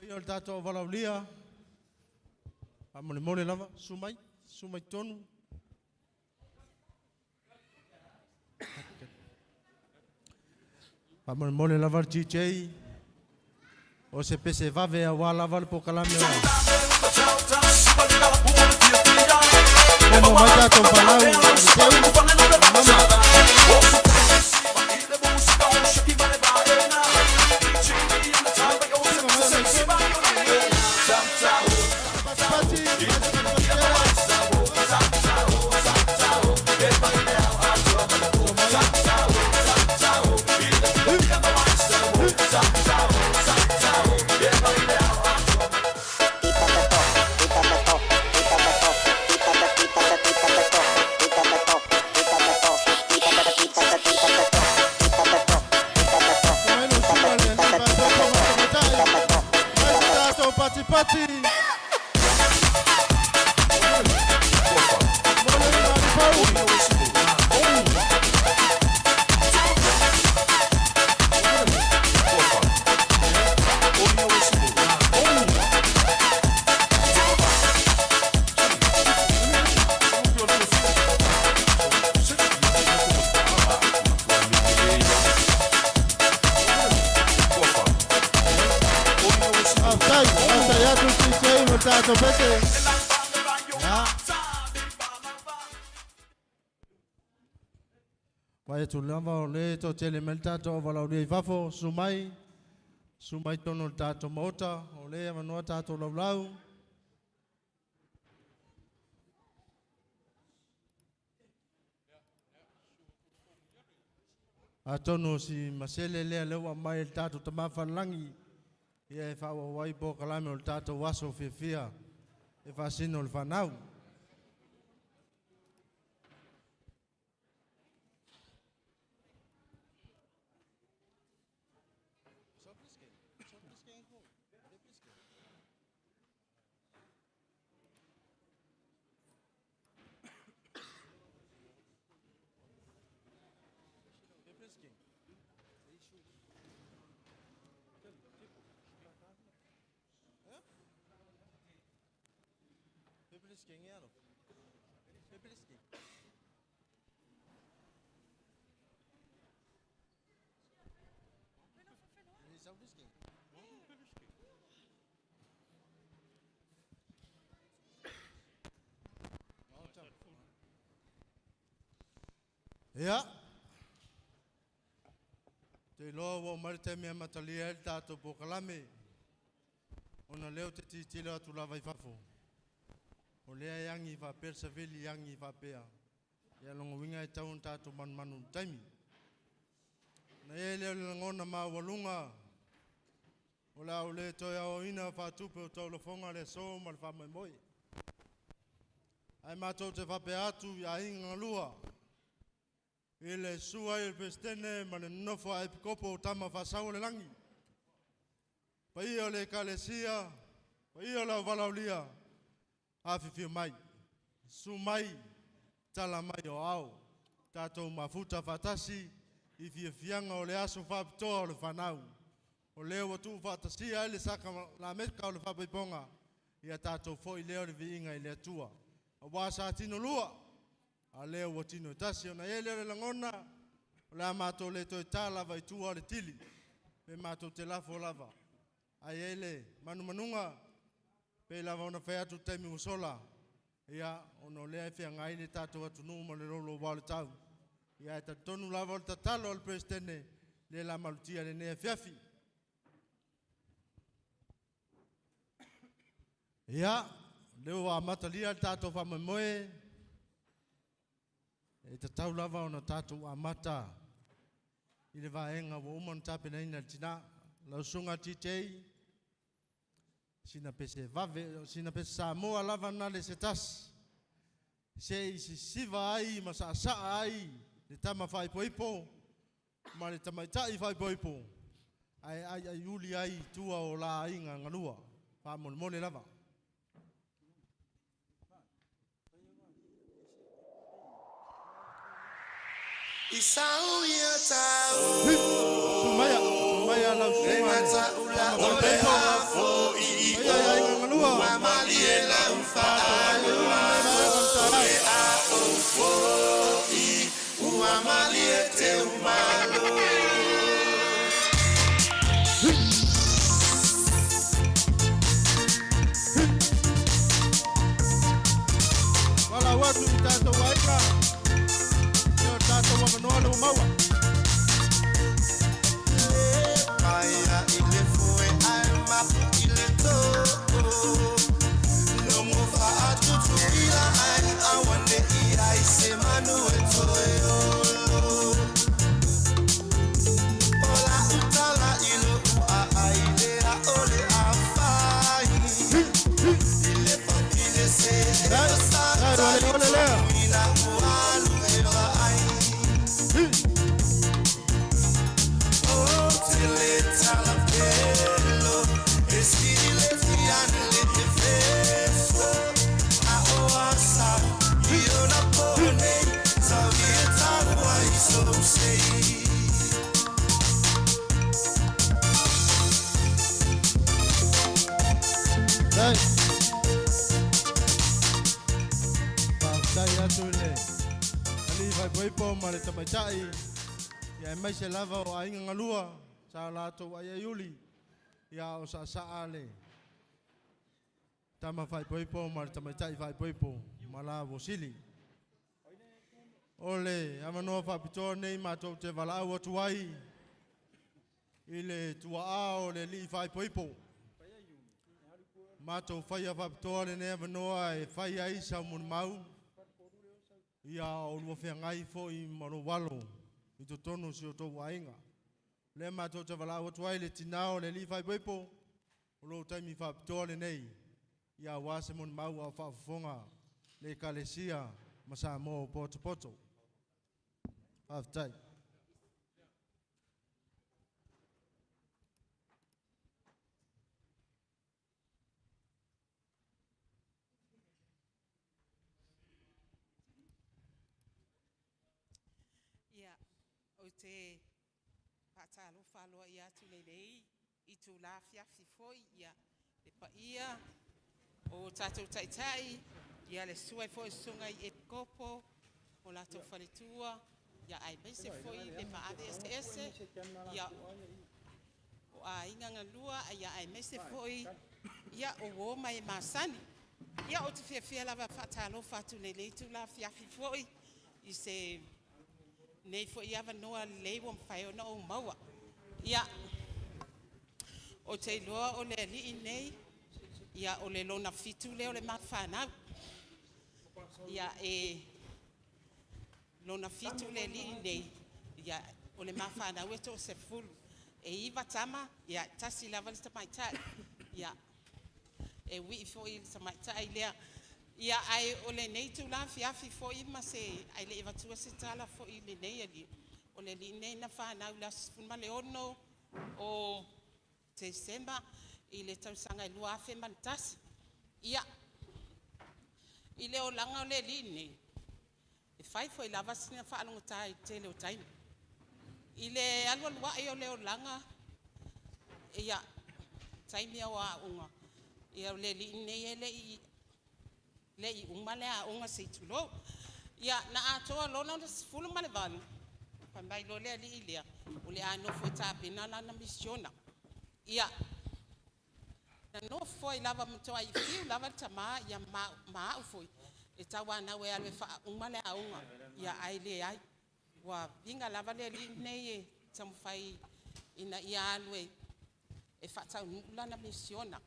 Ia o tātou walaulia. Mone lava, sumai tonu. Mone lava DJ. O se pese vave a wala vale po kalame o. Como mai tātou walau. Vai tu lava o le to tele melta to vala o le vafo sumai tono tato mota o le avanoa tato laulau. Atono si masele lea lewa mai el tato tamafa langi ia e whaua wai po kalame o le tato waso fia e whasino o le whanau. Ja. Te loa wa marite mea matalia el tato po kalame. Ona leo te titile atu lava I fafo. O lea yangi fa perseveli yangi fa pea. Ia longo winga I taun tato manu taimi. Na e leo le ngona maa walunga. O la o le toia o ina fa tupe o tau lofonga le so ma le fa moi. Ai matou te fa pe atu ia inga lua. Ile sua il pestene ma le nofo ai kopo tama fa sau le langi. Pa ia le kalesia, pa ia la valaulia. Afifi mai. Su mai tala mai o au. Tatou mafuta fatasi I fianga o le aso fa pitoa o le whanau. O leo tu fatasia ile saka la meka o le whapaiponga. Ia tatou foi leo le viinga I le atua. A wasa tino lua. A leo watino tasi ona ele le langona la mato le to tala vai tu le tili pe mato te lafo lava a ele manunga pe lava ona fa tu temi usola ia ono le fe ngai le tato atu no mo le rolo wal tau ia ta tonu lava ta talo al prestene le la maltia le ne fiafi ia le wa matalia tato fa moe e te tau lava o na tātou amata I le vaenga wa umon tape na ina tina lau sunga titei sina pese vave sina pese Samoa lava na le setas se isi siva ai ma sa ai le tama fai poipo ma le tamaitai fai poipo ai uli ai tua o la inga ngalua pa mone lava Isau ya tau. Sumaya. mai ala Ngata ula ole afo I Uamali e la ufaalu Ole a ofo I Uamali e te umalo Wala watu mtato waika Yo tato wa manoa umawa Aya ile fue alma ile to No mova atutu ila ai awande I se manu etoyo Ola utala ilo ua aile a ole afai Ile fakile se sata ila ualu eva ai Poipo mare tamaitai ia mai se lava o ainga ngalua sa lato ai yuli ia o sa saale tama fai poipo mare tamaitai fai poipo mala vosili ole amano fa pito nei mato te vala o tuai ile tua ao le li fai poipo mato fai fa pito le ne amano ai fai ai sa mun mau ia o lua whengai fo I maro walo I to tono si o tō wainga. Le mato te wala o tuai le tinao le li fai poipo o lo taimi wha pitoa nei ia wase mon mau a whaafonga le kalesia masa mo poto poto. Haftai. O te patalo faloa ia tu lelei I tu la fiafi foi ia le paia o tatou taitai ia le suai foi sunga I e kopo o la tau faletua ia ai bese foi le maave ese ia o a inga ngalua ia ai mese foi ia o wo mai masani ia o te fiafia lava patalo fatu lelei tu la fiafi foi I se nei fo ia va noa lei wo fai ona o maua ia o te loa o le li nei ia o le lona fitu le o le mafana ia lona fitu le li nei ia o le mafana we to se full iva tama ia tasi lava le tamaitai ia wi fo I tamaitai lea ia ai o le nei tu la fiafi fo I ma se ai le eva tua se tala fo I le nei ali o le li nei na fa na la fuma le ono o Desemba I le tau sanga lua fe mantas ia I le o langa o le li nei e fai fo I lava sina fa alonga tai te le o tai I le alwa lua e o le o langa ia tai mia wa unga ia o le li nei ele I le umale a unga se tulo ia na atoa lona o fulu male valu pa mai lo le ali ilia o le ano foi tapina la na misiona ia na no foi lava mto ai fiu lava tama ia ma foi e tawa na we alwe fa umale a unga ia ai le ai wa vinga lava le ali nei tam fai ina ia alwe e fa tau la na misiona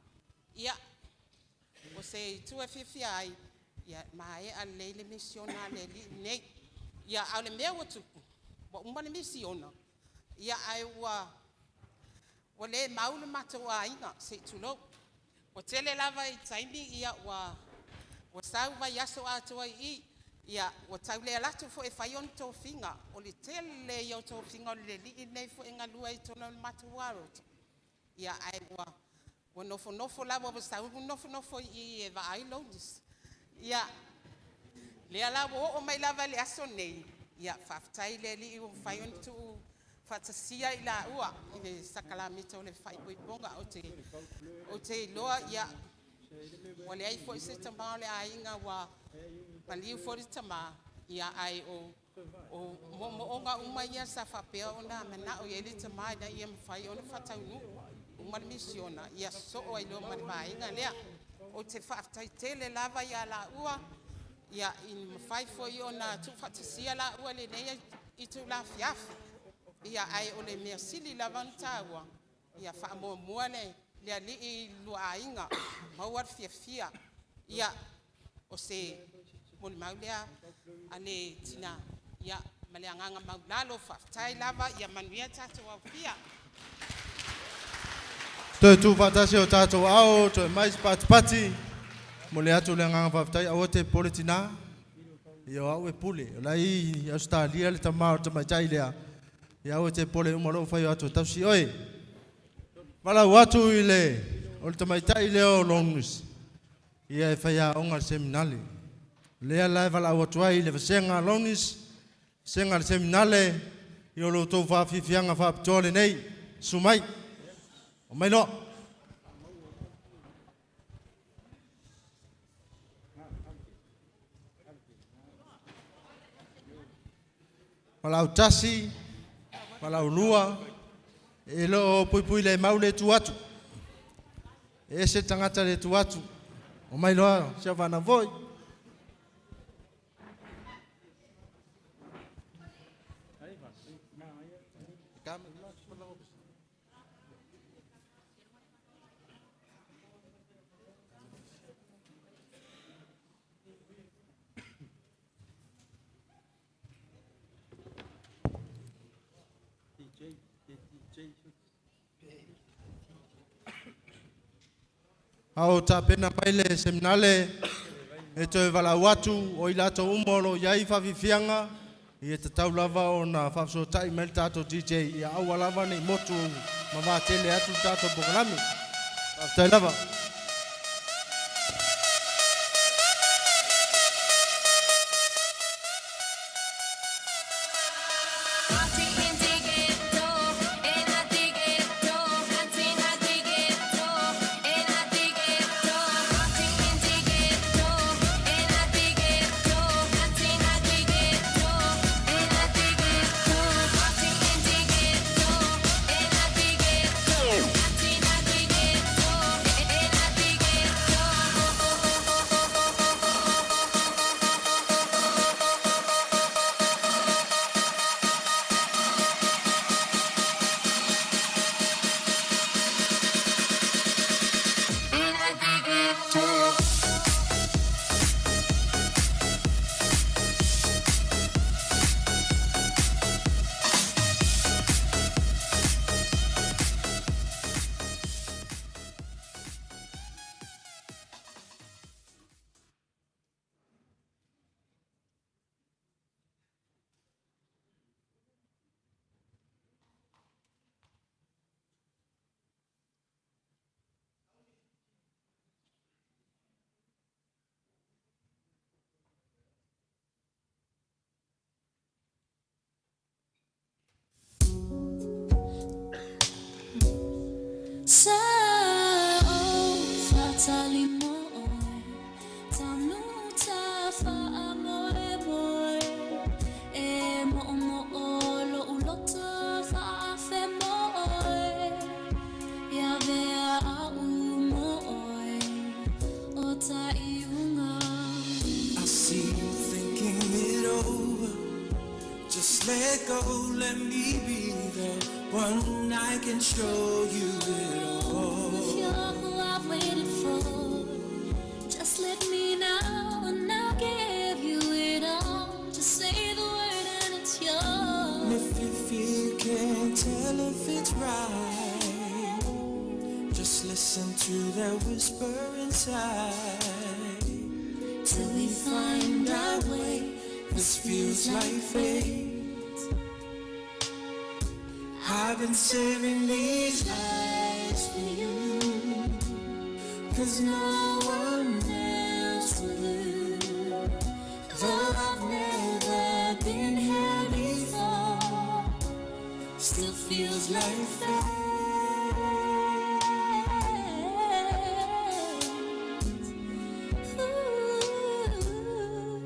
ia o se tu e fifi ai ia mai a le misiona le nei ia ale me o tu wa umane misiona ia ai wa le maulu mata wa inga se tu lo o tele lava I taimi ia wa sau va yaso atu I ia o tau le latu fo e faion to finga o le tele yo to finga le li nei fo enga lua I tono mata waro ia ai wa o nofo lava o sau nofo I e va ai lonis ia le ala o mai lava le aso nei ia faftai le li o faion tu whatasia I la ua I le sakalamita o le whaipoiponga o te loa ia o le ai fo I se tamao le ainga wa paliu fo le tama ia ai o moonga uma ia sa whapea o na mana o ia le tama na ia mwhai o le whataunu uma le misiona ia so o ai lo ma le vainga lea o te whaftai tele lava ia la ua ia in mwhai fo I o na tu whatasia la ua le neia I tu la fiafu ia ai o le mea sili lava ntaua ia whaamoamua le ali I lua ainga mauar fia ia o se moni maulea ane tina ia male anganga maulalo whaftai lava ia manuia tātou au pia Toi tu fatasi o tātou ao, toi mais pati. Mo le atu le anganga whaftai au te politina. Ia au e pule. O lai Australia le tamao tamaitai lea. Ia au te pole umaro whai atu tausi oi. Wala watu I le. O le tamaitai leo Lownis. Ia e whai a onga seminale. Lea lai wala watu ai le vasenga Lownis. Senga le seminale. Ia lo tau whawhiwhianga whapitole nei. Sumai. O mai no. Walau tasi, walau lua, e lo pui le mau le tu atu. E se tangata le tu atu. O mai loa, se vana voi. Au ta pena paile seminale e te wala watu o ilato umolo iai whawhiwhianga I te tau lava o na whawso tai mel tato DJ I aua lava nei motu ma wā tele atu tato Bokalami. Tai lava. Let go, let me be the one I can show you it all. If you're who I've waited for, just let me know and I'll give you it all. Just say the word and it's yours. If you feel can't tell if it's right, just listen to that whisper inside. Till we find our way, This feels like fate. I've been saving these eyes for you, 'cause no one else will do. Though I've never been here before, still feels like fate.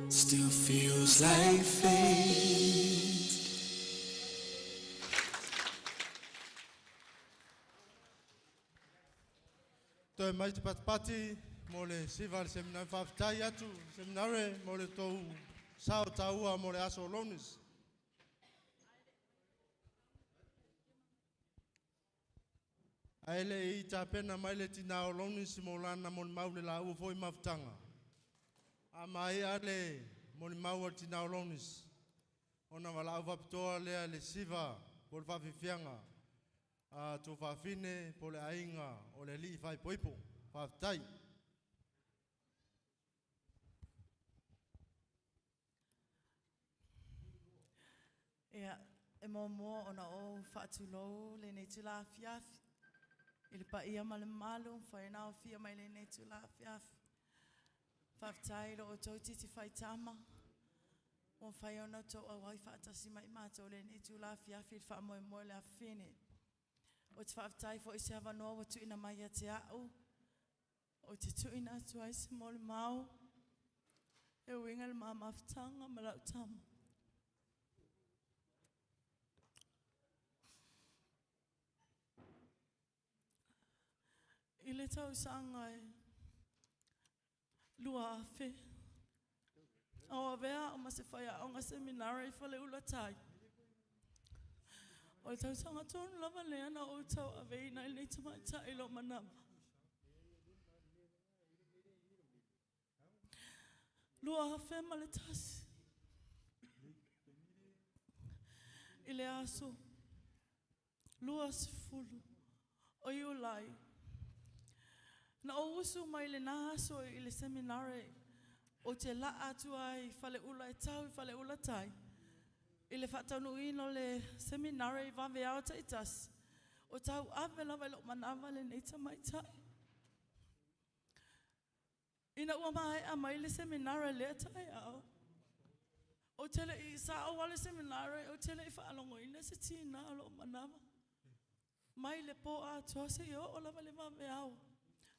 Still feels like fate. Toi mai te patpati mo le siva le seminari whawhitai atu, seminare mo le tau sao taua mo le aso Lownis. Aele I ta pena mai le tina o Lownis mo lana mo le mau le la ua foi mawhtanga. A mai ale mo le mau o tina o Lownis. Ona wala ua pitoa lea le siva po le whawhiwhianga. Tu whawhine po le ainga o le li whai poipo, whawhitai. Ea, e mō ona o whaatulou le nei tula fiafi. I le pa ia ma le malu, whaena o fia mai le nei tula fiafi. Whawhitai lo o tau titi whai tama. O whai ona tau au ai whaatasi mai mātou le nei tula fiafi i wha moe moe le a whine. O te whawhitai fo i se hawa noa wa tuina mai a te au. O te tuina atu ai se mo le mau. E winga le maa mawhtanga ma lau tama. I le tau sanga e lua awhi. Au awea o ma se whaia o ngā seminare I whale ula tai. O le tau sanga tonu lava le ana o tau awei na I nei tamai tai lo manama. Lua awhi ma le tasi. I le aso. Lua sifulu. O iu lai. Na o usu mai le naso I le seminare o te la atu ai whale ula e tau I whale ula tai. I le whatanu ino le seminare I wawe au ta itas. O tau awe lawa I lo manawa le nei tamai tai. Ina ua mai a mai le seminare le tai au. O tele I sa o wale seminare o tele I whaalongo ina se tina lo manawa. Mai le po a toa se yo o lawa le wawe au.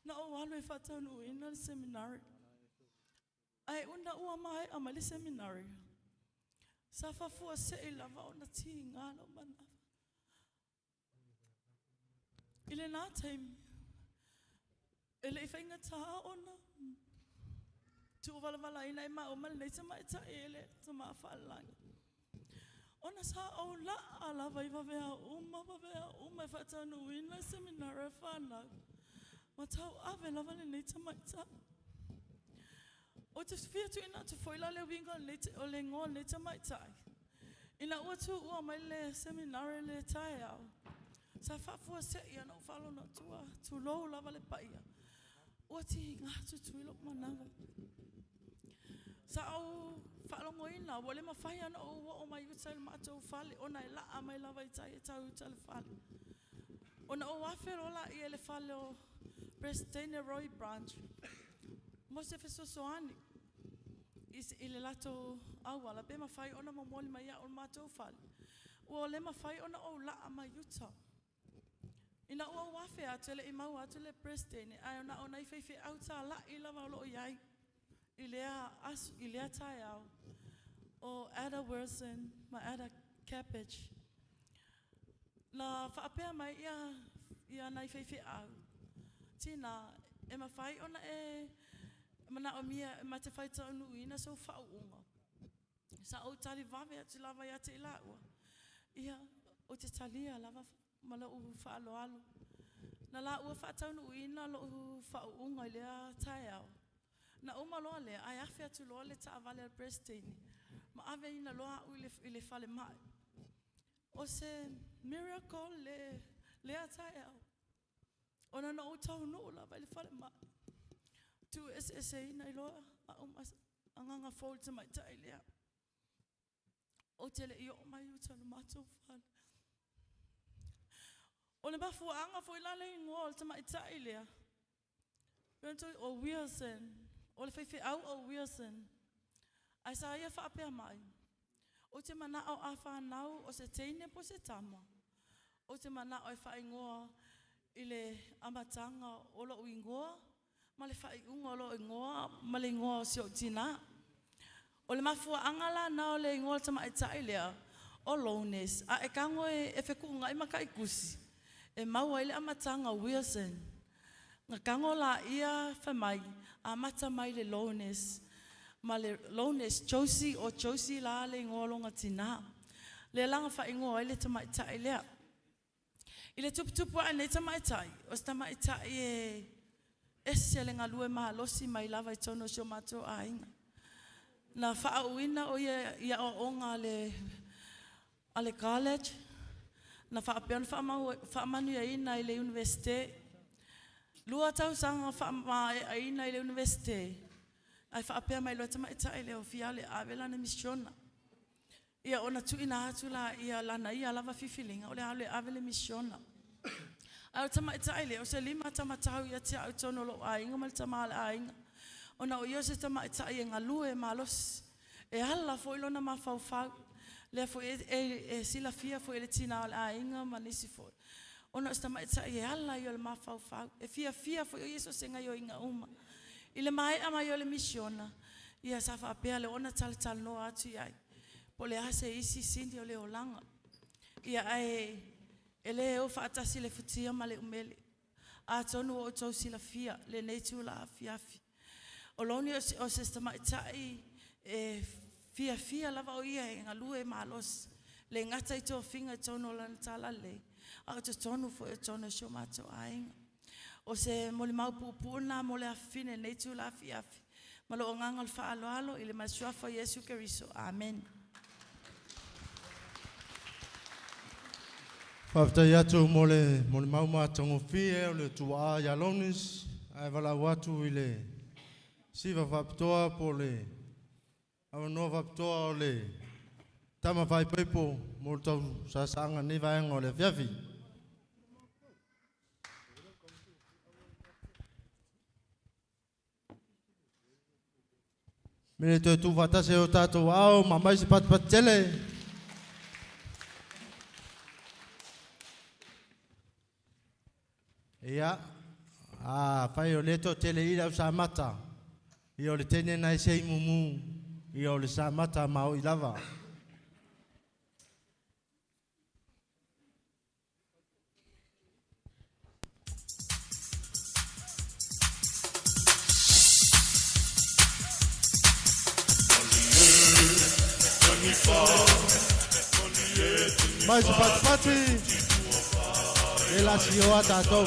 Na o walo e whatanu ina le seminari. Ai una ua mai a ma le seminari. Sa whafua se I lava o na ti ngā no manawa. I le nā taimi. E le I whainga tā ona. Tu o wala ina I ma o mali nei tamai ta e le tama whaalanga. Ona sa o la a lava I wawea uma e whatanu ina seminari whanau. Ma tau awe lawa le nei tamai ta. O te whiatu ina tu whoila le winga o le ngō nei tamai tai. Ina ua tu ua mai le seminare le tai au. Sa whafua se ia no whalo na tua. Tu lou lawa le paia. Ua ti ngā tu tuilo manawa. Sa au whalongo ina. Wa le mawhai ana o ua o mai utai le mātou whale. Ona e laa mai lawa I tai e tau utai le whale. Ona o wawhero la I e le whale o Brett Roy branch. Mo se fesosoani. I le lato awala. Be mawhai ona mamoli mai a o mātou whale. Ua le mawhai ona o laa mai uta. Ina ua wafe atu le I mau atu le Brett. Ai ona I whaiwhi au tā la I lawa o loo iai. I lea tai au. O Ada Wilson, ma Ada Cabbage. Na whaapea mai ia nai whaiwhi au. Tina, e mawhai ona mana o mia e mate whai tau nui ina so whau unga. Sa o tali wawe atu lawa ia te ila ua. Ia, o te talia lawa mala u whaalo alo. Na la ua wha tau nui ina lo u whau unga I lea tai au. Na uma loa lea, ai awhi atu loa le ta avale al Brestini. Ma ave ina loa u I le whale mai. O se miracle lea tai au. Ona na o tau no la vai le whale mai. Tu SSA ina I loa a anganga fold te mai tai lea. O te le I o mai uta na mātou whale. O le mafu anga fo I lale I ngol te mai tai lea. O Wilson. O le whaiwhi au o Wilson. Ai sa ia whaapea mai. O te mana au a whanau o se teine po se tama. o te mana o e whaingoa i le amatanga o lo uingoa, ma le whaingoa o lo ingoa, ma le ingoa o si o tina. O le mafua angala na o le ingoa tama e tai lea o Lownis, a e kango e whekunga i maka ikusi, e maua i le amatanga Wilson. Nga kango la ia whamai, a mata mai le Lownis, ma le Lownis Josie o Josie la le ingoa longa tina. Le langa whaingoa i le tama e tai lea. I le tuputupu a nei tamaitai, o se tamaitai e se le ngalue maha losi mai lava i tono sio mato a inga. Na whaauina o ia o onga ale college, na whaapeon whaamanu ia ina i le universite. Lua tau sanga whaama e ina i le universite. Ai whaapea mai loa tamaitai le o fia le avela na misiona. Ia ona tuina atu la ia lana ia lava fifilinga o le hale avele misiona. Ai o tama itai le o se lima tama tau ia tia au tono lo a inga mal tama ala a inga. Ona o ia se tama itai e ngalue malos. E hala fo ilo na mafau fau. Le fo e sila fia fo e le tina ala a inga manisi fo. Ona o se tama itai e hala i o le mafau fau. E fia fo i o yeso senga i o inga uma. I le mai ama i o le misiona. Ia sa whaapea le ona tal no atu iai. Po le ase isi sindi o le olanga. Ia ai ele o whaatasi le futia ma le umele. A tonu o tau sila fia, le neitu la fiafi. O loni o se stamaitai e fia lava o ia e ngalue malos. Le ngata i tō finga i tonu o lana tala le. A o te tonu fo e tonu sio mato ainga. O se mole mau pupuna mole a fine neitu la fiafi. Malo o ngangal wha alo i le masuafa Yesu Keriso. Amen. Whaftai atu mole mauma tongo fie o le tua ia Lownis, ai wala watu i le siva whaptoa po le awa noa whaptoa o le tama whai pepo mo le tau sasanga ni vaenga o le fiafi. Mene toi tu watase o tātou au, mamai se pat tele. Ia, whai o leto tele ira o sa mata. I o le tene nai sei mumu. I o le sa mata mau i lava. Mais o pati. Le la sio a tatou.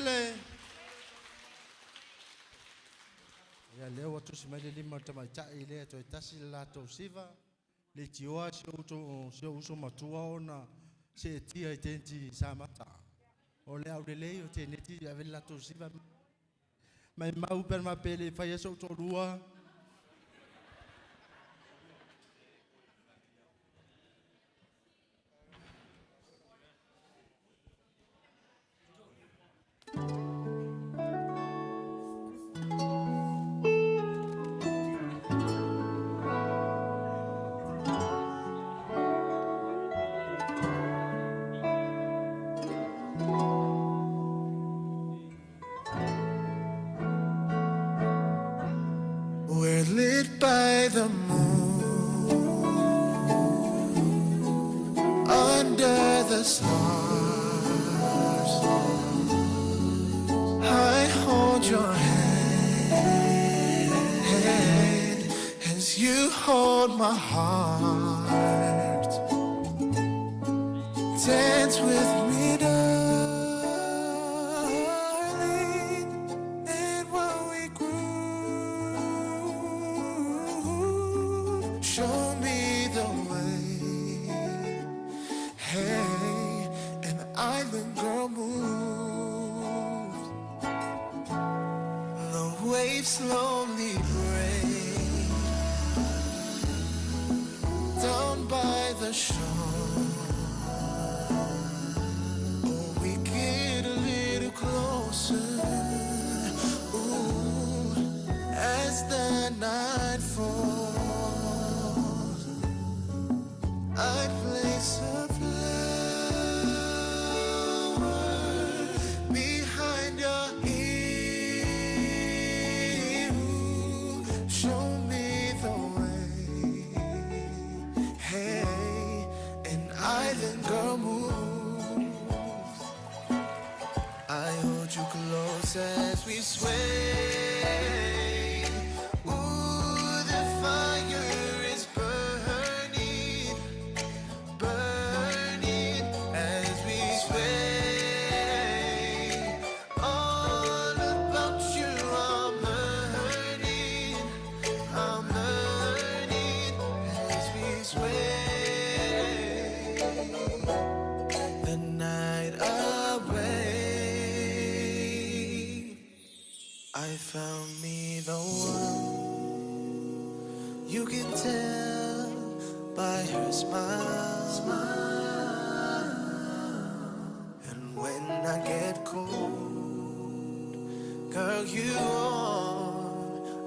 pele. Ia leo atu si mai le lima tamai tai le to tasi la to siva. Le tioa se uso matua ona se tia I tenti samata. O le au le o te neti ave la to siva. Mai mau per ma pele fai eso to rua. We're lit by the moon under the stars. I hold your hand as you hold my heart. Dance with me, darling, and while we groove, show me the way. Hey, an island girl moves. The waves slowly break down by the shore. Oh, we get a little closer. Ooh, as the night falls, I place a flower behind your ear. Ooh, show me the way. Hey, an island girl moves. I hold you close as we sway. Ooh, the fire is burning, burning as we sway. All about you I'm learning as we sway. The night away, I found me the one. You can tell by her smile. And when I get cold, girl, you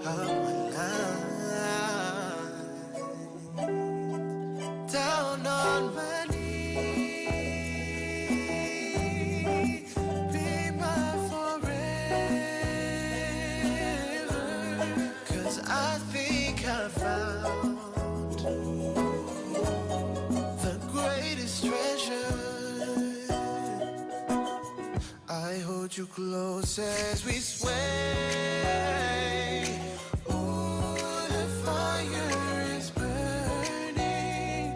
are my light. Down on my knees, be my forever. 'Cause I think I found the greatest treasure. I hold you close as we sway. Ooh, the fire is burning,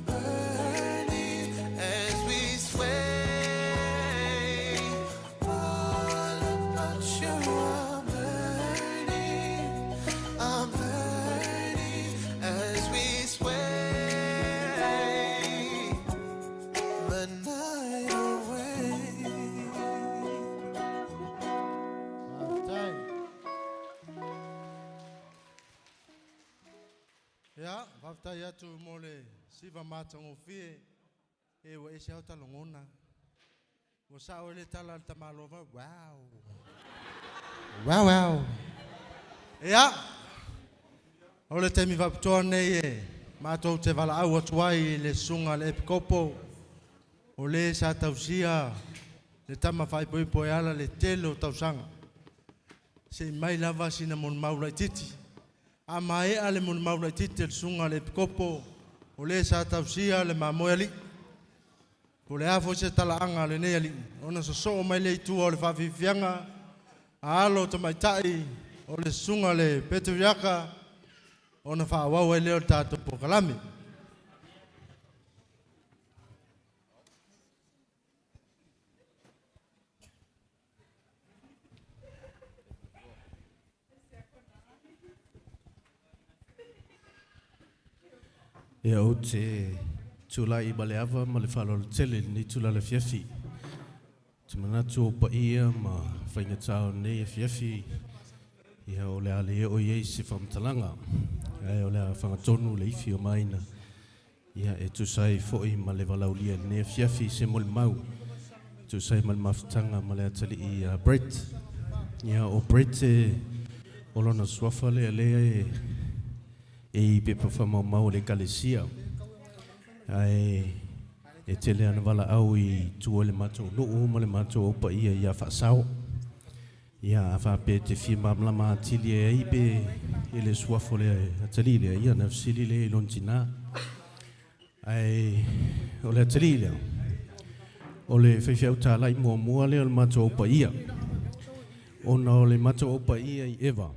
burning as we sway. All about you I'm burning as we sway. The night away. Time. Ya, whaftai atu mole siva mātango fie e wa ese au talongona. Wa sa o le tala al tamalova. Wow. Wow, wow. Ya. O le temi waptoa nei e mātou te wala au atuai le sunga le epikopo. O le sa tausia le tama whai poi poi ala le telo tausanga. Se mai lava sina mon maulai titi. A mai ale mon maulai titi le sunga le epikopo. O le sa tausia le mamoe ali. O le afo se talaanga le nei ali. Ona sa so mai le itua o le whawhiwhianga. A alo ta mai tai o le sunga le petuviaka. Ona whawau e leo tātou pokalami. E au te tula I bale ava ma le whalolo tele ni tula le fiafi. Te manatu o pa ia ma whainga tau nei e fiafi. Ia o le ale o iei se whamtalanga. Ia o le whangatonu le ifi o maina. Ia e tu sai foi ma le walaulia ne fiafi se mol mau. Tu sai ma le mafutanga ma le atali I Brett. Ia o Brett e olona swafa le alea e pepa whamau mau le kalesia. Ai e tele ana wala au I tua le matou nuu ma le matou opa ia ia whaasau. Ia a whape te whima mlama atili e ibe e le swafo le atali le ia na fsili le lontina. Ai o le atali le o le whaiwhau tālai mua le o le matou opa ia. Ona o le matou opa ia I Eva.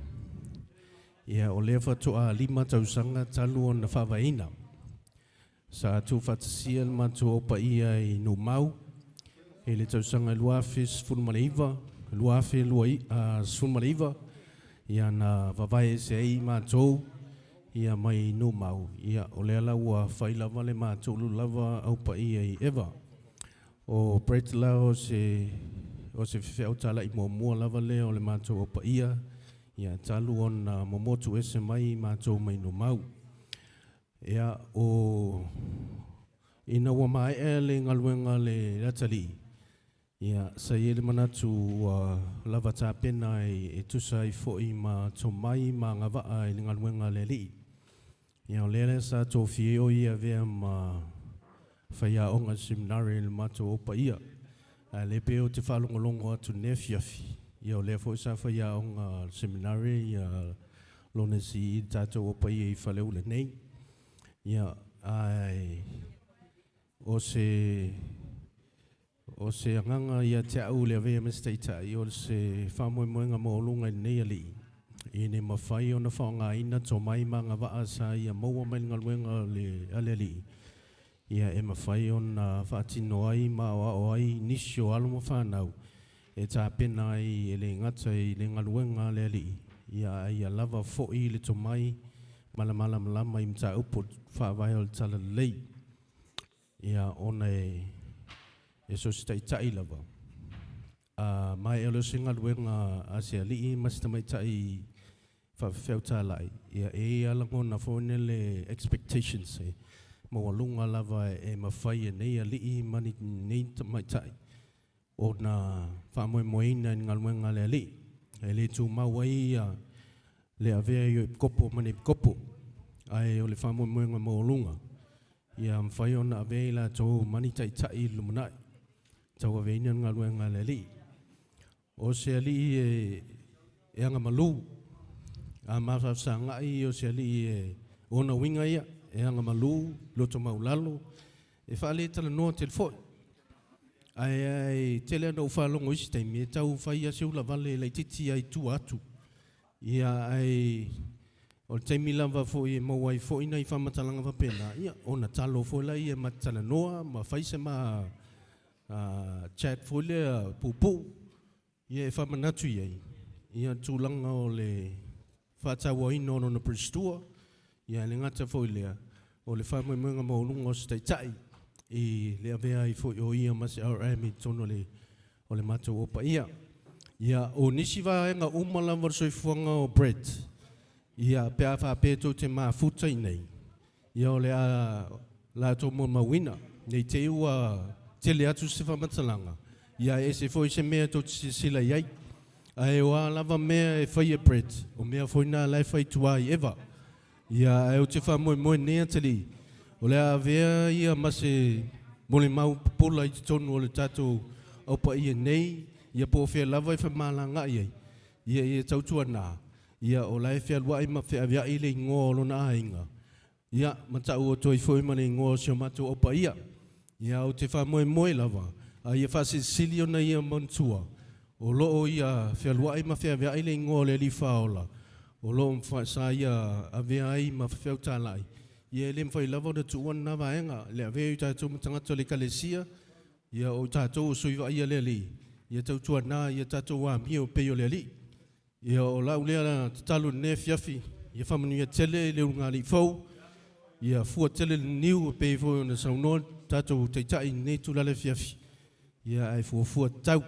Ia o le whatoa 5 tausanga talu o na whawaina. Sa tu whatasia le matou opa ia I no mau. E le tausanga luafe sfulmaleiva. Luafe sfulmaleiva. Ia na wawai se ei matou. Ia mai no mau. Ia o le ala ua whailava le matou lulawa opa ia I Eva. O Brett lao se whiwhau tala I mua lava le o le matou opa ia. Ia talu on momotu ese mai matou mai no mau. Ia o ina ua mai e le ngaluenga le atali. Ia sa ie le manatu lava tāpena e tusa I foi ma tō mai ma ngawaa I le ngaluenga le li. Ia o lele sa tō fieo ia vea ma whaia onga seminari le matou opa ia. Le peo te whalongolongo atu ne fiafi. Ia o lea fo sa whaia onga seminari ia lona si I tātou opa ia I whaleu le nei. Ia ai o se anganga ia te au le avea mestaita I o se whamoemoenga mo olunga I nei ali. I ne mawhai o na whaonga ina tō mai manga waa sa ia maua mai ngaluenga le ale ali. Ia e mawhai o na whaatino ai ma o ai nisio alo whanau. E tā pena ai e le ngata I le ngaluenga le ali. Ia lava fo'i le tō mai malama I mta upo whaawai o le tala lei. Ia ona e so stai tai lava. Mai e lo se ngaluenga a se ali masita mai tai whawhau tālai. Ia e alangona fōne le expectations e. Mo alunga lava e mawhai e nei ali mani nei mai tai. O na whamoemoeina I ngaluenga le ali. E le tū mawai le avea I kopo mani kopo. Ai o le whamoemoenga mo alunga. Ia mwhai o na avea la tō mani tai tai lumunai. Tau aveina ngaluenga le ali. O se ali e anga malu. A mawhawsa ngai o se ali e ona winga ia. E anga malu, loto maulalo. E whaale tala noa telefoi. Ai tele ana whalongo isi taimi e tau whai a seula vale lai titi ai tu atu. Ia ai o taimi lava foi e mawai foi na I whamatalanga whapena. Ia ona talo foi lai e matala noa ma whaise ma chat foi le pupu. Ia e whamanatu iei. Ia tūlanga o le whatawa ino no na pristua. Ia le ngata foi lea. O le whamoemoenga maulunga o stai tai. I le avea I foi o ia masi RM I tono le o le matou opa ia. Ia o nisi vaenga umalawa soifuanga o Brett. Ia pea whapeto te maafuta I nei. Ia o le la tō mo mawina. Nei te ua tele atu se whamatalanga. Ia e se foi se mea tō sila iai. Ai o a lava mea e whai e Brett. O mea foi nā lai whai tua I Eva. Ia e o te whamoe nea tali. O le avea ia mase mole mau pola I te tonu o le tatou opa ia nei. Ia po whea lava I whamalanga iai. Ia tautua nā. Ia o lai whea lua I ma whea avea I le ingoa o lona ainga. Ia matau o toi foi mane ingoa sio matou opa ia. Ia o te whamoe lava. Ia whase sili o na ia mantua. O loo ia whea lua I ma whea avea I le ingoa le li whaola. O loo sa ia avea ai ma whewhau tālai. Ia le mwhai lava na tuuan na vaenga. Le avea I tātou matangata le kalesia. Ia o tātou suiva ia le li. Ia tautua nā, ia tātou wā mio peo le li. Ia o lau lea na tatalu ne fiafi. Ia whamanu ia tele le unga li fau. Ia fua tele niu pe fo na sauno tatou te tai nei tulale fiafi. Ia ai fua tau.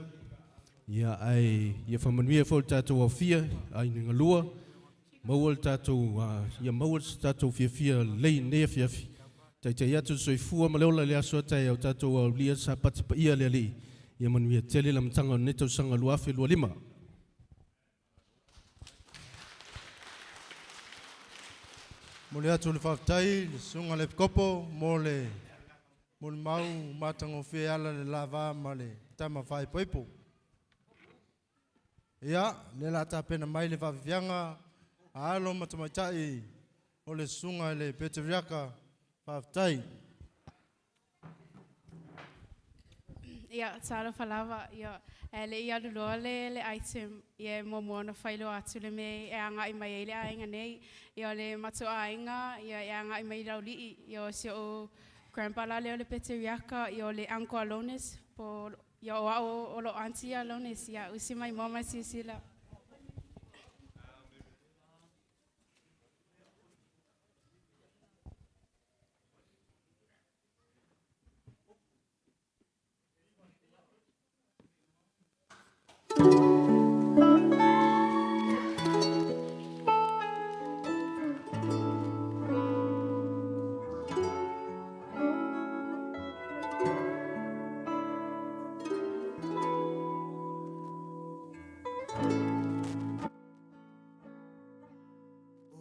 Ia ai ia whamanuia fo tatou au fia ai ninga lua. Maual tatou ia maual tatou fia lei nei fiafi. Tai atu soi fua ma leola le aso tai au tatou au lia sa pati pa ia le li. Ia manuia tele la mtanga ne tau sanga luafe lua lima. Mole atu le whaftai, le sunga le kopo, mole mau matango whi ala le lava ma le tama whai poipo. Ia, le la ta pena mai le whawhianga, a alo matamaitai, o le sunga le peteriaka whaftai. Ia, tala whalawa, ia, le ia luloa le item, ia momoana whailo atu le me, e anga i mai le ainga nei, ia le matua ainga, ia e anga i mai rauli, ia si o grandpa la leo le peteriaka, ia le uncle Lownis, po, ia o lo auntie a Lownis, ia usi mai mama sisila.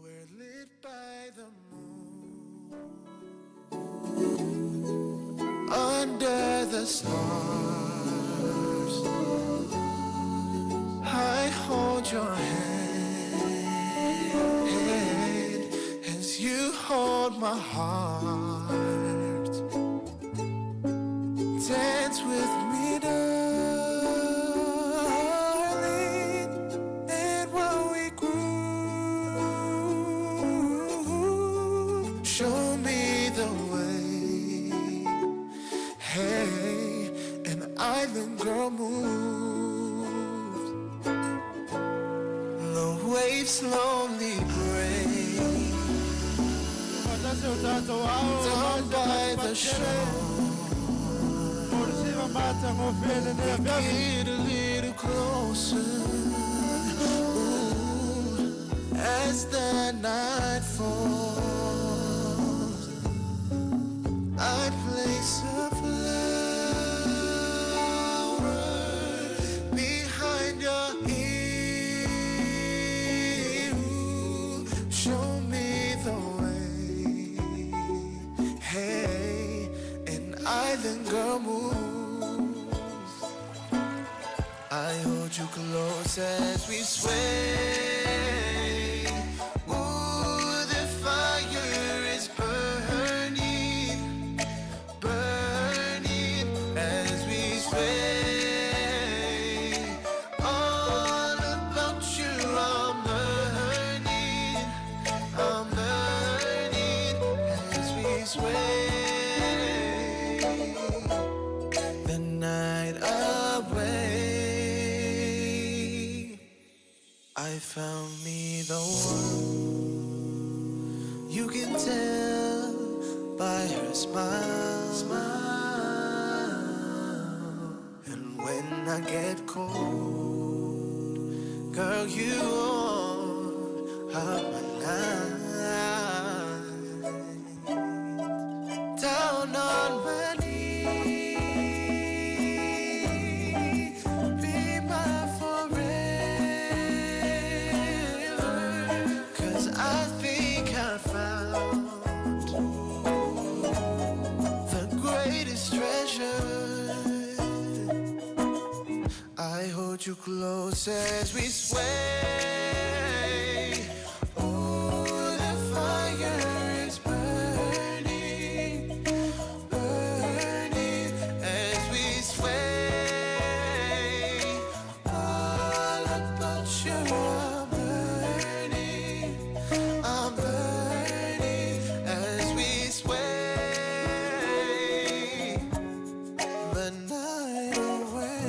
We're lit by the moon under the stars. I hold your hand as you hold my heart. Dance with me, darling, and while we groove, show me the way. Hey, an island girl moves. The waves slowly break down by the shore. Get a little closer. Ooh, as the night falls, I'd place a flower behind your ear. Ooh, show me the way. Hey, an island girl moves. I hold you close as we sway. Ooh, the fire is burning, burning as we sway. All about you I'm learning as we sway. The night away, I found me the one. You can tell by her smile. And when I get cold, girl, you warm up my night. Down on my knees, be my forever. 'Cause I think I found the greatest treasure. I hold you close as we sway. Ooh, the fire is burning, burning as we sway. All about you I'm burning as we sway. The night away.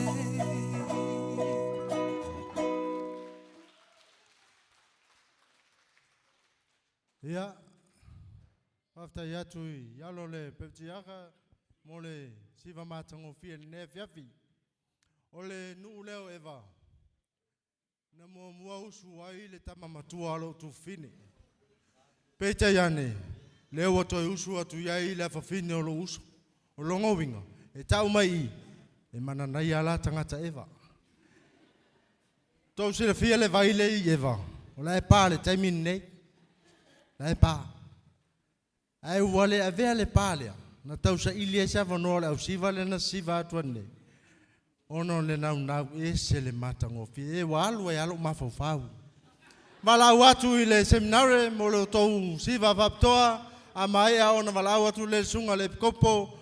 Ia, After yatui, yalole, peptiaka, mole, siva matango fia ne fiafi. Ole nu leo eva. Na mua usu ai le tama matua alo tu fine. Pecha yane, leo watoi usu atu yai le fafine o lo usu. O longo winga, e tau mai e mana nai ala tangata eva. Tau sila fia le vai le i eva. O la e pā le taimin nei. La e pā. Ai wale a vea le pā lea. Na tau sa ili e sa vanoa le au siva le na siva atua nei. Ono le nau e se le matango fi. E walu e alo mafau. Walau atu i le seminare mo le tau siva vaptoa. A mai a ona walau atu le sunga le kopo.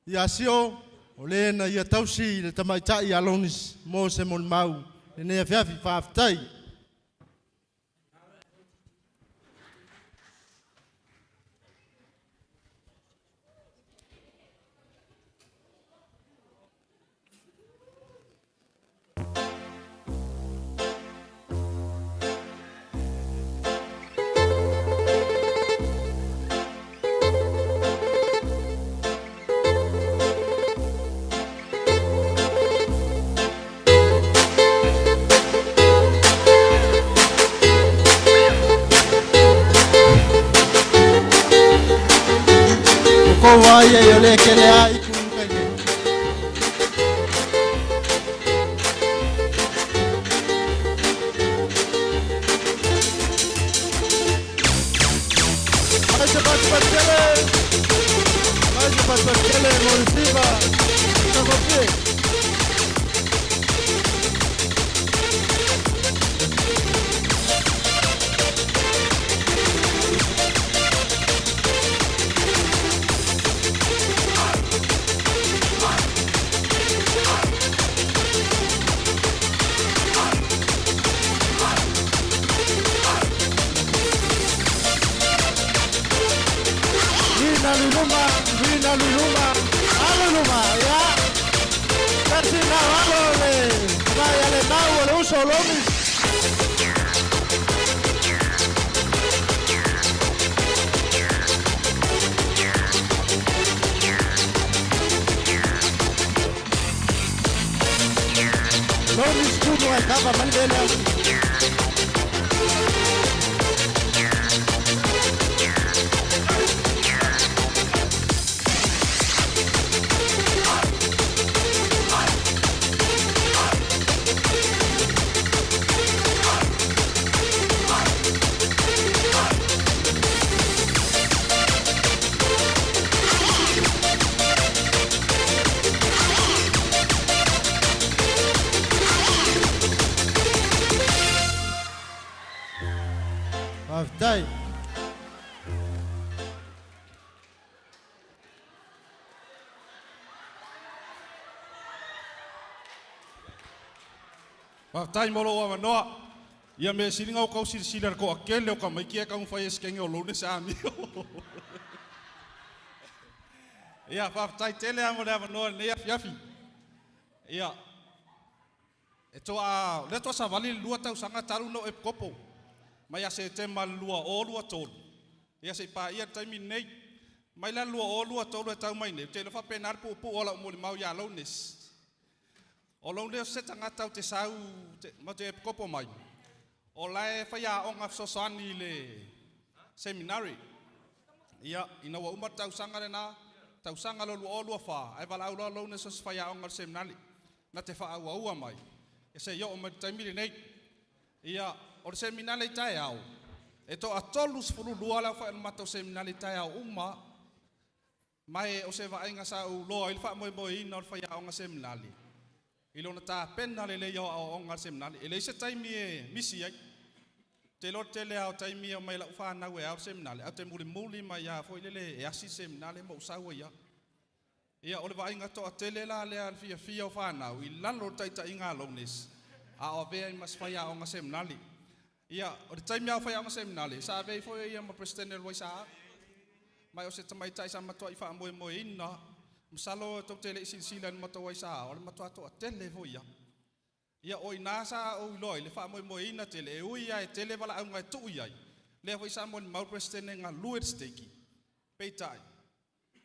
Ia sio. O le na ia tausi le tamaitai a Lownis mo se mon mau. Le nea fiafi whaftai. Vaya yo le que le hay con calle. Vaya para Chile, Monsiva, no confíe. Vina Luluma, Aluluma, ya. Casi nada, vaya le mau el uso, Lownis. Lownis tú no acaba mal de la. Dai. Tai molo wa noa. Ia me silinga o kau silar ko akele o ka mai kia ka un fai skenge o Lownis ami. Ia tai tele amo le noa ne yafi. Ia. E toa le toa sa vali lua tau sanga taru no e kopo. Mai a se te malua o lua tolu. Ia se pa ia taimi nei. Mai la lua o lua tolu e tau mai nei. Te le fa penar pu ola mo le mau ia Lownis. O Lownis se tanga tau te sau ma te kopo mai. O lae whaia o ngā sosani le seminari. Ia ina wa umar tau sanga le na. Tau sanga lo lua o lua wha. Ai wala ula Lownis o se whaia o ngā seminari. Na te wha aua ua mai. E se yo o ma taimiri nei. Ia o se minale tai au. E to atolus fulu lua la fa mato se minale tai au uma. Mai o se va inga sa u lo il fa mo ina o fa ya o nga se minale. Ilona ta penna le yo o nga se minale. Ele se tai mi misi ai. Te lo tele au tai mi mai la fa na we au se minale. Au te muli mai ya fo ile e asi se minale mo sa wa ya. Ia o le va inga to tele la le al fia o fa na u lalo tai tai inga Lownis. A o vea mas faya o nga seminali. Ia, o te taimi au faya o nga seminali. Sa vei fo ia ma presidente loi sa. Mai o se tamai tai sa matua i wha moe ina. Msalo tau tele isin silan matua i sa. O le matua toa tele fo ia. Ia o ina sa o iloi le wha moe ina tele. E ui ai tele wala au ngai tu iai. Le fo i sa mo le mau presidente nga luet steki. peitai.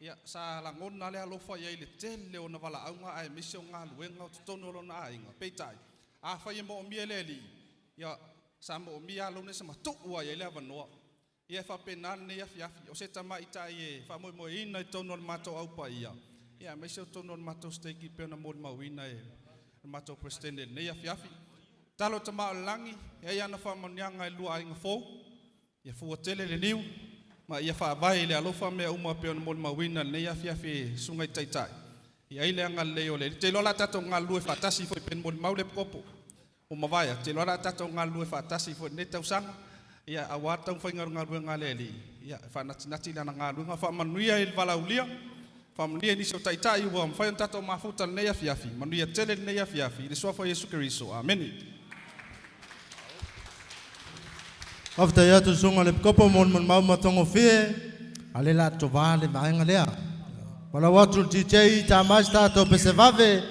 Ia sa langona le alofa ia ile tele ona wala aunga ai misio nga luenga tono lona ainga peitai. A fa mo mieleli. Ia sa mo mia lona sa matu wa ia le vanoa. Ia fa penane ia fiafi o se tama ita ie fa mo ina tono mato au pa ia. Ia misio tono mato steki pena mo mawina e mato presidente ne ia fiafi. Talo tama langi ia na fa monianga lua ainga fo. Ia fu tele le niu. Ma ia fa vai le alofa me uma pe mo mawina ne ia fiafi sungai taitai. Ia ile anga le ole te lola tato ngalu e fatasi fo pen mo maule kopo. O mavaya te lola tato ngalu e fatasi fo ne tausang. Ia awata un fainga ngalu ngaleli. Ia fa nati na ngalu nga fa manuia il valaulia. Fa manuia ni so taitai wa fa tato mafuta ne ia fiafi. Manuia tele ne ia fiafi. Le sofa Yesu Kristo. Amen. After ya tu sunga le kopo mon mau matongo fie ale la to vale vaenga lea. Wala watu DJ tamas tato pesevave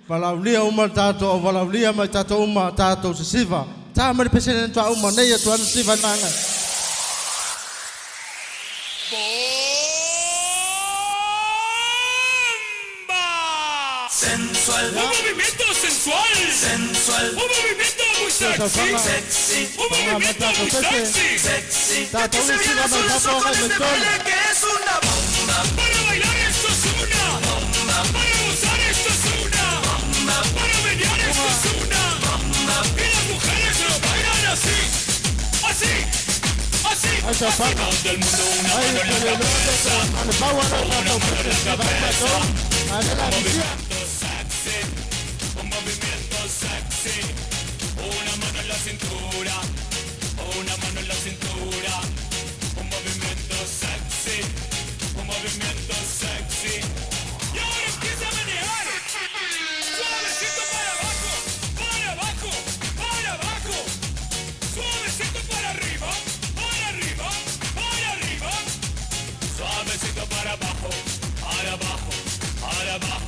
wala ulia uma tato wala ulia mai tato uma tato sisiva. Ta mari pesene to uma nei to anu siva nanga. Sensual, un movimiento sensual, sensual, un movimiento muy sexy, sexy, un movimiento muy sexy, sexy. Que se viene solo con este baile que es una bomba. Para bailar esto es una bomba. Para gozar esto es una bomba. Para menear esto es una bomba. Y las mujeres lo bailan así, así, así. Así todo el mundo una mano en la cabeza, una mano en la cabeza. Un movimiento sexy, una mano en la cintura, una mano en la cintura, un movimiento sexy, un movimiento sexy. Y ahora empieza a manejar, suavecito para abajo, para abajo, para abajo, suavecito para arriba, para arriba, para arriba, suavecito para abajo, para abajo, para abajo.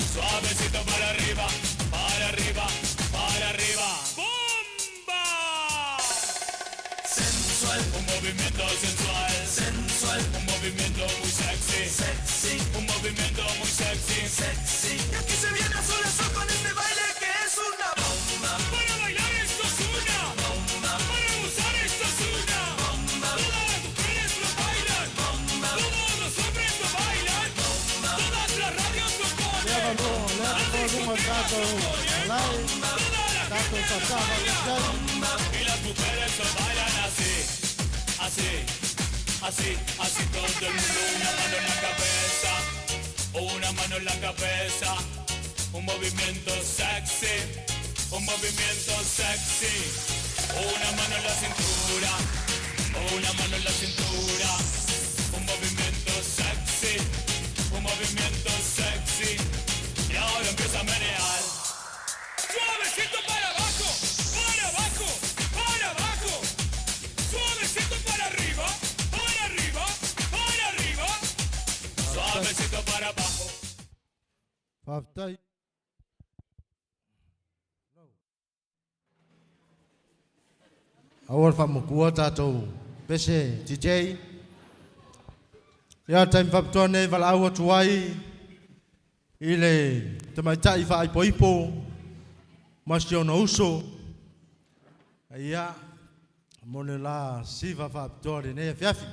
Suavecito para arriba, para arriba, para arriba. ¡Bomba! Sensual, un movimiento sensual, sensual, un movimiento muy sexy, sexy, un movimiento muy sexy, sexy. Y aquí se viene a solas con este baile que es una bomba. Para bailar esto es una bomba. Para gozar esto es una bomba. Todas las mujeres lo bailan, bomba. Todos los hombres lo bailan, bomba. Todas las radios lo ponen. Y las mujeres lo bailan así, así, así, así todo el mundo, una mano en la cabeza, una mano en la cabeza, un movimiento sexy, un movimiento sexy, una mano en la cintura, una mano en la cintura, un movimiento sexy, un movimiento sexy. Y ahora empieza a menear. Suavecito para abajo, para abajo, para abajo. Suavecito para arriba, para arriba, para arriba. Suavecito para abajo. Faftai. Awal famukua tato pese DJ. Ya time faptone val awa tuai. Ile tamaitai fa ipo masio no uso ia monela siva fa tore ne fiafi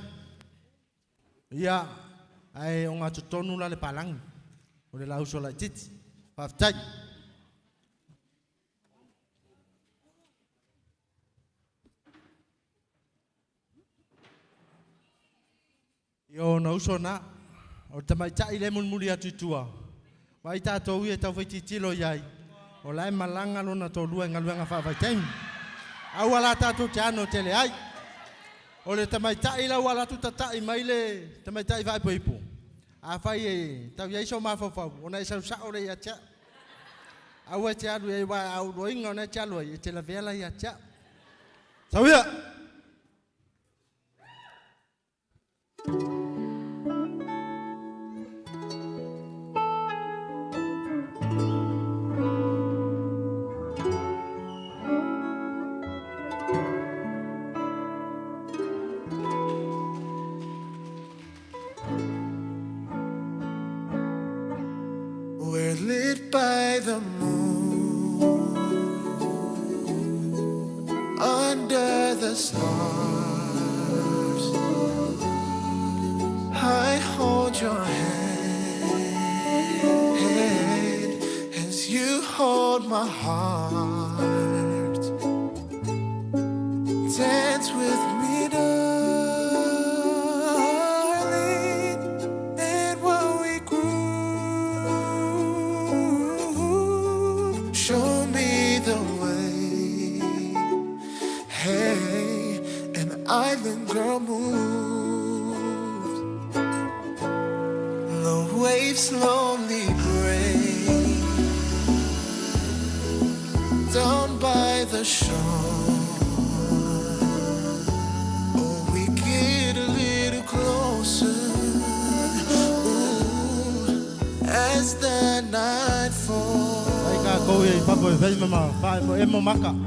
ia ai onga tonu la le palang monela uso la titi fa tai yo no uso na o tamaitai le mun mulia tutua Vai tātou ia tau whaiti tilo iai. O lai malanga lona tō lua ngaluanga whawhaitain. Au ala tātou te ano tele ai. O le tamaitai lau ala tu tatai mai le tamaitai vai poipo. A whai e tau iai so mawhawhau. O nei sau sao le ia tia. Au e te alu e wai au roinga o nei te alu e te la vela ia tia. Sau ia! under the stars. I hold your hand as you hold my heart. Dance with me, darling, and while we groove, show me the way. Hey, an island girl moves. The waves slowly break down by the shore. Oh, we get a little closer. Ooh, as the night falls,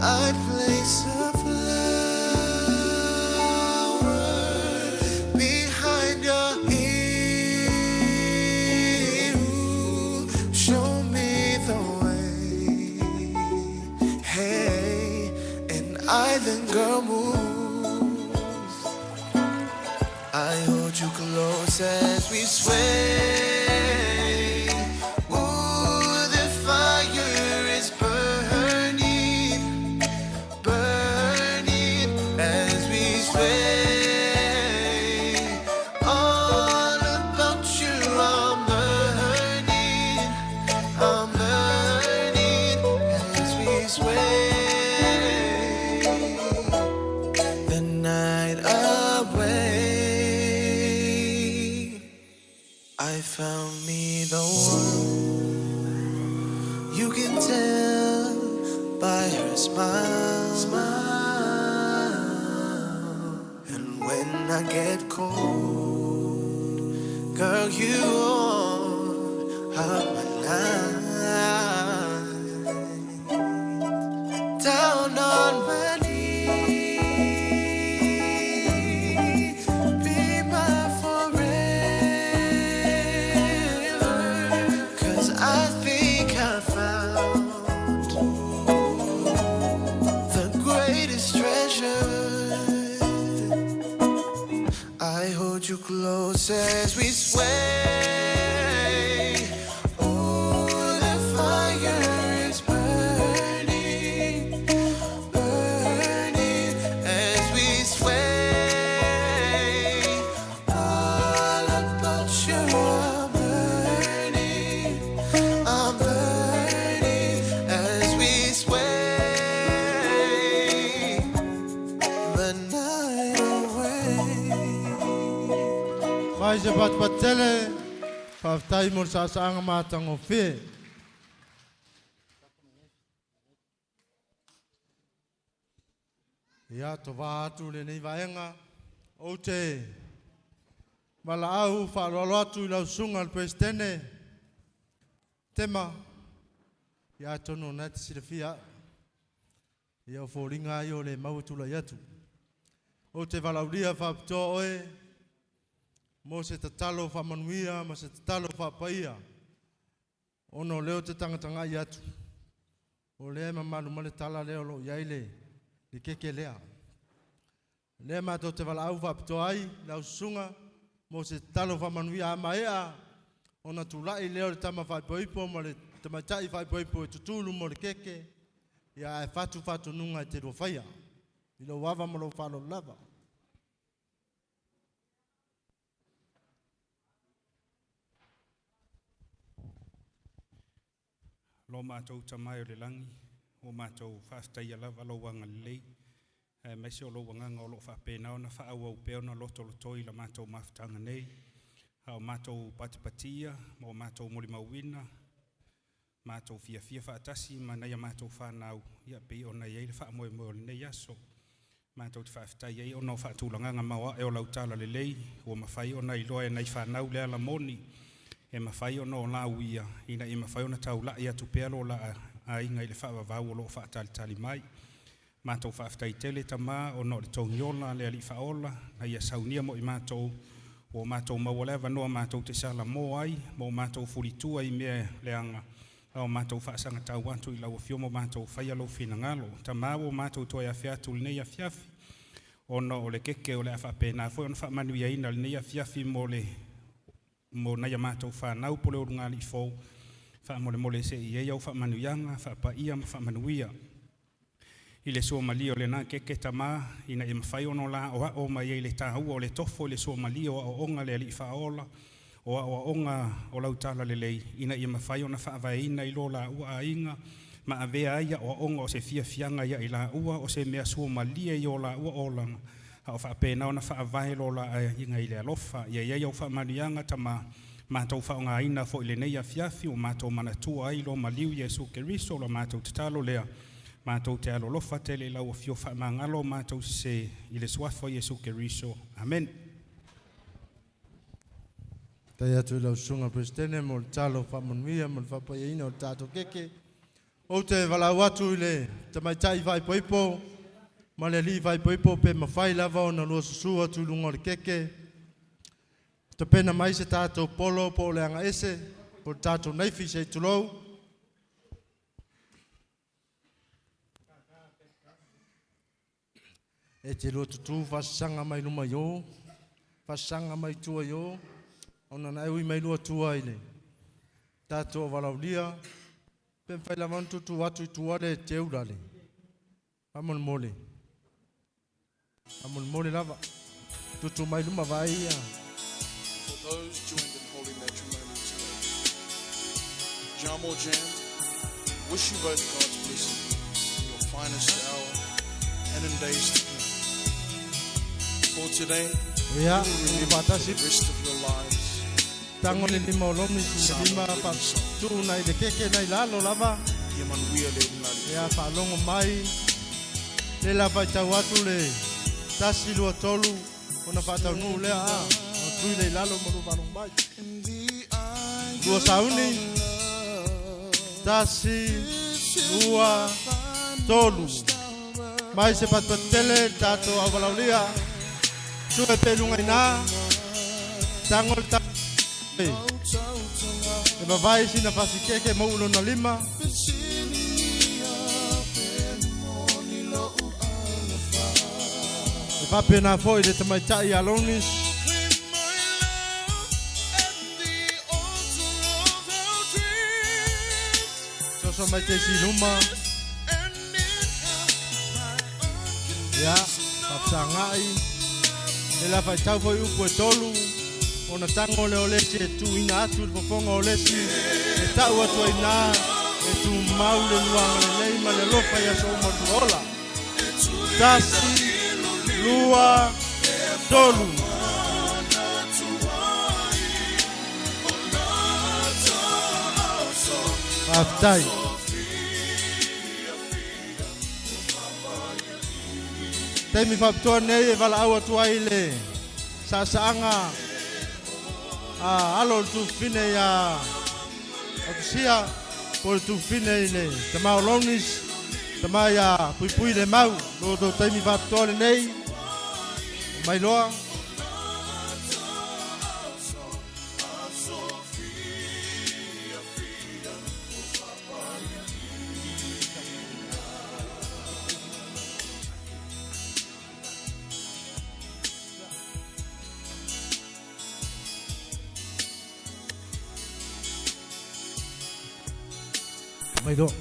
I place a flower behind your ear. Ooh, show me the way. Hey, an island girl moves. I hold you close as we sway. Ooh, the fire is burning, burning as we sway. All about you I'm learning as we sway. The night away, I found me the one. You can tell by her smile. And when I get cold, girl, you are my light. Down on my knees, be my forever. 'Cause I think I found the greatest treasure. I hold you close as we sway. Oh, the fire is burning, burning as we sway. All about you I'm burning as we sway. The night away. Mai se pat patele, paftai mo sa anga matango fe. Ia to atu le nei vaenga o te malaau fa lo atu la sunga al pestene. Tema ia tono na te sirafia. Ia foringa yo le mautula yatu. O te valauria fa to oe. Mo se tatalo fa manuia, mo se tatalo fa paia. Ono leo te tangatanga i atu. O lea mamalu male tala leo lo iaile, li keke lea. Lea mato te walau fa pito ai, lau sunga, mo se tatalo fa manuia ama ea. Ona tulai leo le tama fa poipo, mo le tamaitai fa poipo e tutulu mo le keke. Ia e fatu nunga e te rofaya. Ilo wava mo lo falo lava. Lo mātou tamai o le langi, o mātou whaftai lava lo wanga lei. Maisi o lo wanganga o lo whapena o na whaau au peo na loto lotoi la mātou maftanga nei. Hao mātou patipatia, mo mātou moli mauina, mātou fia whaatasi, ma nei a mātou whanau, ia pe o nei eile wha moe moe nei aso. Mātou te whaftai ei o no whaatulanganga maua e o lau tala le lei, o mawhai o nei loa e nei whanau lea la moni. E mawhai o no la uia, ina e mawhai o na tau la ia tu pelo la a inga i le whaavavau o lo whaatali mai. Mātou whaaftai tele ta mā o no le tongiola le ali whaola, na ia saunia mo i mātou o mātou mawalewa noa mātou te sala mo ai, mo mātou furitua i mea leanga o mātou whaasanga tau atu I lau whioma mātou whaia lau whina ngalo. Ta māwo mātou toi a whiatu le nei a whiawhi. Ono o le keke o le a whapena. Fo on whamanu ia ina le nei a whiawhi mo nei a mātou whanau pole o runga li fōu. Whamole se I eia o whamanu ianga, whapa ia ma whamanu ia. I le Somalia o le nā keke tamā, ina I mawhai ono la o o mai e le tāhua o le tofo le Somalia o onga le ali whaola. O onga o lautala le lei, ina I mawhai ona whaavaina I lo la ua a inga, ma a vea ia o onga o se fia fianga ia I la ua o se mea Somalia I o la ua olanga. Ha o whaapena ona whaavae lo la a inga I le alofa, ia ia o whaamanianga tama mātou whaonga ina fo I le nei a fiafi o mātou manatua ai lo maliu Jesu Keriso lo mātou tatalo lea. Mātou te alo lofa te le lau o fio whaamangalo mātou se I le suafo Jesu Keriso. Amen. Tai atu lau sunga prestene mo le talo whamanuia mo le whapaia o tātou keke. O te walau atu I le tamaitai vai poipo, ma le li vai poipo pe mawhai lava o na lua susu atu lunga le keke. Te pena mai se tātou polo po le anga ese, po tātou naifi se tulou. E te lua tutu whasanga mai luma yo, whasanga mai tua yo, ona na ewi mai lua tua ile. Tātou walau lia, pen whaila mantu tu atu I tuare te urale. Amon mole. Amon mole lava. Tutu mai luma vai ia. For those joined in holy matrimony today, Jamo Jam, wish you both God's blessing in your finest hour and in days to come. For today, Ia, you will remember for the rest of your lives. tango le lima o lomi si le lima pa tu nai le keke nai lalo lava. Ia manuia le ngari. Ia whalongo mai. Le lava I tau atu le tasi lua tolu. Ona whatau nu lea a. O tui le lalo maru whalongo mai. Lua sauni. Tasi lua tolu. Mai se patpatele tato a walaulia. Tu e pelunga ina. Tango le tato. E mawai sina whasi keke maulo na lima. E pape na foi le tamaitai a Lownis. Soso mai te si luma. Ia, papsangai. E la fai tau foi upo e tolu. Ona tango le olesi e tu ina atu le poponga olesi. E tau atu ina. E tu mau le luanga le leima le lofa ia so matuola. Tasi, lua, tolu. Aftai. Temi whapitoa nei e wala au atu ai le saanga alo tu fine ya akusia por tu fine le tamau Lownis tamai ya pui le mau lo do temi whapitoa nei mai loa. Mai lo.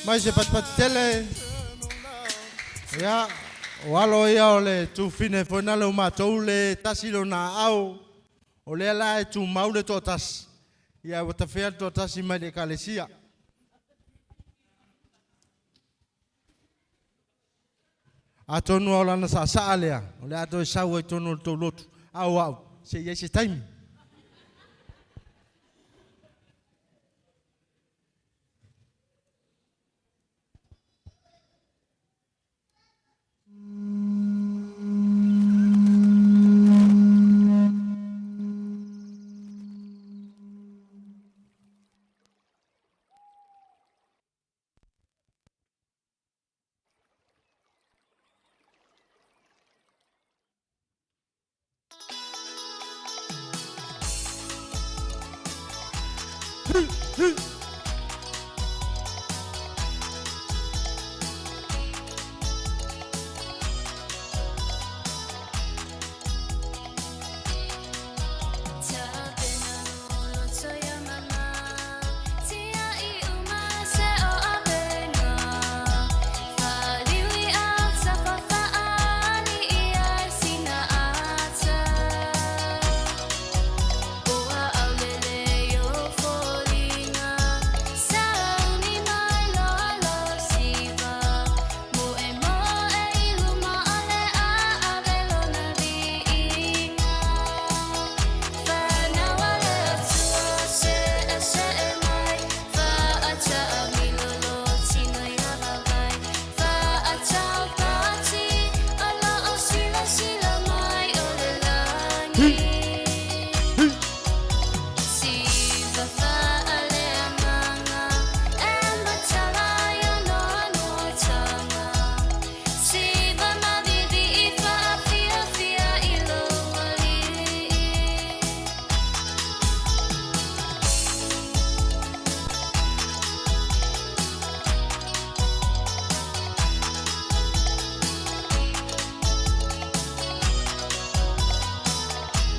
Mai se patele. Ya, walo ia ole tu fine fona le matou le tasilo na au. Ole la e tu maule totas. Ya wata fer totas mai le kalesia. Atonu ala na sa alea. Ole ato sau e tonu to lotu. Au. Se yesi time.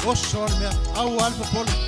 Osso al mea, au alfa poli.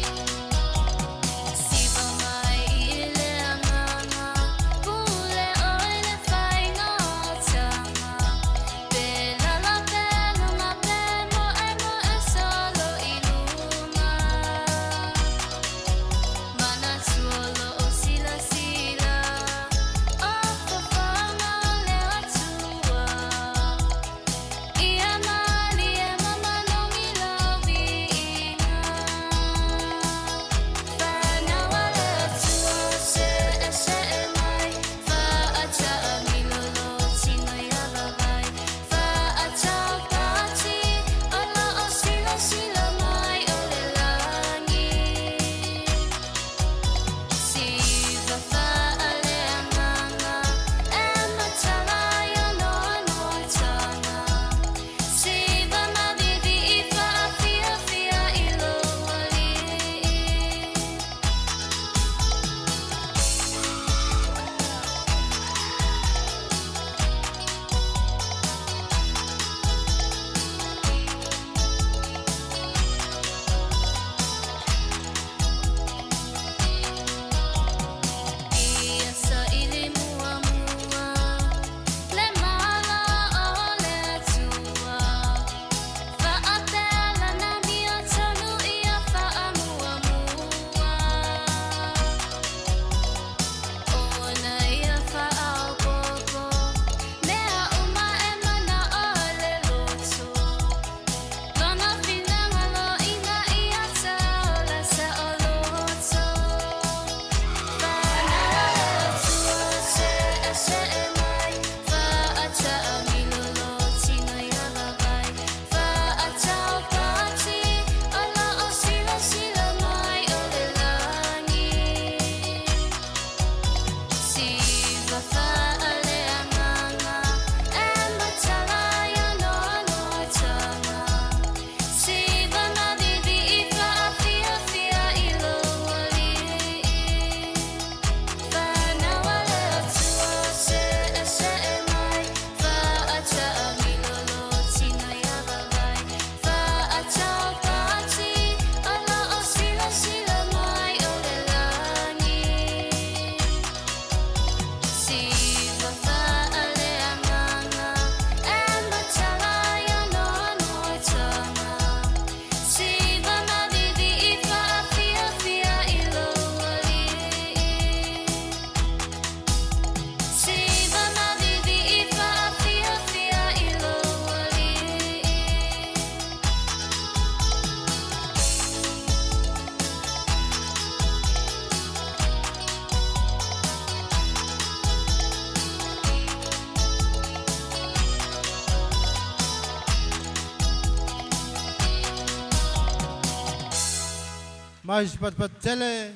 Mais patele.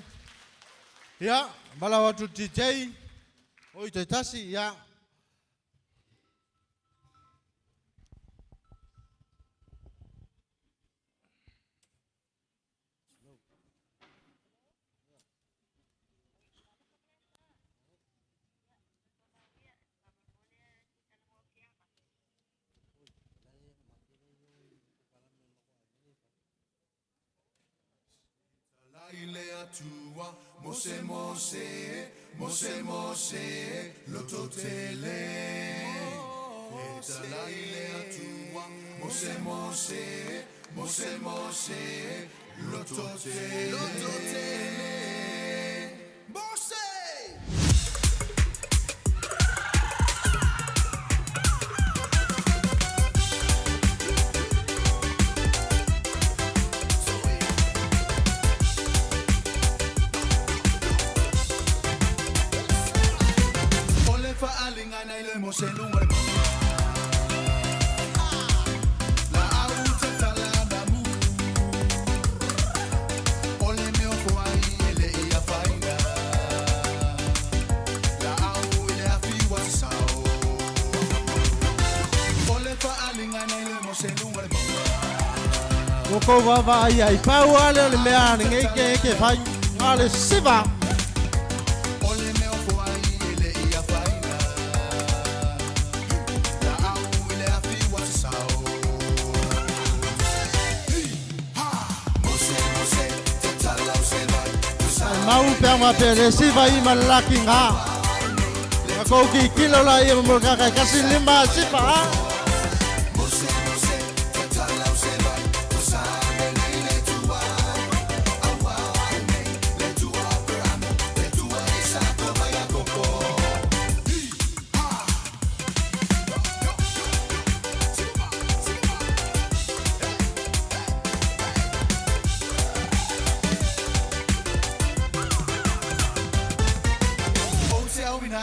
Ya, balawa tu titei. Oi te tasi ya. atua Mose Mose Mose Mose Loto tele E talaile atua Mose Mose Mose Mose Loto tele Mose Alingana ile mosenunga la auta talanda mu ole me okwai ile ia faina la au ile afi wasao ole fa alingana ile mosenunga Koko wawa ai pau ale le mea ngai ke fai ale siva mau pema pere siva I malaki nga ako ki kilo la I mo ka kasi lima siva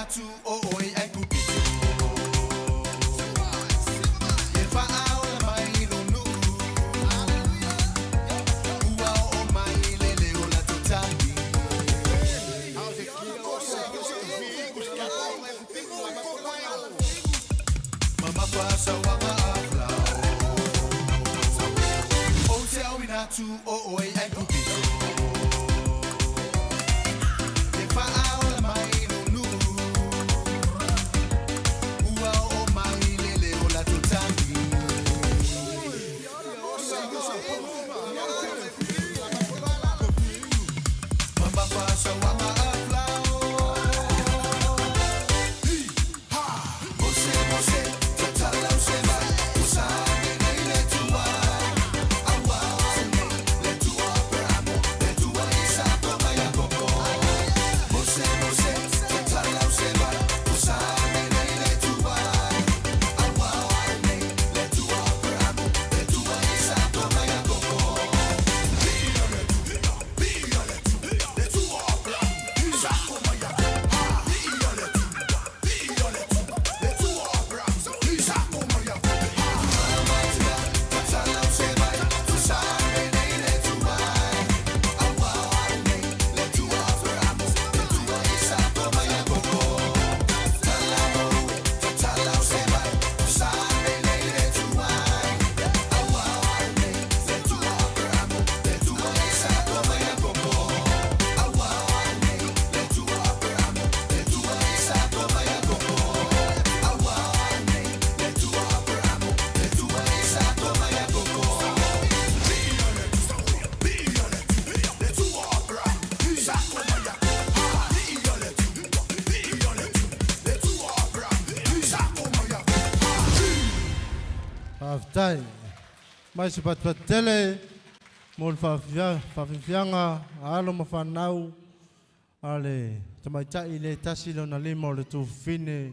to oh I could be if I my don't know oh my lele ola tutani mama pasa wanga afla oh tell me not to oh I could be if I my Tai mai se patele mol fa fianga alo ma fanau ale tamai tai le tasilo na limo le tu fine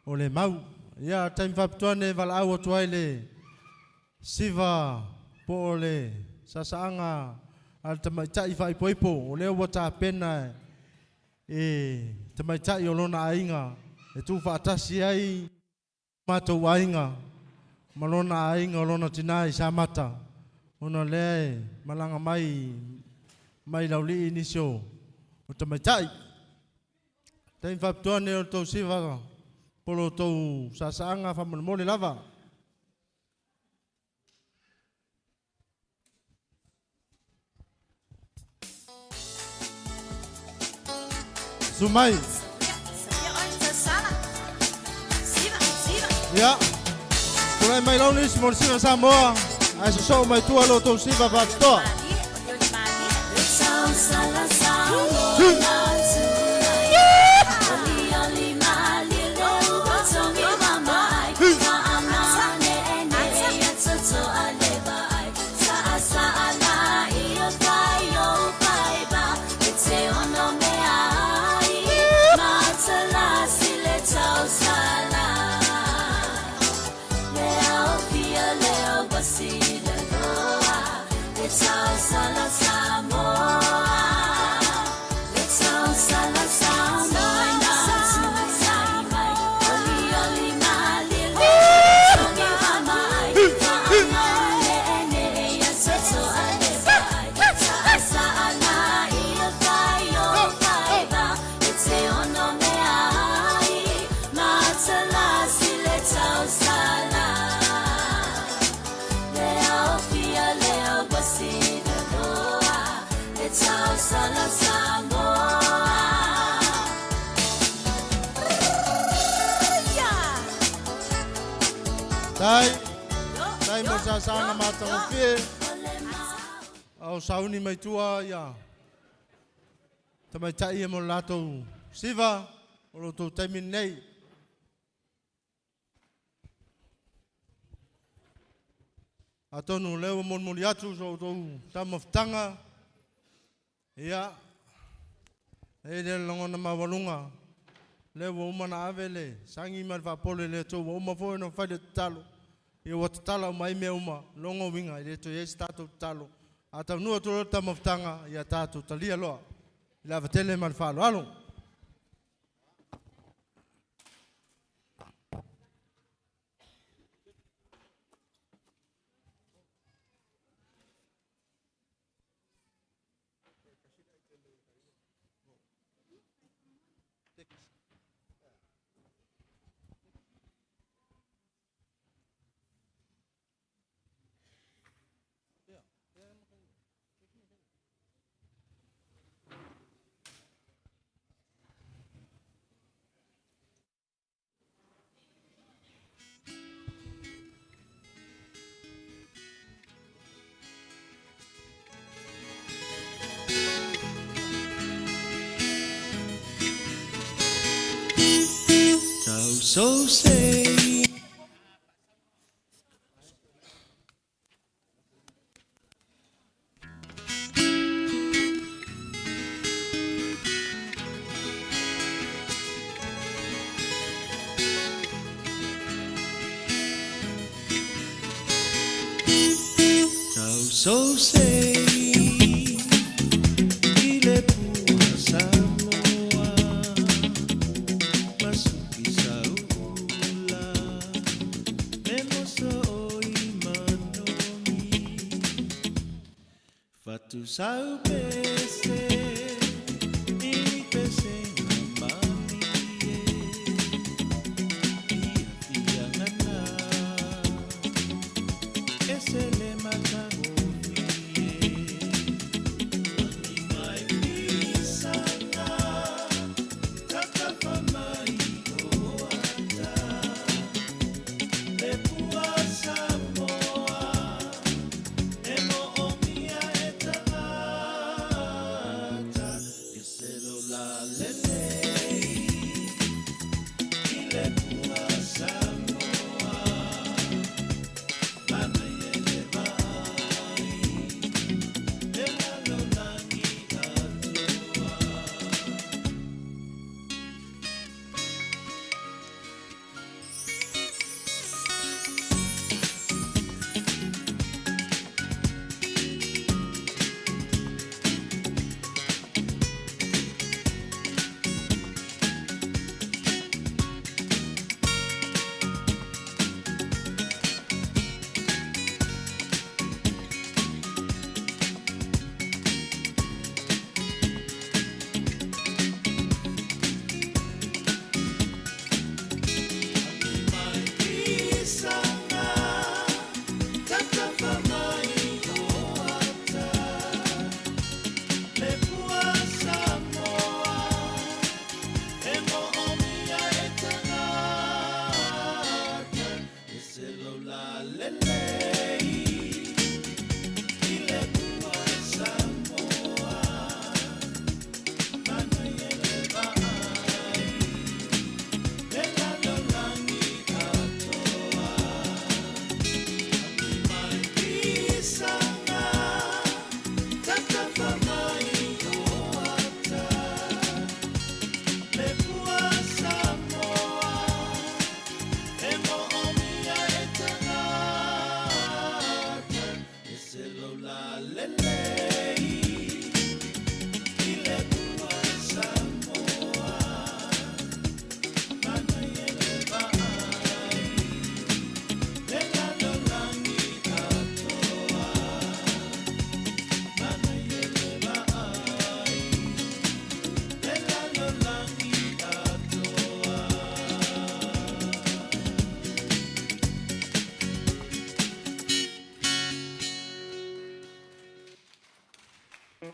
o le mau ya time fa tuane val au tuaile siva po le sasaanga al tamai tai fa ipoipo o le wata pena e tamai tai o lona ainga e tu fa tasi ai mato ainga malona ainga lona tinai samata ona le malanga mai lauli inisio o tamatai tem faptone o to siva polo to sasanga fa mole lava sumai ya Kulai mai Lownis Siluuga Samoa ai so mai tua lo to siva va to Tai mo sa sana matang fie. Au sauni mai tua ya. Tamai tai mo lato siva o lo to taimin nei. Atonu leo mon moliatu so to tamaftanga. Ya. Ele longona mawalunga. Le wo mana avele sangi mal va pole le to wo ma fo no fa de talo e wo talo mai me uma longo winga le to yes tato talo ata no to ta maftanga ya tato talia lo la vatele mal fa lo alo So say so say ile puasa moa masuki saula memoso imanomi fatu sau pese i pese mami ia ngana esele matango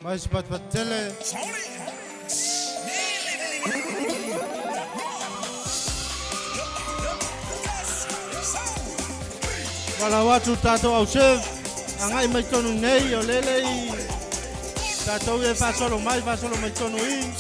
Mais patele. Wala watu tato au chef. Angai mai tonu nei o lele i. Tato e fa solo mai tonu i.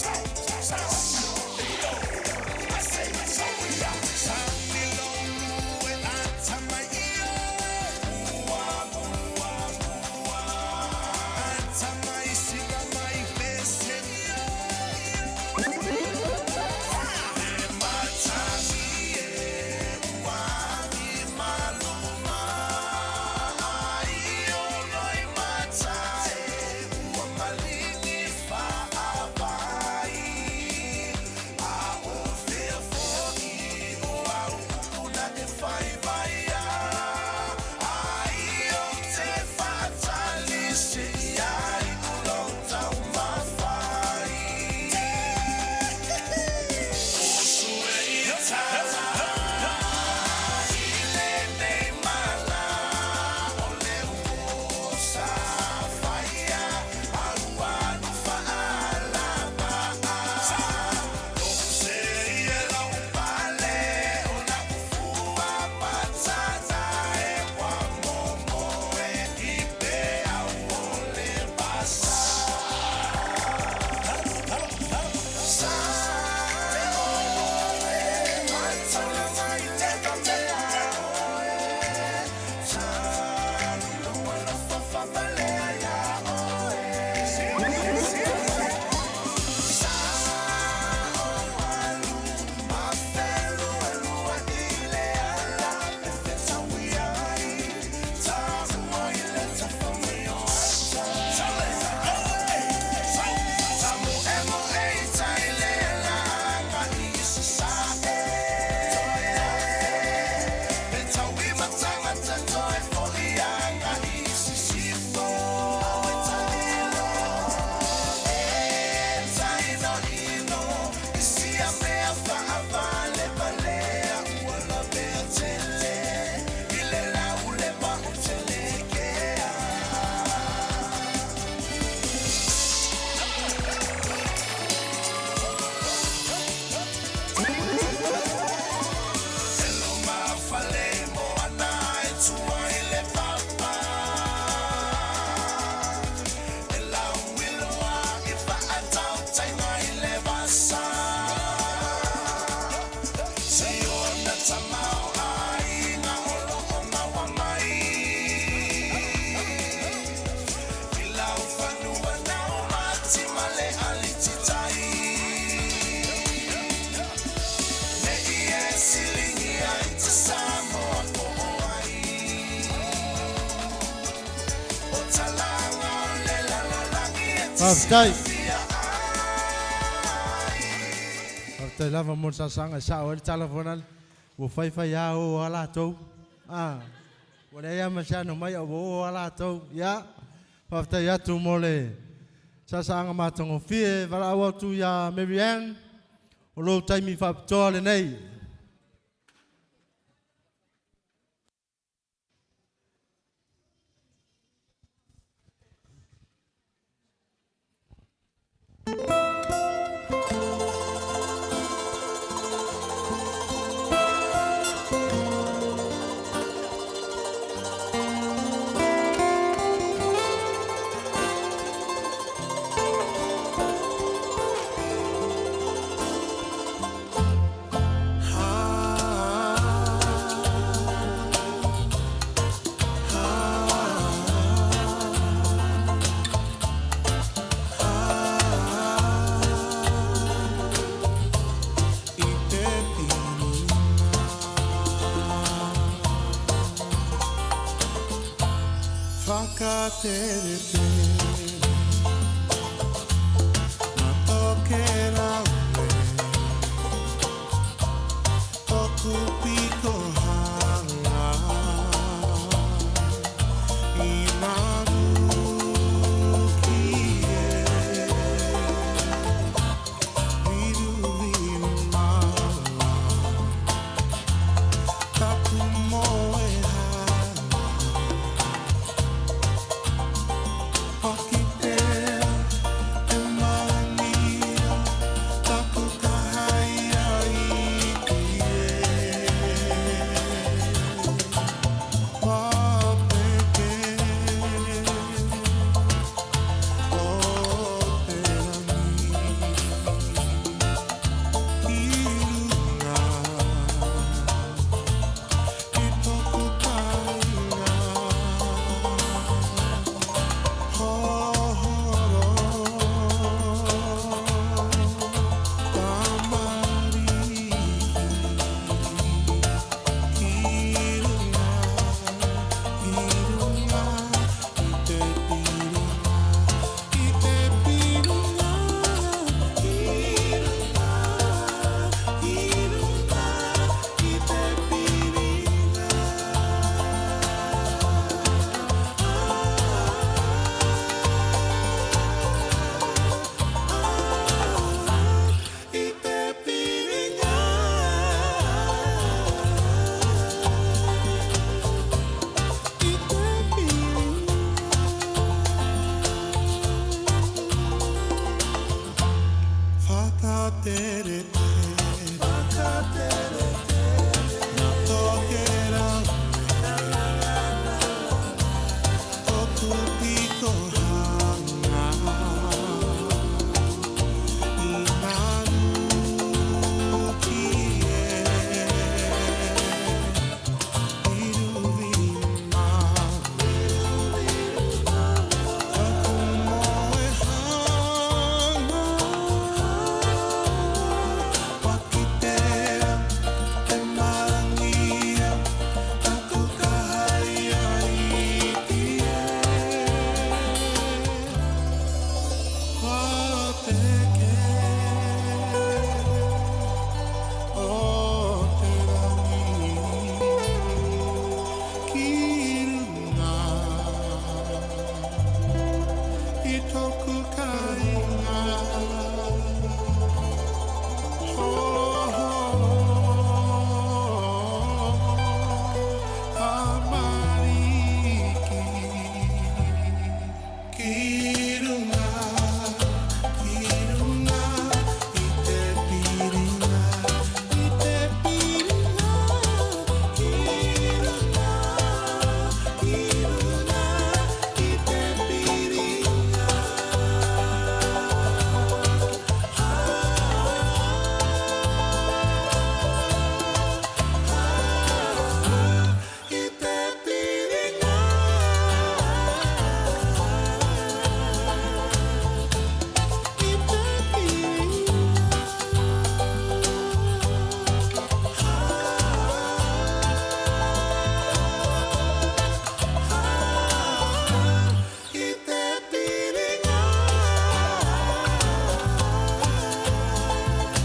Aftai. Aftai lava mo sa sanga sa o telefonal. Wo fai ya o ala to. Wala ya masano mai o ala to. Ya. Aftai ya tu mole. Sa sanga matong fie vala wa tu ya Marianne. O lo tai mi fa tole nei.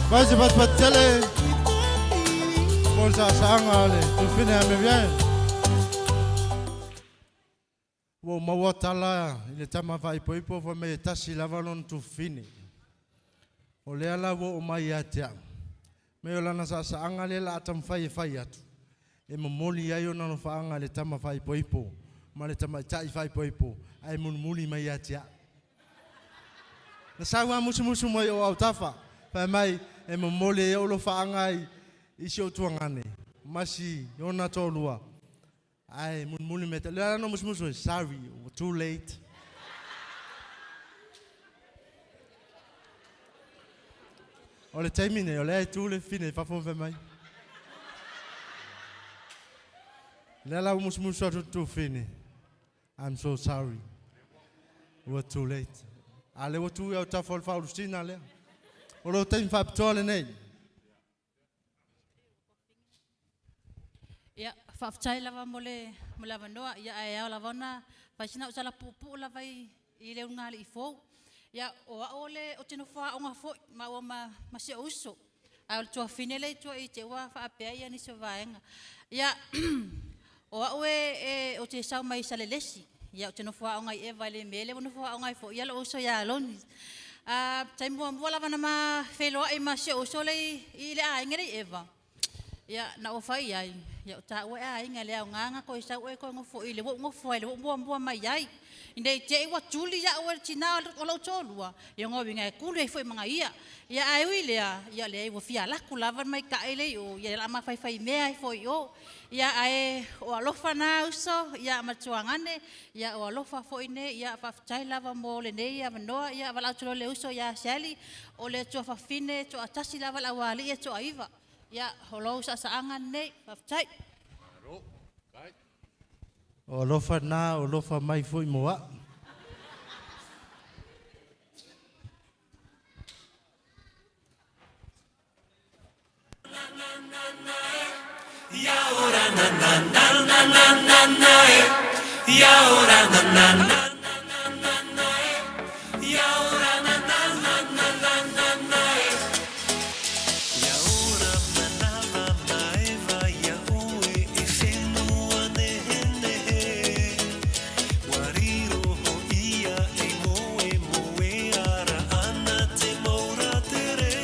Vai se pat tele. Bolsa sangale, tu fine me bien. Wo mawatala, ile tama vai poipo fo me tasi lavalon tu fine. O le ala wo mai atia. Me ola na sa sangale la tam fai atu. E momoli ayo na no faanga le tama vai poipo. Ma le tama tai vai poipo. Ai mun muli mai atia. Na sawa musu mai o autafa. Pa mai e momole e olo whaangai I si o tuangane. Masi, yona tōlua. Ai, muli meta. Lea no musmusu, sorry, too late. O le taimine, o le ai tūle fine, whafo ve mai. Lea lau musmusu atu tū fine. I'm so sorry. We're too late. Ale o tū au tafol whaurustina lea. O lo taim whapitoale nei. Ia, whaftai lava mole lava noa, ia ai au lava ona, whaisina usala pupu lava I leo ngāli I fōu. Ia, o aole o tino wha o ngā fōi, ma o ma se uso. Ai o tua whinele tua I te ua whaapea ia ni se vaenga. Ia, o aue o te sau mai salelesi. Ia, o tino wha o ngai ewa le mele, o no wha o ngai fōi, ia lo uso ia aloni. Tai mua lava na ma wheloa I ma se uso le I le aingere ewa. Ia, na o whai ai. Ia, o ta ue ainga lea o nganga ko I sa ue ko ngofo I le wo ngofo ai le wo mua mai ai. Inde I te iwa tuli ia ue tina o lau tōlua. Ia ngowi ngai kulu e fwoi mga ia. Ia ai ui lea, ia lea iwa fia laku lava mai ka ele o. Ia la ma whai mea I fwoi o. Ia ai o alofa na uso, ia matuangane. Ia o alofa fwoi ne, ia whaftai lava mo le nei, ia manoa, ia walau tulo le uso, ia seli. O le tua whafine, tua atasi lava la wali, ia tua iwa. Ia, holou sa angan nei, whaftai. O lofa na, o lofa mai fui moa. Ya ora na na na na na na na ya ora na na na na na na ya ora na na na na na na na ya ora na na na na va ya ue e fenua ne ne wariro ho ia e moe ara ana te mora tere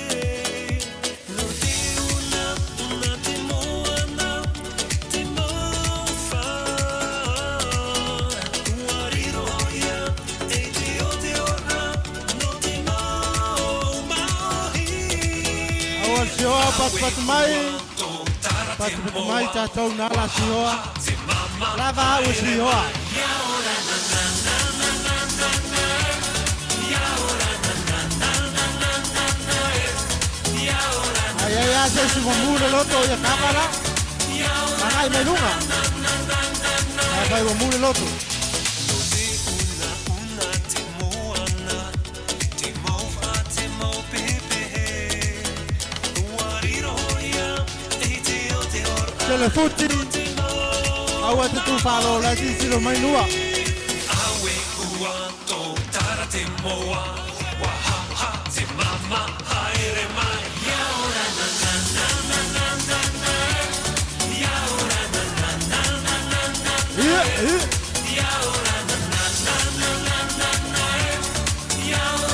no te una te moana te mofa wariro ia e te ora no te mahi Awal sioa pat mai. Pat mai tātou nala sioa. Lava au sioa. Ai, se si mure loto ia kamera. Mangai me lunga. Ai, vai mure loto. Se le futi. Aua te tu falo la ti si lo mai nua. awe ua to tara te moa wa ha ha te mama haere mai ya ora na na na na na na na ya ora na na na na na na ya ora na na na na na na ya ora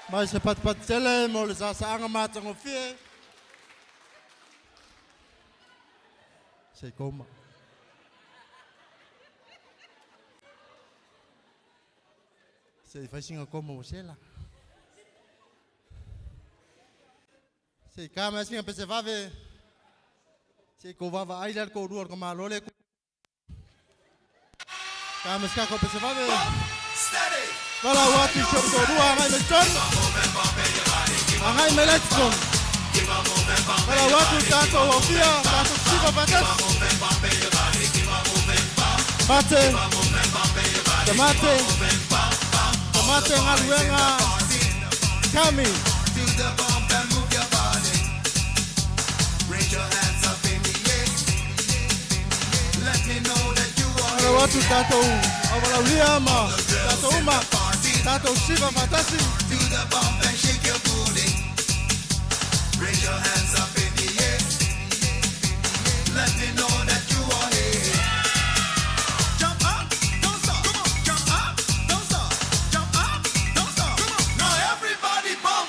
Mai se patele mo le sasaanga matangofie. Se koma. Se facinga koma o sela. Se kama singa pese vave. Se ko vava ailar ko ruor ko malole. Kama ska ko pese vave. Kala watu shor ko rua ngai me chon. Ngai me letson. Kala watu tato wafia, tato siva patas. Mate. Tomate. Tomate ngaluenga. Kami. To the bump and move your body. Raise your hands up in the air. Let me know that you are Kala watu tato awala liama. Tato uma. Tato siva patasi. to the bump and shake your booty. Raise your hands up in the air. Let me know that you are here. Jump up, don't stop. Come on, jump up, don't stop. Jump up, don't stop. Come on, now everybody bump.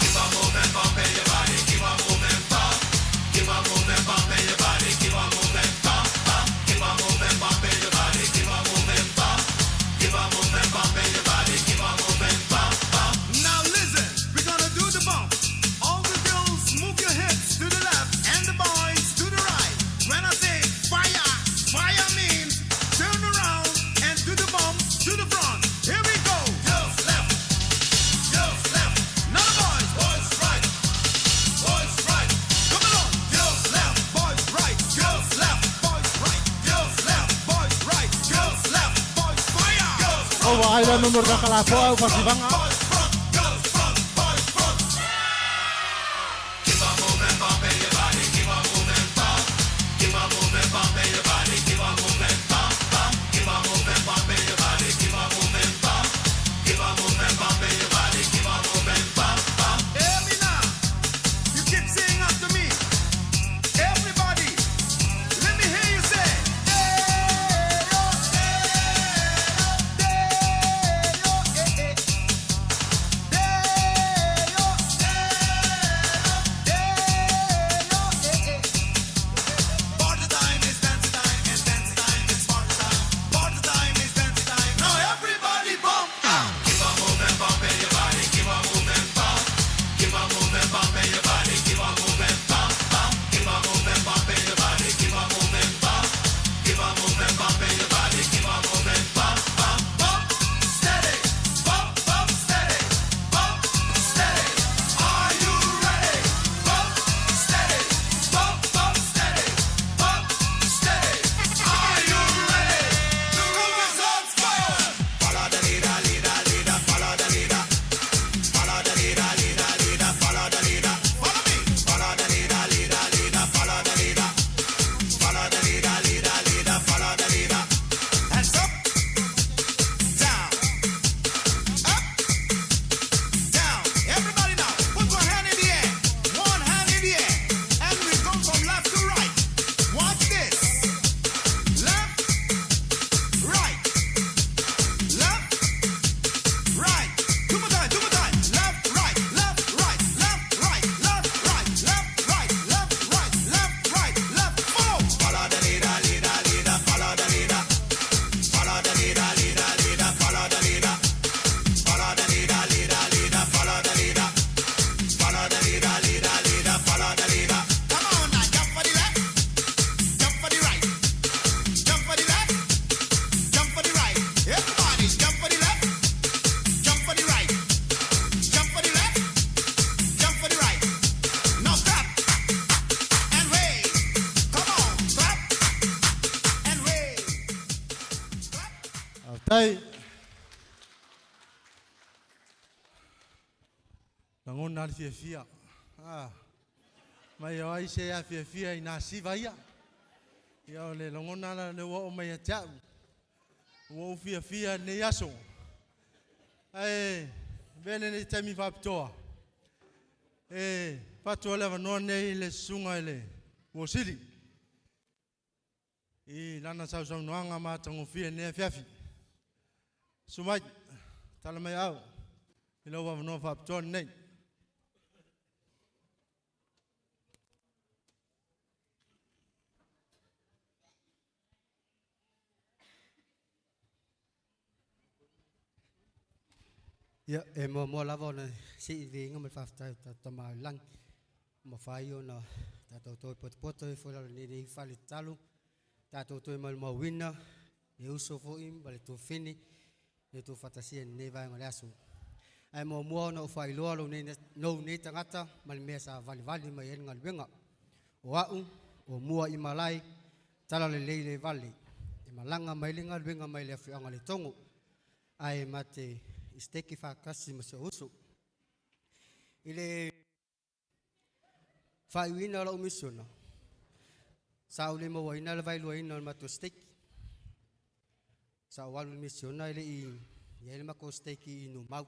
Keep on moving, bumping your body. Keep on moving, bump. Keep on moving, bumping your body. Keep on moving, bump, bump. Keep on moving, bumping your body. Keep on moving, bump. Keep on moving, bumping your body. Keep on moving, bump, bump. Now listen, we're gonna do the bump. All the girls move your hips to the left and the boys to the right. When I say fire, fire means turn around and do the bump to the front. Here we go. Girls left, now the boys, boys right, boys right. Come along. Girls left, boys right, girls left, boys right, girls left, boys right, girls left, boys fire. Girls front, Awa ailar nomor kakalapo au pasivanga. boys front, girls front, boys front. Keep on moving, bumping your body. Keep on moving, bump. Keep on moving, bumping your body. Keep on moving, bump, bump. Keep on moving, bumping your body. Keep on moving, bump. Keep on moving, bumping your body. Keep on moving, bump, bump. Hear me now. You keep saying after me. Everybody, let me hear you say. Hey-yo, hey-yo, hey-yo, hey-yo. Party time is dance time, and dance time is party time. Party time is dance time. Now everybody bump. Keep on moving, bumping your body. Keep on moving, bump. Keep on moving, bumping your body. Keep on moving, bump, bump. Keep on moving, bumping your body. Keep on moving, bump. Keep on moving, bumping your body. Keep on moving, bump, bump, bump. Steady, bump, bump, steady, bump, steady. Are you ready? Bump, steady, bump, bump, steady, bump, steady. Are you ready? The room is on fire. Follow the leader, leader, leader. Follow the leader. Follow the leader, leader, leader. Follow the leader. Follow me. Follow the leader, leader, leader. Follow the leader. Follow the leader, leader, leader. Follow the leader. Hands up, down, up, down. Everybody now, put one hand in the air. One hand in the air. And we go from left to right. Watch this. Left, right. Left, right. Two more time, two more time. Left, right, left, right, left, right, left, right, left, right, left, right, left, right, left. Follow. Follow the leader, leader, leader. Follow the leader. Follow the leader, leader, leader. Follow the leader. Follow the leader, leader, leader. Follow the leader. Follow the leader, leader, leader. Follow the leader. Come on now, jump for the left, jump for the right, jump for the left, jump for the right. Everybody, jump for the left, jump for the right, jump for the left, jump for the right. Now clap and wave. Come on, clap and wave. Autai. Nangona fia. Mai ai se a fia ina siva ia. Ia le longona le wo mai ata. Wo fia ne yaso. Ai bene ni tami vaptoa. Patoa leva no nei le sunga le. Wo sili. Lana sau sau noanga matango fia ne fiafi. Sumai tala mai au. I lau wawanoa whaapitoa nei. Ia, e mua lava ona si I vinga me whaftai tamau lang. Ma whai ona tātou toi poto e whailara ni whale talu. Tātou toi mawina, e uso fōi, ma le tō whini, le tō whatasia ni vai ngā le asu. Ai mua ona o whai loa lo nei tangata, ma le mea sa vali mai e ngā luenga. O au, o mua I malai, tala le leile vali. E malanga mai le ngā luenga mai le awhianga le tongo. Ai ma te isteki whakasi ma se uso. I le whai wina la umisuna. Sa ule mo waina le vailua ina le mato steki. Sa walu misiona ile I ele mako steki inu mau.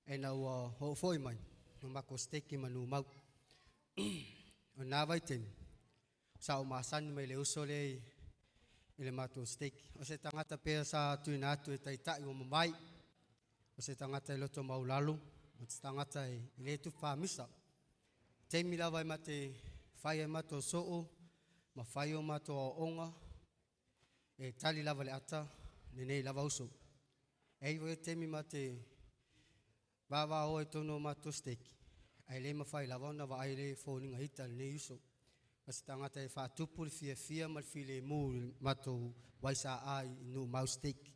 E na ua ho foi mai. No mako steki manu mau. O na vai temi. Sa o maasani mai le uso le ile mato steki. O se tangata pea sa tuina atu e taitai o mamai. O se tangata e loto mau lalu. O se tangata e ile tu whamisa. Temi lava e mate whai e mato soo. Ma whai o mato o onga. E tali lava le ata. Nenei lava uso. E iwa e temi mate wawa o e tono mato steki. Ai le ma whai lava ona wa ai le whoninga hita le nei uso. Ma se tangata e whaatupu le fia ma le file mu mato waisa ai inu mau steki.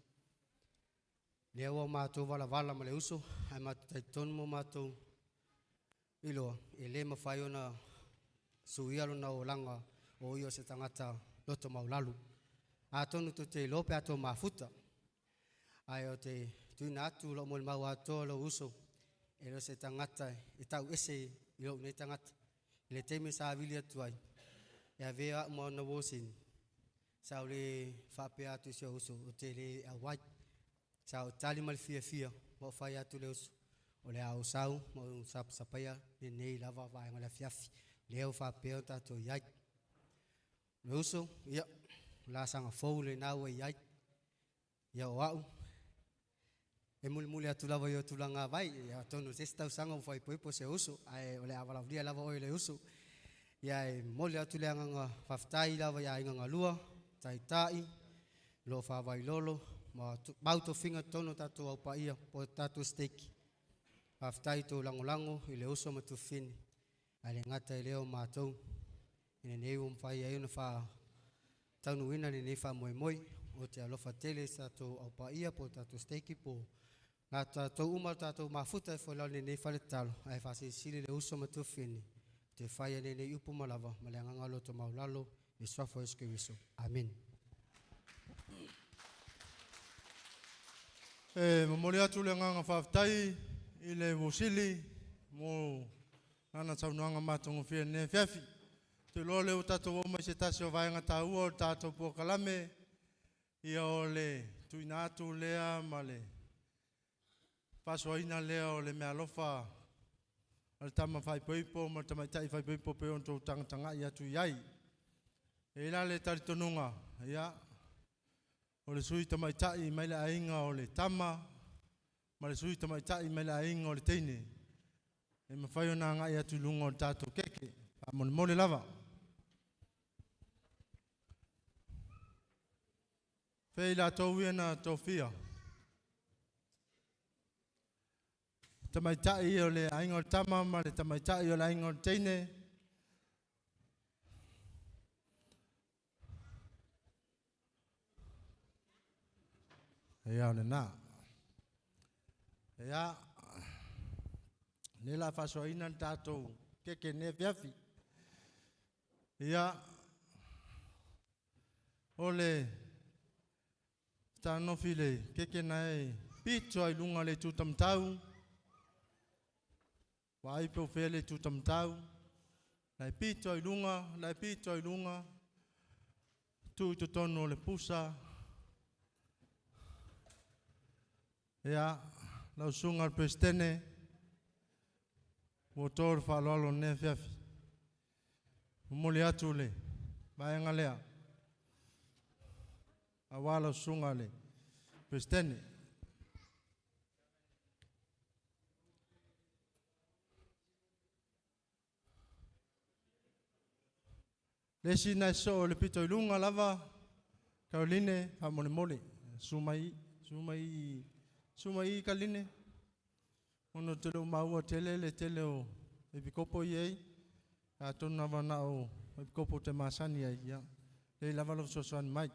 Le awa mato wala ma le uso. Ai mato tai tono mo mato iloa. E le ma whai ona suialo na o langa o io se tangata loto mau lalu. A tonu to te lope ato mafuta. Ai o te tuina atu lo mo le mau ato lo uso. E lo se tangata e tau ese I lo nei tangata. Le teme sa avili atu ai. E a vea mo na wosin. Sa o le whape atu se uso. O te le a wai. Sa o tali mal fia. Mo whai atu le uso. O le au sau. Mo sapaya. Le nei lava vai ngala fiafi. Le au whape o tato iai. Le uso. Ia. La sanga fou le nau e iai. Ia o au. E muli atu lava I o tulanga vai. Ia tonu se stau sanga o whai poipo se uso. Ai o le awalavlia lava o le uso. Ia e moli atu le anganga whaftai lava ia inganga lua. Tai. Lo whawai lolo. Ma bauto finga tono tatu au paia. Po tatu steki. Whaftai to lango I le uso matu fini. Ai le ngata I leo mātou. Ine nei umwhai ai una wha taunu wina ni nefa moi o te alofa tele sa to au paia po tatu steki po nga tatou uma tatou mafuta e whalau ni nefa le talo ai whasi sili le uso matu fini te whaia ni nei upu malava ma le anganga loto maulalo e swafo eske wiso. Amen. E mamori atu le nganga whaftai I le wosili mo nana taunuanga matongo fia ne fiafi. Te lo leo tato o mai se tasi o vaenga taua o tato po kalame. Ia o le tuina atu lea ma le pasoaina lea o le mea lofa. O le tama whai poipo ma le tamaitai whai poipo pe on tau tangatanga I atu iai. E la le taritonunga. Ia o le sui tamaitai mai le ainga o le tama. Ma le sui tamaitai mai le ainga o le teine. E mawhai o nga ngai atu lunga o tato keke. A mole lava. Fei la tau na tofia. Tamaitai o le ainga o tama ma le tamaitai o le ainga o teine. Ea o le nā. Ea. Ne la fasoina tātou keke ne fiafi. Ia. Ole. Tano file keke nai pito ai lunga le tutam tau. Wai pe fele tutam tau. Lai pito ai lunga. Tu tono le pusa. Ia, lau sunga al pestene. Motor fa lolo ne fiafi. Moli atu le. Baenga lea. Awala sunga le. Pestene. Le sina so le pito ilunga lava. Caroline, ha mole mole. Sumai kaline. Ono te lo maua tele le tele o epikopo iei. A tona wana o epikopo te masani ai ia. Le lava lo sosoan mai.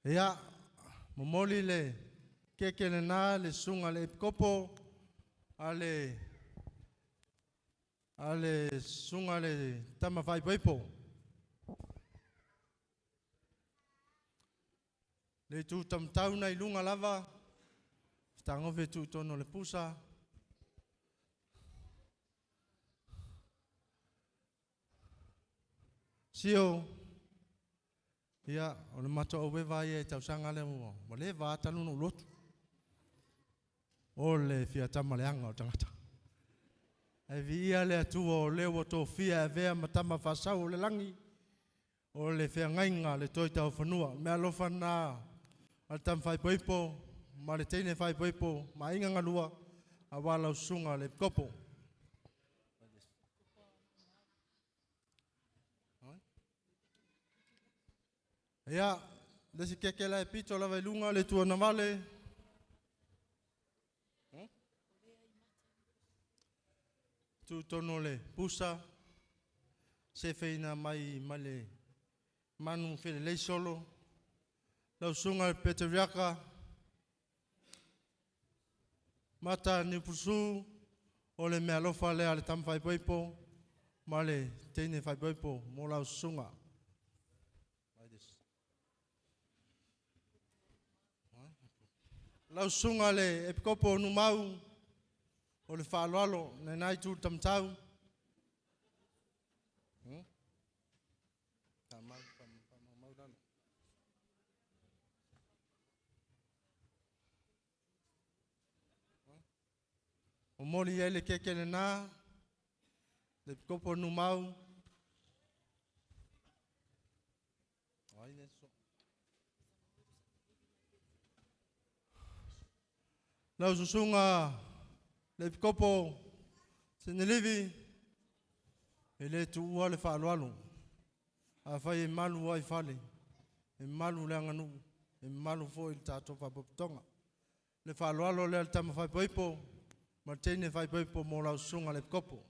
Ia, momoli le kekele na le sunga le epikopo. Ale sunga le tama fai paipo. Le tu tam tauna i lunga lava. Tango ve tu tono le pusa. Sio. Ia, o le mato o wewa ia e tausanga le mua. Ma le wa tanu no lotu. O le fia tama le anga o tangata. E vi ia le atua o leo to fia e vea matama fasau o le langi. O le fea ngainga le toi tau whanua. Mea lofa na al tam fai poipo, ma le teine fai poipo, ma inga ngalua a wala usunga le kopo. Ia, le si kekela e pito lava ilunga le tua na vale. Tu tono le pusa, se feina mai male manu fele le solo, lau sunga le peteriaka, mata ni pusu, o le mea lofa le ale tam fai poipo, ma le teine fai poipo, mo lau sunga. Lau sunga le epikopo numau, o le whaaloalo, ne nai tu tamtau. O mori e le kekele nā, le epikopo numau. Lau susunga, le pikopo, se ne levi, e le tu ua le whaaloalo. A whai e malu ai whale, e malu le anganu, e malu fo il tātou whapopitonga. Le whaaloalo le al tama whai poipo, ma teine whai poipo mo lau sunga le pikopo.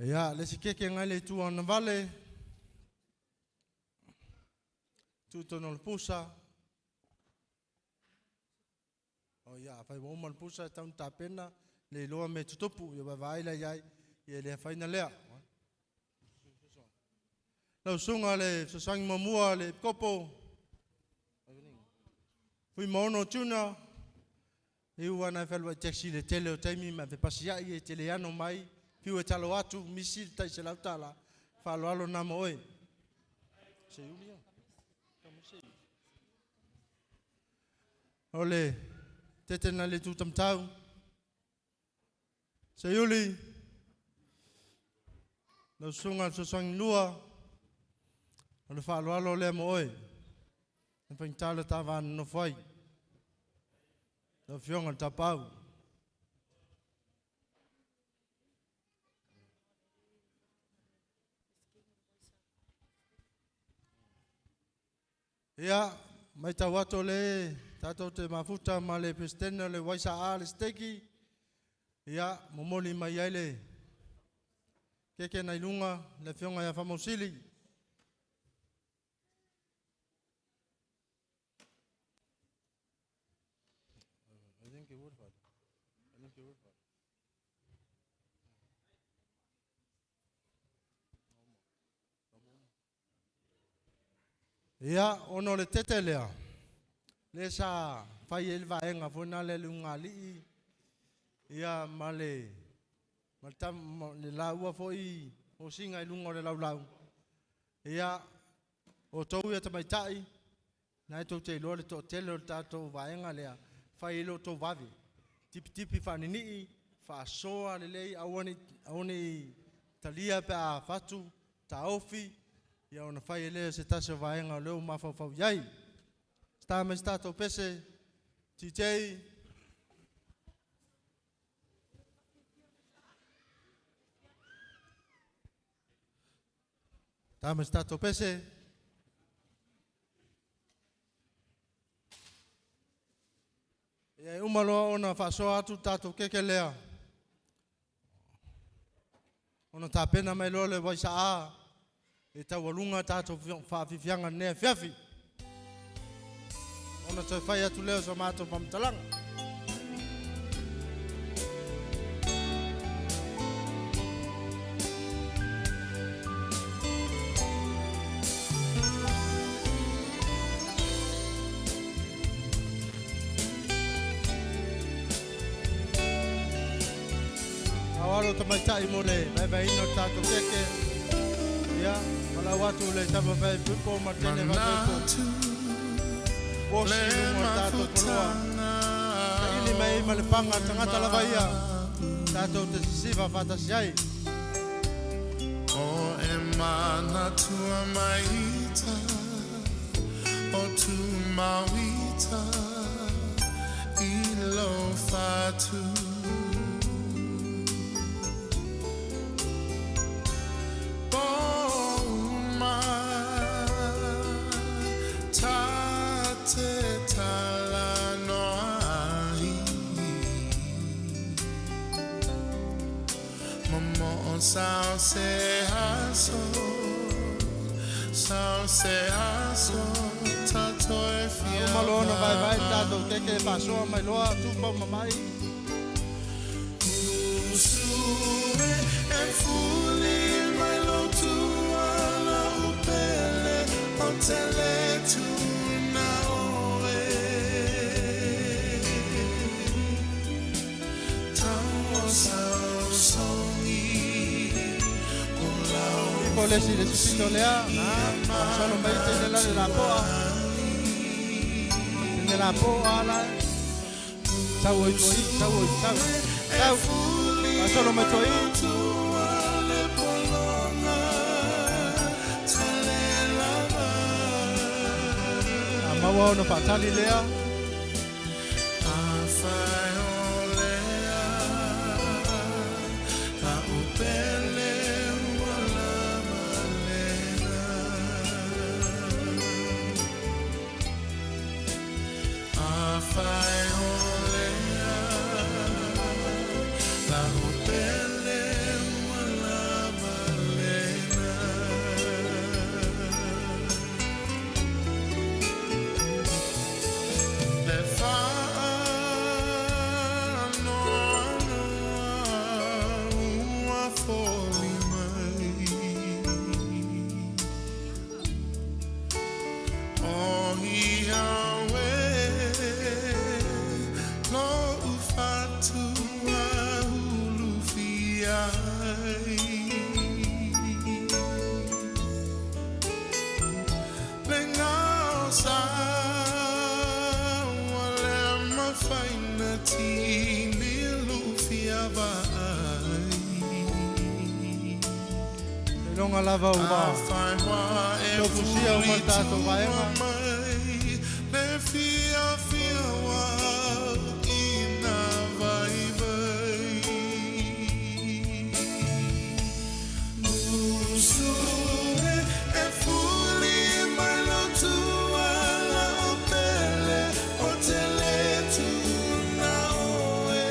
Ia, le si keke ngai le tu ana vale. Tu tono le pusa. O ia, fai woma le pusa taun tapena, le loa me tutopu, ia vai la iai, ia le faina lea. Lau sunga le sasangi mamua le kopo. Fui maono tuna. Iu wana whelua taxi le tele o taimi, ma fe pasiai e tele ano mai. Piu e talo atu, misi tai se lau tala, whalo alo nama oe. Se ulia, kamo se. Ole, tetena le tu tamtau. Se uli, lau sunga so sangi lua, ole whalo alo le mo oe. E whaintala tawana no whai. Lau fionga tapau. Ia, mai tau ato le, tato te mafuta ma le pestena le waisa a le steki. Ia, momoli mai aile. Keke na ilunga, le fionga ya famosili. Ia, ono le tete lea. Le sa fai elva enga fona le lunga li. Ia, ma le laua foi o singa i lunga le lau. Ia, o tau ia tamaitai. Nai tau te ilo le to tele o tato vaenga lea. Fai ilo to vavi. Tipi whanini, whaasoa lelei aone talia pe a whatu, ta ofi, ia ona whai leo se tase vaenga o leo mawhawhau iai. Sta me stato pese, TJ, Tama stato pese. E umaloa ona whasoa atu tātou keke lea. Ona tā pena mai loa le waisa a. E tau alunga tātou whaafifianga nea whiawhi. Ona tai whai atu leo sa mātou whamtalanga. Awalo tamai tai mo le, vai ino tātou keke. Ia, wala watu le tama vai pupo matene vai pupo. Posi lunga tātou kolua. Ka ili mai ma le panga tangata lava ia. Tātou te sisiva whatasiai. O e mana tua maita, o tu mawita, I lo fatu. Sao se aso, tatoi fia. Malona vai tātou keke whasoa mai loa tupa mamai. Usue e fuli mai lo tua la upele o tele tuna oe. Tau sao songi. Polesi le sipito lea, sono mai tenela le la poa. Tenela la poa la. Ciao oi toi, ciao oi, ciao. Ciao. Ma sono mai toi. Ma wa no fatali lea. Longa lava ua. Lo pusia uma tātou vaenga. Le fia wa ina vai vai. Usue e fuli mai lo tua la opele o tele tuna oe.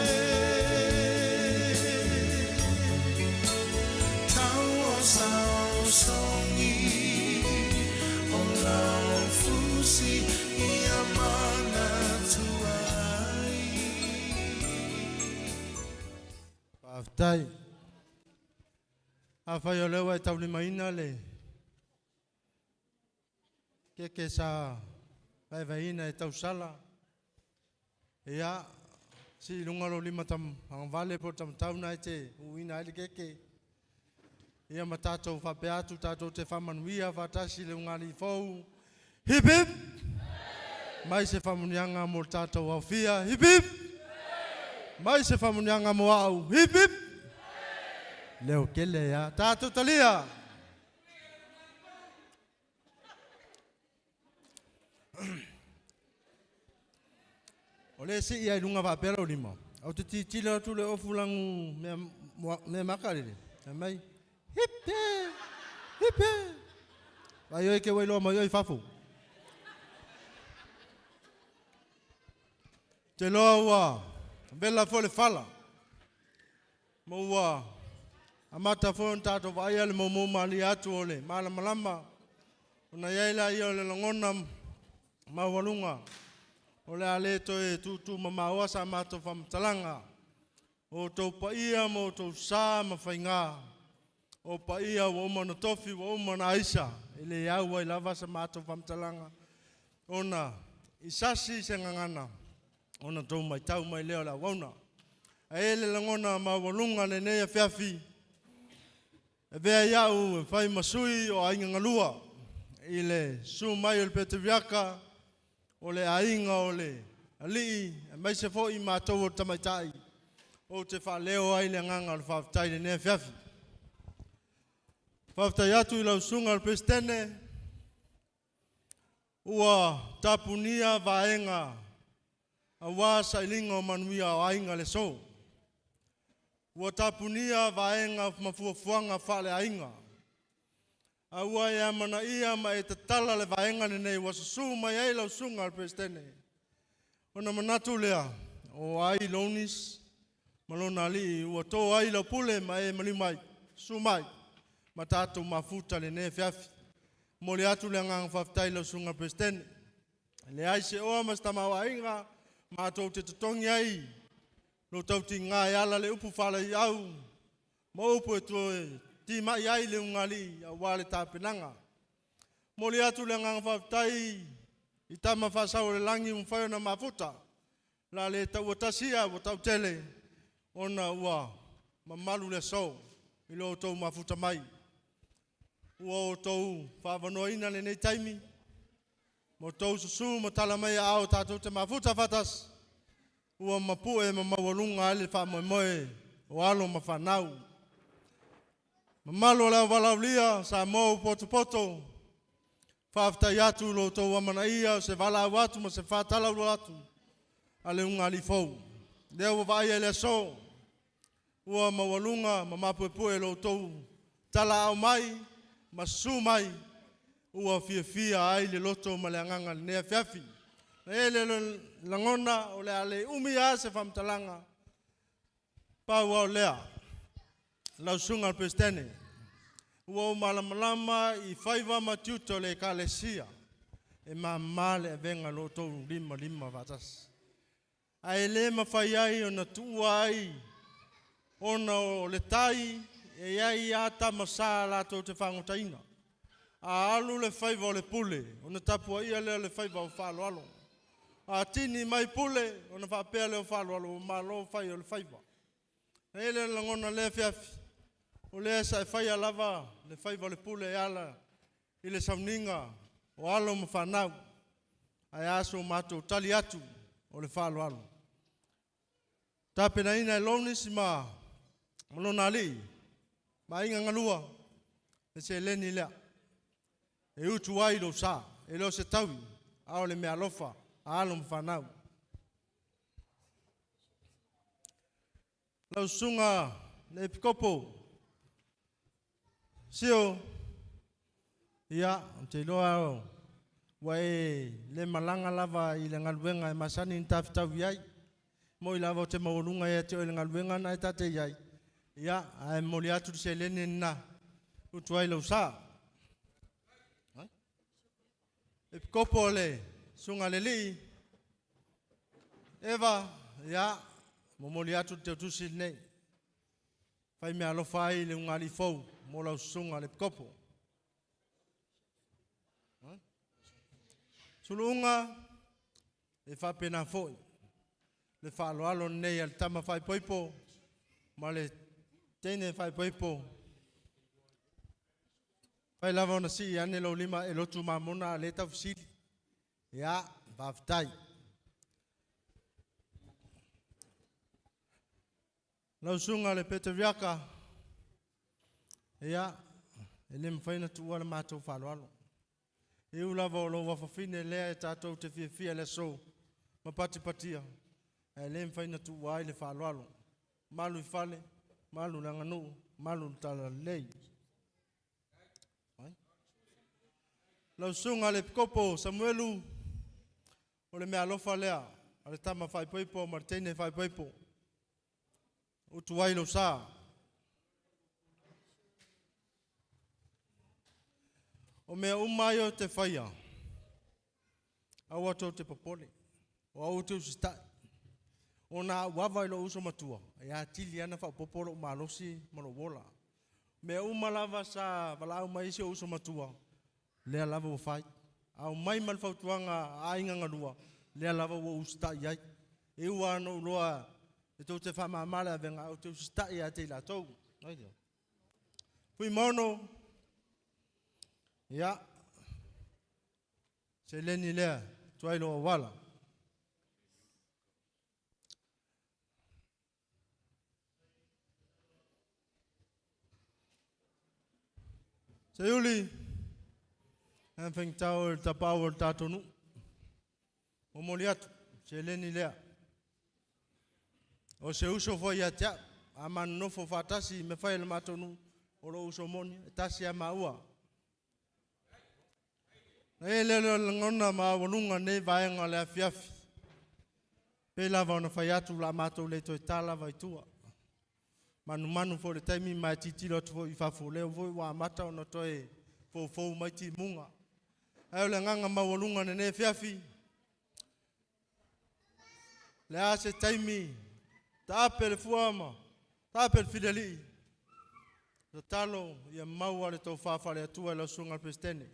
Tau sao songi o lau fusi I amana tuai. Paftai. A whai o lewa e tauli maina le. Keke sa vai vaina e tau sala. Ia, si lungalo lima tam ang vale po tam tau na te uina ele keke. Ia ma tātou whapeatu, tātou te whamanuia, whatasi le ungali fau. Hip hip! Mai se whamunianga mo tātou au fia. Hip hip! Mai se whamunianga mo au. Hip hip. Leo kele ya. Tātou talia. O le si ia ilunga whapera o lima. Au te titila tu le ofulangu me makarere. Mai. Hipe. Hipe. Vai oi ke wailo mai oi fafu. Te loa ua. Bela fo le fala. Mo ua. Amata fo tato vai ale mo mali atu ole. Mala malama. Una yaila ia ole langona mawalunga. Ole ale to e tutu mamaua sa mato fam talanga. O tau paia mo tau sa mawhainga. O paia wa umana tofi wa umana aisa. Ile iau ai lava sa mato fam talanga. Ona isasi se ngangana. Ona tau mai tau mai leo la wauna. A ele langona mawalunga le nea fiafi. E vea iau e whai masui o ainga ngalua. Ile su mai o le peteviaka. O le ainga o le alii, mai se fo i mātou o tamaitai. O te whaleo ai le nganga o le whawtai le nea fiafi. Whawtai atu i lau sunga le pestene. Ua tapunia vaenga. A wasa ilinga o manuia o ainga le so. Ua tapunia vaenga mafuafuanga whale ainga. A ua ia mana ia ma e te tala le vaenga nei wasasu mai ai lau sunga al pestene. Ona manatu lea o ai Lownis malona ali ua tō ai lau pule ma e malimai sumai ma tātou mafuta le ne fiafi. Mo le atu le ngang whaftai lau sunga al pestene. Le ai se oa mas tamau ainga ma tō te tutongi ai. Lo tauti ngā e ala le upu whala i au. Ma upu e tō ti mai ai le ungali a wale tāpenanga. Moli atu le ngang whaftai i tama whasau le langi mwhai ona mafuta. La le tau atasia o tau tele ona ua mamalu le so i lo tau mafuta mai. Ua o tau whawanoina le nei taimi. Mo tau susu mo tala mai ao tātou te mafuta whatas. Ua mapue ma mawalunga ale whamoemoe o alo ma whanau. Mamalo la walaulia sa mo poto. Whaftai atu lo tau amanaia se walau atu ma se whatalau atu. Ale unga li fau. Leo vai ele so. Ua mawalunga ma mapue lo tau. Tala au mai, ma su mai. Ua fia ai le loto ma le anganga le nea fiafi. Na ele langona o le ale umia se whamtalanga. Pau au lea. Lau sunga al pestene. Ua malamalama i whaiva matiuto le kalesia. E mamale e venga lo tau lima vatas. A ele mawhai ai o na tua ai. Ona o le tai e ai ata masa lato te whangotaina. A alu le whaiva o le pule. Ona tapua ia le whaiva o whaloalo. A tini mai pule. Ona whapea le o whaloalo. O malo whai o le whaiva. Ele langona le fiafi. O lea sa e whai alava, le whai le pule e ala, i le sauninga, o alo ma whanau, ai aso mato tali atu, o le whalo alo. Tāpena ina e Lownis ma malona ali, ma inga ngalua, e se leni lea, e utu ai lo sa, e lo se taui, ao le mea lofa, a alo ma whanau. Lau sunga, le pikopo, Sio, ia, te loa o, wai le malanga lava i le ngaluenga e masani in tafitau iai, mo i lava o te maurunga e te o le ngaluenga na e tate iai. Ia, ai moli atu se lene na, utuai lau sa. E kopo le, sunga le li, Eva, ia, mo moli atu te utusi nei. Fai mea alofa ai le ungali fau. Mo lau sunga le kopo. Sulunga e whapena foi. Le whaaloalo nei al tama whai poipo. Ma le tene whai poipo. Whai lava ona si ane lo lima e lotu mamona le tau fisili. Ia, whaftai. Lau sunga le pete viaka. Ia, ele mwhaina tuua le mātou whāloalo. E ulava o lo wafafine lea e tātou te fia le so. Mapati patia. E le mwhaina tuua ai le whāloalo. Malu I whale, malu langanu, malu tala lei. Lau sunga le kopo Samuelu. O le mea lofa lea. Ale tama whaipoipo, Martine whaipoipo. Utu wailo sa. O mea umaio te whaia. Au ato te popole. O au te usita. O na wawa ilo uso matua. E a tili ana wha popolo umalosi maro wola. Mea umalava sa wala umaisi o uso matua. Lea lava o whai. Au mai man whautuanga a inga ngarua. Lea lava o usita iai. E ua ano uloa. E tau te whamamara venga au te usita ia te la tau. Pui mono. Ia. Se leni lea. Tuailo o wala. Se uli. En feng tau el tapau el tatonu. O moli atu. Se leni lea. O se uso foi atia. Aman nofo fatasi me fai le matonu. O lo uso moni. Tasi a maua. E lelo ngona ma wonunga ne vaenga le afiafi. Pe lava ona fai atu la matou le toi tala vai tua. Manu fo le taimi mai titilo tu fo I fafo leo fo wa mata ona toi fo mai ti munga. Ai le nganga ma wonunga ne afiafi. Le ase taimi tapel fuama. Tapel fideli. Lo talo ia maua le tau fafa le atua le sunga prestene.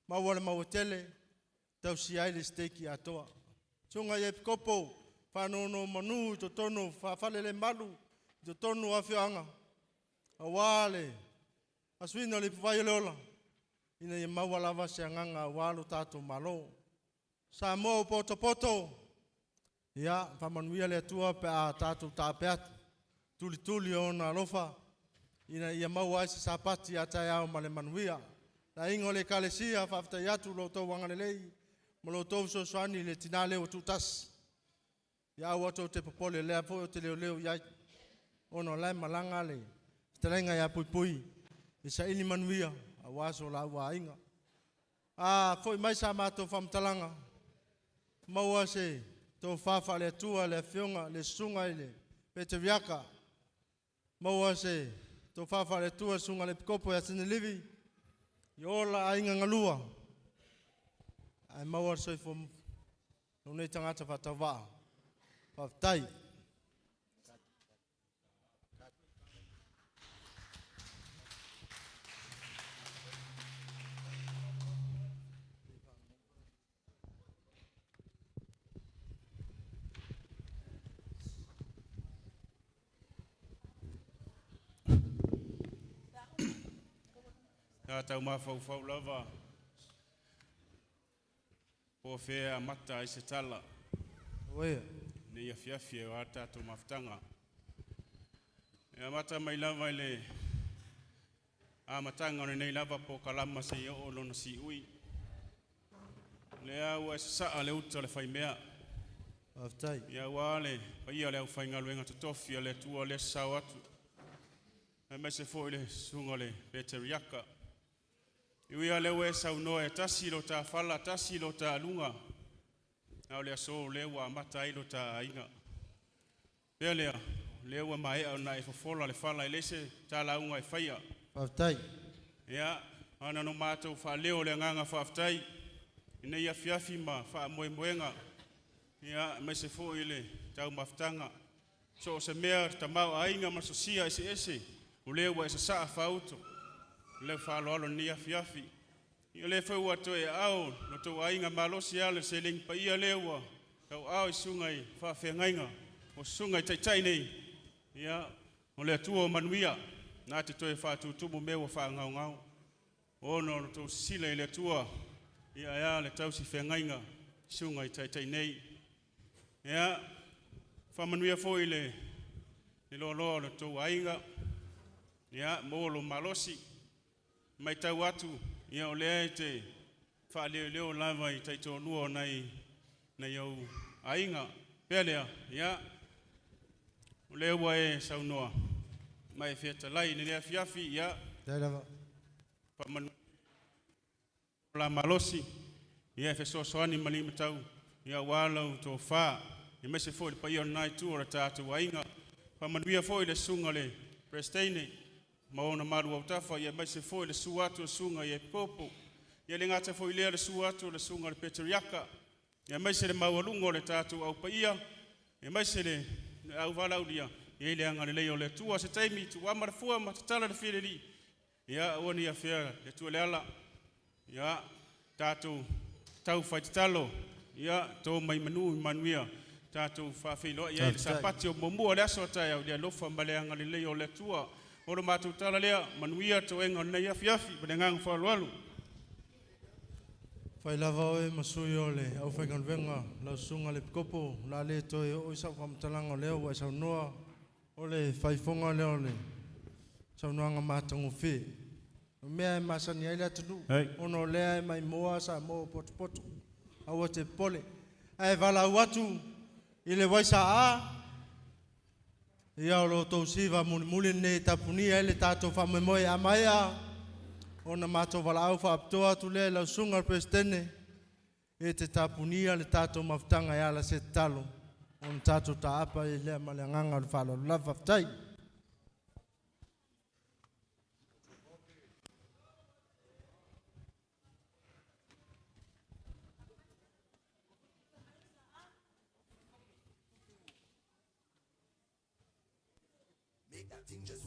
Maua le mawatele, tau si ai le steki atoa. Tunga ye kopo, whanono manu, to tono, whafale le malu, to tono awhianga. Awale, aswina le puwai leola. Ina ye maua lava se anganga walu tato malo. Sa mo poto. Ia, whamanuia le atua pe a tato tapeatu. Tuli ona alofa. Ina ye maua isi sapati atai au male manuia. La ingo le kalesia whafta iatu lo tau wangalelei. Mo lo tau soani le tina leo tutas. Ia wato te popole lea po te leo iai. Ono lai malanga le. Telenga ia pui. Isa ini manuia. Awaso la ua inga. Foi mai sa mato whamtalanga. Maua se. Tau whafa le tua le fionga le sunga ile. Pete viaka. Maua se. Tau whafa le tua sunga le pikopo ya sine livi. Yola ainga ngalua. Ai maua soi fo. Nune tangata whatawa. Whaftai. Tau mawhau lava. Po whea mata I se tala. Oea. Ne ia fiafi o tātou mawhtanga. Ia mata mai lava le. A matanga o nei lava po kalama se I o lona si ui. Le au e saa le uta le whai mea. Aftai. Ia wale. Paia le au whai ngaluenga tutofi le tua le sao atu. E me se fo le sunga le Peteriaka. Iwi le we sa no e tasi lo ta fala tasi lo ta lunga. Na le so le wa mata I lo ta inga. Pelea le wa mai ona e fofola le fala le se ta la unga e faia. Aftai. Ya ana no mato fa leo le nganga fa aftai. Ine ia fiafi ma fa moenga. Ya me se fo ile ta maftanga. So se mea ta mau ainga ma sosia ese. O le wa se sa fa auto. Le fa lo ni afiafi. Ia le fa wa to e au no to ainga malosi ale se ling pa ia lewa. Tau au sungai fa fengainga. O sungai tai nei. Ia o le tua manuia na te toe fa tutumu mewa fa ngau. O no to sile le tua. Ia le tau si fengainga sungai tai nei. Ia fa manuia fo ile Ni lo le tau ainga. Ia mo lo malosi. Mai tau atu ia o lea te whaaleo lava I taito nua nei au ainga. Pelea, ia. O lea ua e saunoa. Mai whiata lai, ni lea fiafi, ia. Tēlava. Pamanu. La malosi. Ia fe soani mali matau. Ia walau to wha. Ia mese fo le pai o nai tu o tātou ainga. Pamanuia fo le sunga le presteine. Maona maru au tafa. Ia mese fo le suatu o sunga ia popo. Ia le ngata fo lea le suatu le sunga le peteriaka. Ia mese le maualungo le tātou au paia. Ia mese le au walau lia. Ia le anga le leo le tua se taimi. Tu wamara fua ma tatala le whireri. Ia oni ia whia le tua le ala. Ia tātou tau whaitatalo. Ia tō mai manu manuia. Tātou whawhilo. Ia le sapati o momua le aso tai au. Ia lofa maleanga le leo le tua. Oro mātou tala lea manuia tō enga nei afiafi. Bane ngang whalualu. Whai lava oe masui o le au whaingan venga. Lau sunga le pikopo. La le toi o isau whamtalanga leo. Wa isau noa. O le whaifonga leo le. Sau noanga mātangu whi. Mea e masani aile atunu. Ono lea e mai moa sa moa potu. Awa te pole. Ai vala watu. I le waisa a. Ia o lo tau siva muli ne tapuni ele tato whamemoe a maia. Ona mato vala au whaaptoa tu le lau sunga prestene. E te tapunia le tato maftanga e ala se talo. On tato ta apa i lea maleanganga le whalo lava ftai.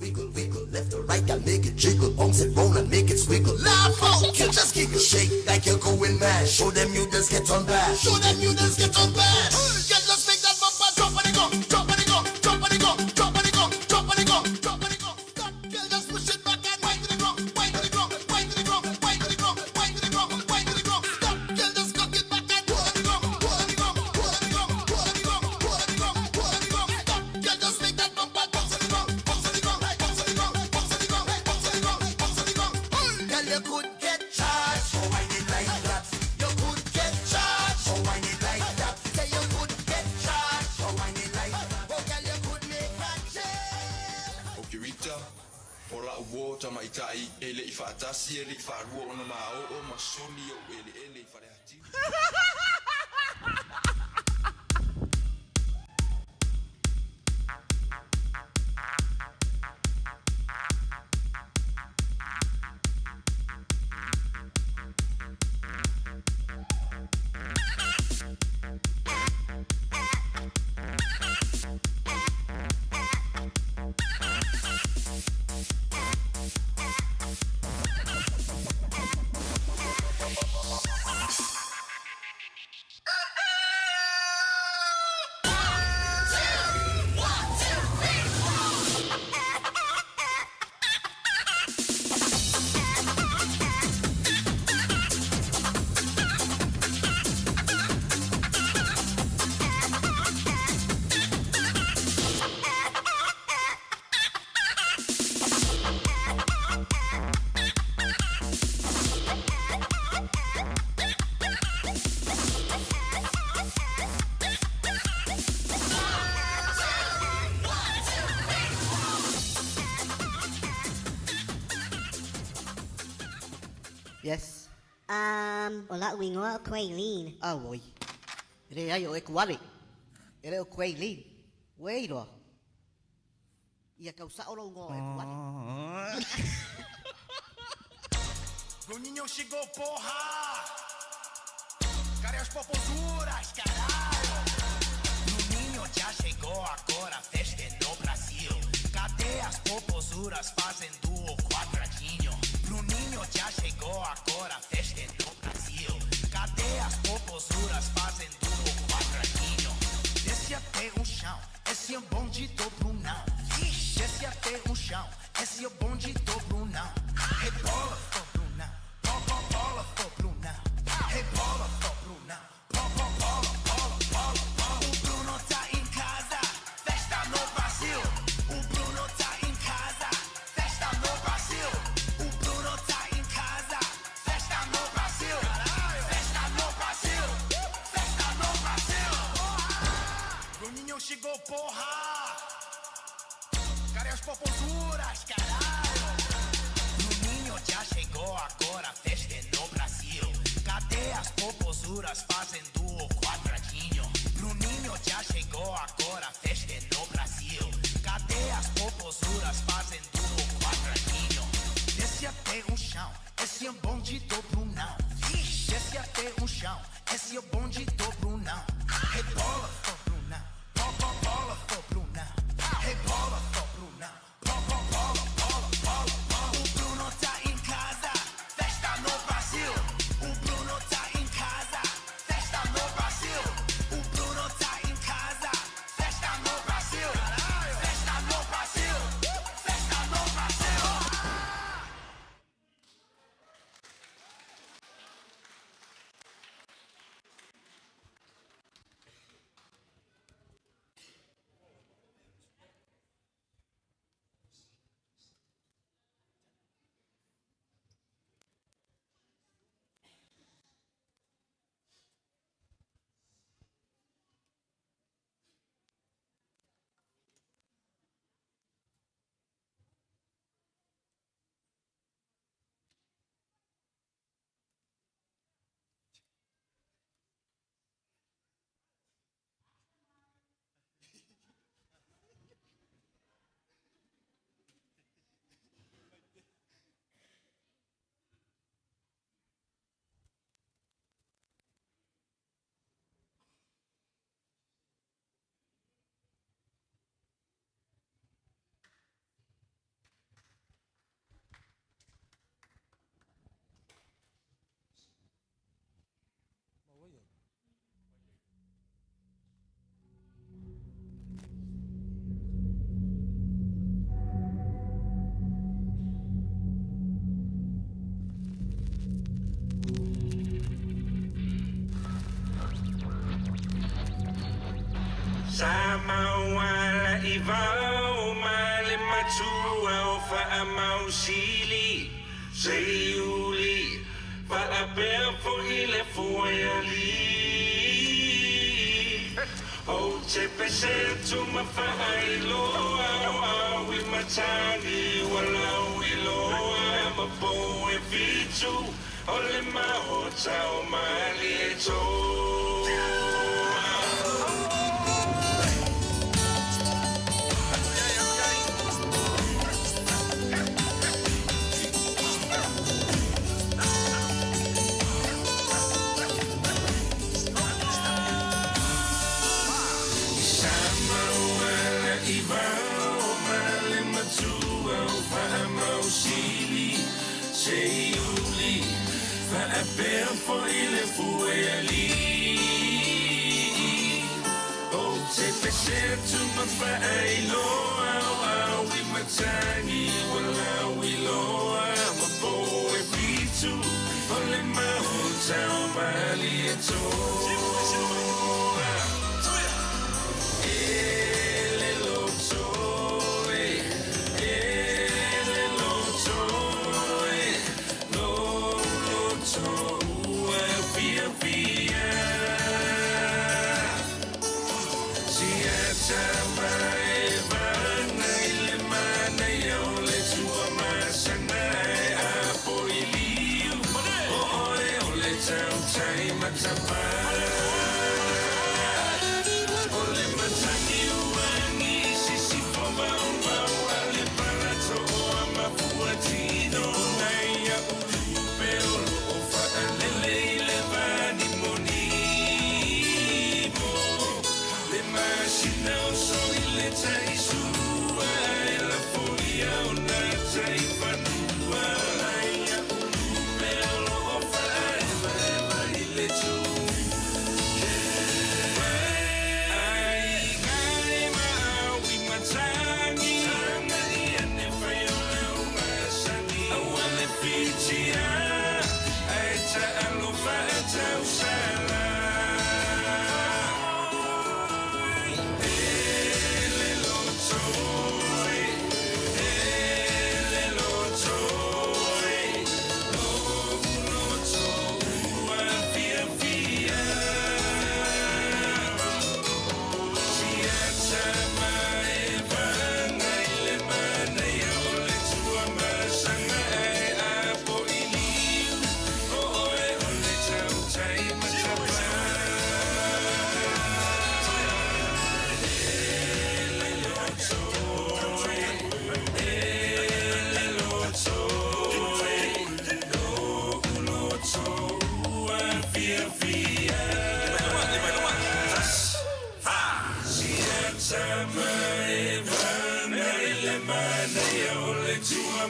Wiggle, wiggle, left or right, I'll make it jiggle. Bounce and roll and make it swiggle. Laugh out, you just giggle. Shake like you're going mad. Show them you just get on back. Show them you just get on back. You just make that bumper drop and it go, drop and it go, drop and it go, drop and it go, drop and it go, drop and it go. That girl just push it back and wind to the ground, wind to the ground, wind to the ground, wind to the ground, wind to the ground, wind to the ground. That girl just cock it back and pull on the ground, pull on the ground, pull on the ground, pull on the ground, pull on the ground, pull on the ground. That girl just make that bumper bounce on the ground, bounce on the ground. You could get charged for whining like that. You could get charged for whining like that. Say you could get charged for whining like that. Oh girl, you could make that jail. Okirita, ora uota maitai ele ifatasi ele ifarua ona mao o masoni o ele ifarehati. Yes. Ola wingoa Quaylin. Ah, oi. Re ai o e kuale. Ere o Quaylin. Weiro. Ia causa o longo e kuale. Bruninho chegou, porra! Cadê as popozuras, caralho? Bruninho já chegou, agora a festa é no Brasil. Cadê as popozuras fazendo o quadradinho? Bruninho já chegou, agora a festa é no Brasil. Cadê as popozuras fazendo o quadradinho? Desce até o chão, esse é o bonde do Brunão. Desce até o chão, esse é o bonde do Brunão. Rebola, for Brunão. Bola, for Brunão. Rebola, for Brunão. Bola. O Bruno tá em casa, festa no Brasil. O chegou, porra! Cadê as popozuras, caralho? Bruninho já chegou agora, a festa é no Brasil. Cadê as popozuras fazendo o quadradinho? Bruninho já chegou agora, a festa é no Brasil. Cadê as popozuras fazendo o quadradinho? Desce até o chão, esse é o bonde do Brunão. Desce até o chão, esse é o bonde do Brunão. Rebola, for Brunão, bola, for Brunão. Rebola, for Brunão, bola. O Bruno tá em casa, festa no Brasil. O Bruno tá em casa, festa no Brasil. O Bruno tá em casa, festa no Brasil. Festa no Brasil, festa no Brasil. Sama wala ivao male matua o fa mausili seiuli fa apea fo ile fueli o te pese tu ma fa ailo au wi matani wala wilo ma po e fitu ole ma o tau mali e to. Seiuli fa apea fo ile fueli o te pese tu ma fa ailo au wi matani wala wi loa ma po e fitu ole ma o tau mali e to.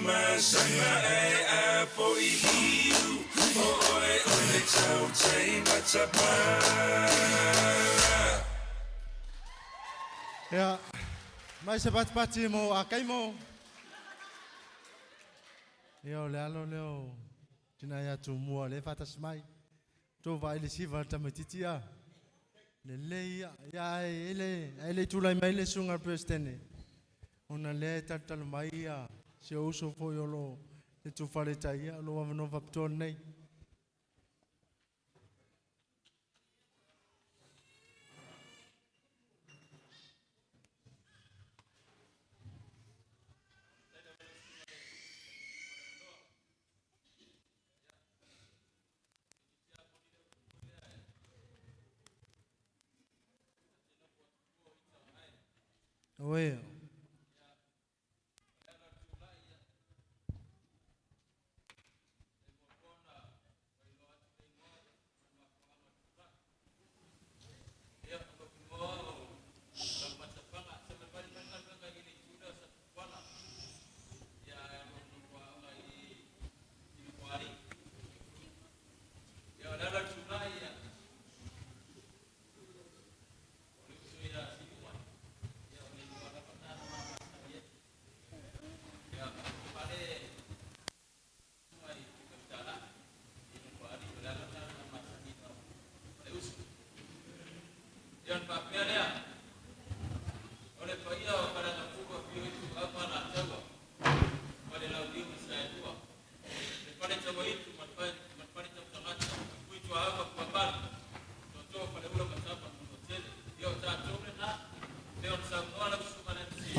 masanga ai apo ihiu. Oi, oi, tau tei matapa. Ia, mai se pati mo a kai mo. Ia o le alo leo, tina ia tu mua le fatas mai. Tō vai le siva tamatiti a. Le leia, ia ele tulai mai le sunga prestene. Ona le tatal mai a, se uso fo yolo, le tu fale tai a, lo wavano vapton nei. Oe.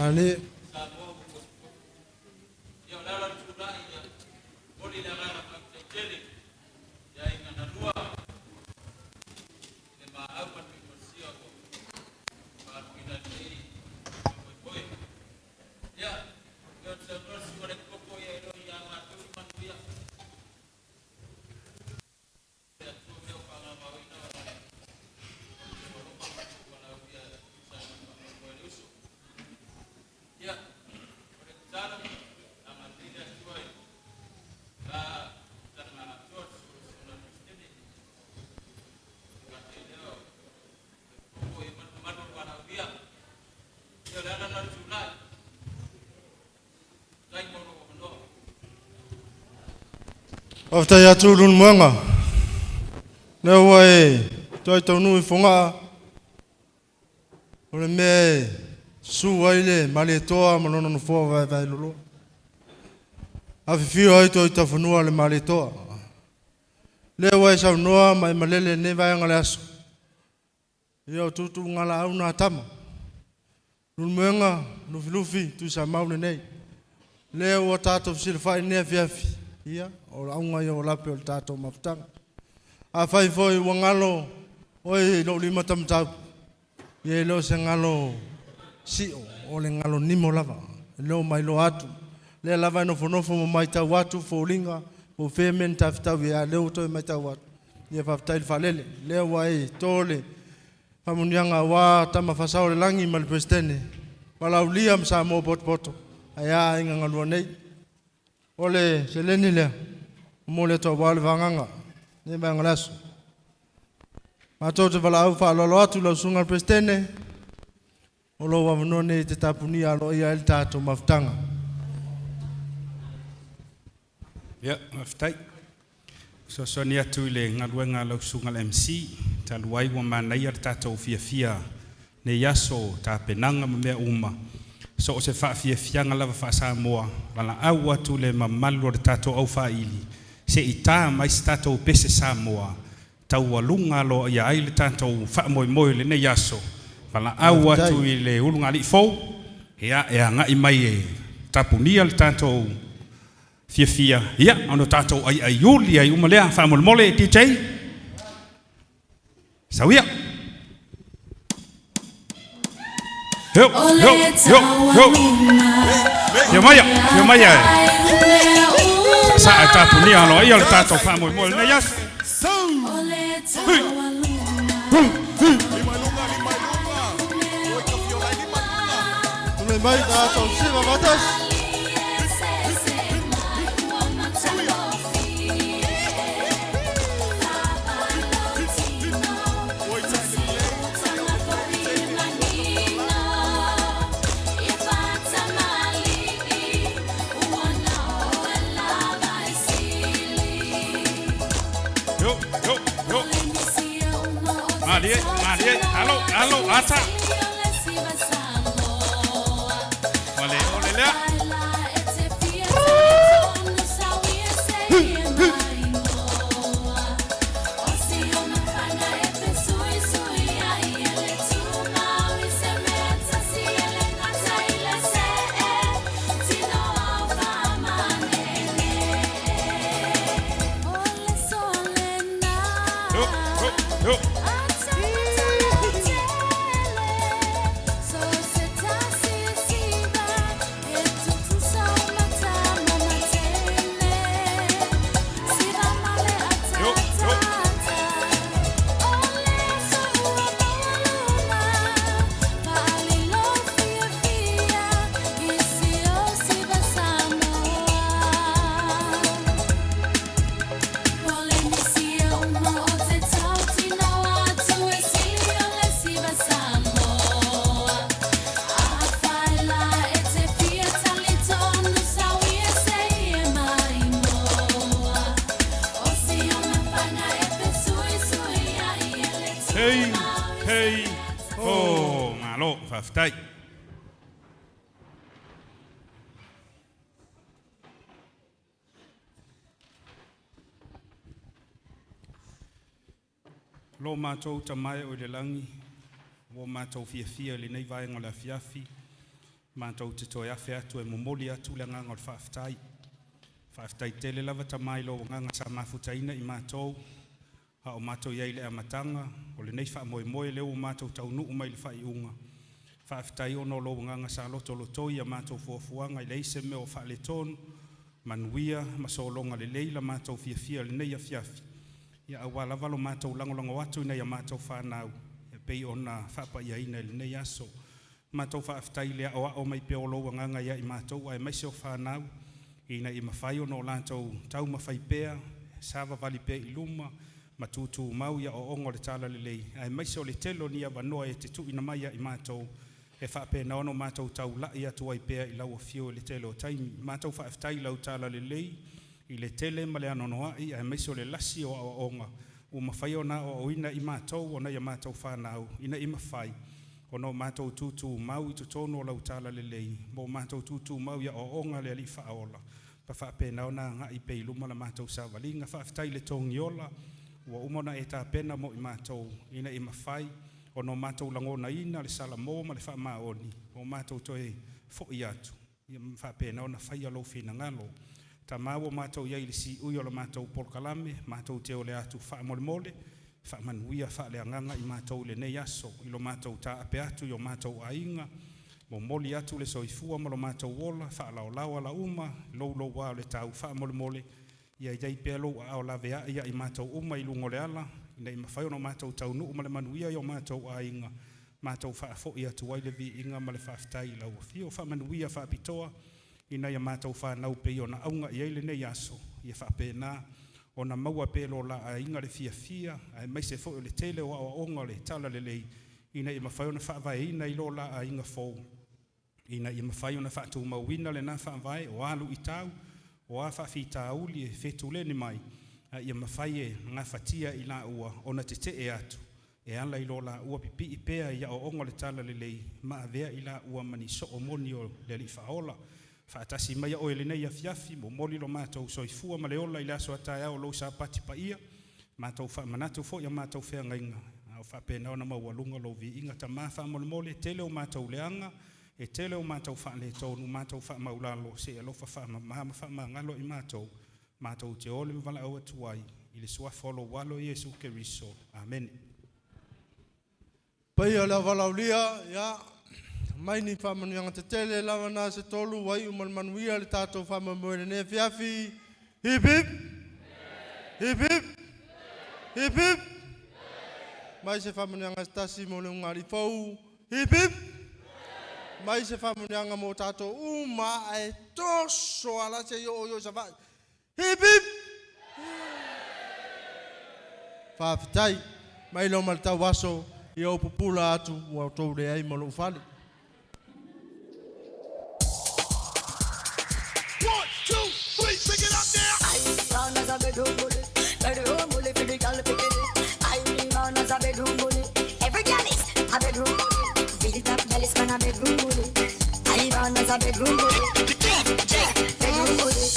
Ani After ya tulun mwanga. Na wai toi tonu ifunga. Ole me su waile maletoa manono no fo vai lolo. Afi ai toi tafunua le maletoa. Le wai sa noa mai malele ne vai ngale aso. Yo tutu ngala au na tama. Lun mwanga lufi tu sa maune nei. Le wa tato silfa ne fiafi. Ia, o aunga yo lape o tato mafutanga. A fai foi wangalo, oi lo lima tamtau. Ye lo se ngalo si o le ngalo nimo lava. Lo mai lo atu. Le lava no fonofo mo mai tau atu fo linga, o femen taftau ya le to mai tau atu. Ye faftai falele, le wai tole. Pamunianga wa tama fasao le langi mal prestene. Wala uliam sa mo poto. Aya inga ngalo nei. Ole seleni le mole to wal vanganga ne banglasu mato te vala au fa lo atu lo sunga prestene olo wa none te tapuni alo ia el tato maftanga ya maftai so sonia tu le ngalwenga lo sunga MC talwai wa manai ar tato fia ne yaso ta penanga me uma so se fa fianga lava fa sa moa la awa tu le mamalu de tato au fa ili se ita mai tato pese sa moa tau walunga lo ya ai le tato fa moi le ne yaso la awa tu le ulunga li fo ya nga i mai e tapunia le tato fia ya ono tato ai yuli ai umalea fa mole DJ sawia Yo. Maya. Sa tapunia lo ia le tato fa moi ne yaso mai tato si va vatas. Alo, ata. Ole, ole lea. Yo. Hey, oh, malo, faftai. Lo mātou tamai o le langi, o mātou fia le nei vai ngola fiafi, mātou te toi afe atu e momoli atu le nganga o le whaftai. Whaftai tele lava tamai lo nganga sa mafutaina I mātou, ha o mātou iai le amatanga, o le nei wha moe leo o mātou taunu umai le whai unga. Whaftai ono lo nganga sa loto lotoi a mātou fuafuanga I leise me o wha le tonu, manuia, masolonga le leila mātou fia le nei a fiafi. Ia awala valo mātou langolango atu nei a mātou whanau. E pei ona whapa ia ina le nei aso. Mātou whaaftai lea o mai pe o loa nganga ia I mātou ai maise o whanau. Ina I mawhai ono lantou tau mawhai pea, sava vali pe I luma, matutu mau ia o ongo le tala le lei. Ai maise o le telo ni a wanoa e te tu ina mai I mātou. E whaape na ono mātou tau la ia tuai pea I lau a fio le telo taimi. Mātou whaaftai lau tala le lei. I le tele ma le anonoa I a meso le lasi o a onga. O mawhai o na o ina I mātou o na ia mātou whanau. Ina I mawhai. O no mātou tutu mau I tutono o lau tala le lei. Mo mātou tutu mau ia o onga le ali whaola. Pa whaape na o na nga I pei luma la mātou sawalinga. Whaaftai le tongi ola. Ua umona e tā pena mo I mātou. Ina I mawhai. O no mātou langona ina le salamo ma le whaamaoni. O mātou toe fo I atu. Ia whaape na o na whai alo whina ngalo. Ta maua mātou iai le si ui o la mātou polkalame, mātou te o le atu wha mole mole, wha manuia wha le anganga I mātou le nei aso, I lo mātou ta ape atu I o mātou ainga, mo moli atu le soifua ma lo mātou wola, wha lao lawa la uma, lou wa le tau wha mole mole, ia iai pelo a o la vea ia I mātou uma I lungo le ala, nei mawhai ono mātou tau nuu ma le manuia I o mātou ainga, mātou wha fo I atu wai le vi inga ma le whaftai lau, fio wha manuia wha pitoa, ina ia mātou whanau pe o na aunga I eile nei aso, ia whape nā, o na maua pe lo la a inga le fia, a mai se fo le tele o a onga le tala le lei, ina ia mawhai o na whaavai ina I lo la a inga fōu, ina ia mawhai o na whaatu mawina le na whaavai, o alu I tau, o a whaafi tauli e whetu le ni mai, a ia mawhai e ngā whatia I la ua, o na te te e atu, e ala I lo la ua pipi I pea ia o onga le tala le lei, ma avea I la ua mani so o moni o le li whaola, Whaatasi mai o ele nei a fiafi, mo moli lo mātou soifua ma le ola I le aso atai au lo sa pati pa ia, mātou whaamanatu fo ia mātou whea ngainga, au whaapena o na maualunga lo vi inga ta maa whaamole mole, tele o mātou leanga, e tele o mātou whaale tonu, mātou whaamaulalo, se alofa whaamangalo I mātou te ole me wala au atuai, I le suafolo walo Jesu Keriso. Amen. Pai ala walaulia, ya, mai ni whamanianga te tele lawa nā se tolu wai umalmanuia le tātou whamamoere ne fiafi. Hip hip! Hip hip! Hip hip! Mai se whamanianga stasi mo le ungari fau. Hip hip! Mai se whamanianga mo tātou uma e toso ala se yo yo sa vai. Hip hip! Whaafitai, mai lo maltau waso I au pupula atu ua tau le ai malo ufale. 1, 2, 3, pick it up now. I'm as a bedroom bully for the girl pick it. I'm as a bedroom bully. Every girl is a bedroom Melis man a bedroom bully. Ivan as a bedroom bully. Bedroom bully.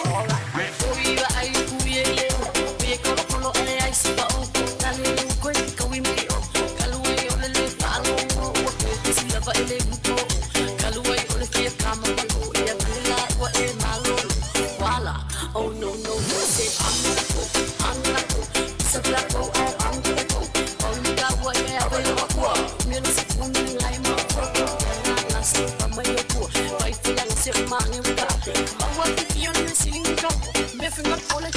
Alright. Oiga ai kuiele. We kolo kolo ele ai sipa o. Tali ko ko we me o. Kalue ole le palo o. Si lava ele buto. Kalue ole ke kama ko. Ya kila wa e malo. Wala. Oh no no no. Say I'm not go. Sa plato I'm not go. Oiga wa e ave wa ko. Music woman like my photo. Na sipa mai ko. Vai filang se mangi uta. Bawa ti yon siling ko. Me finga pole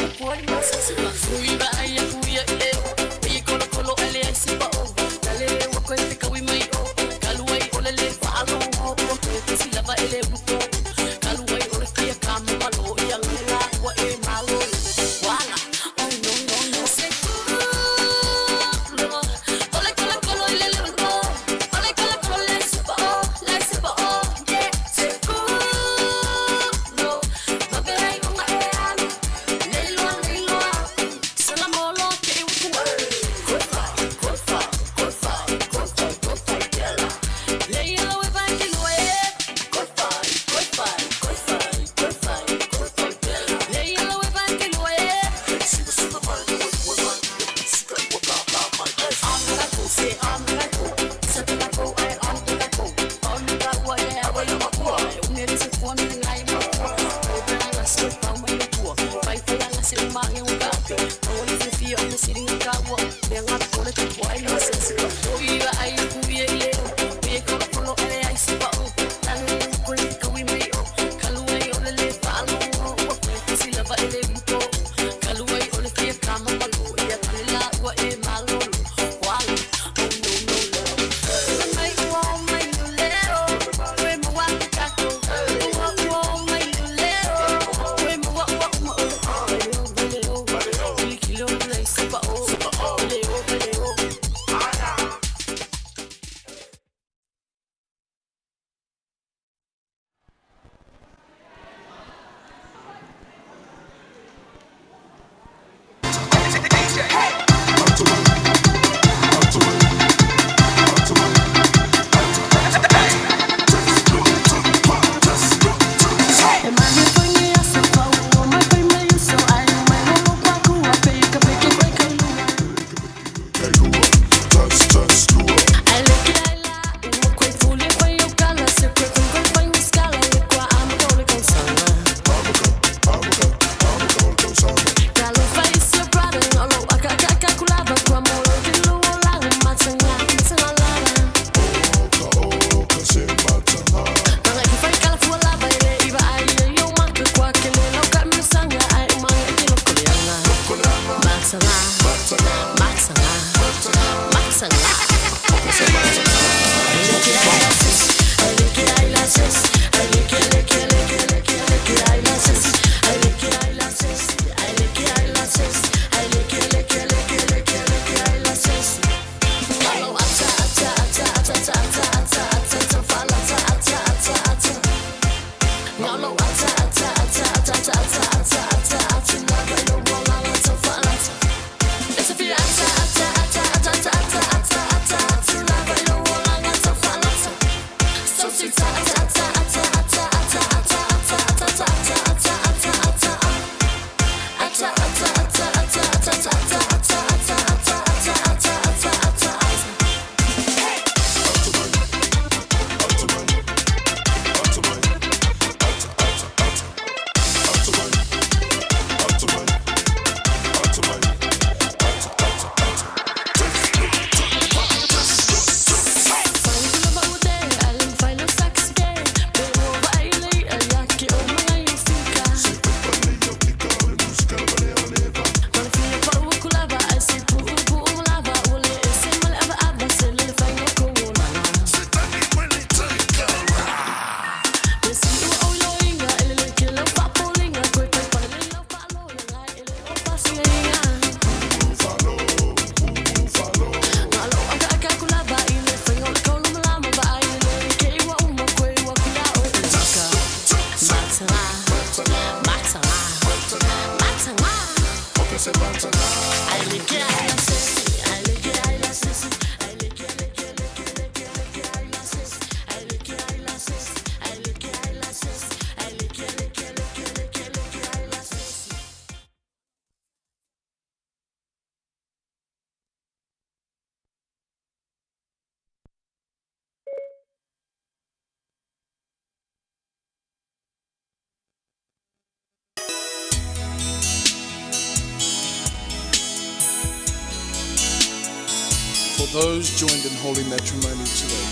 those joined in holy matrimony today.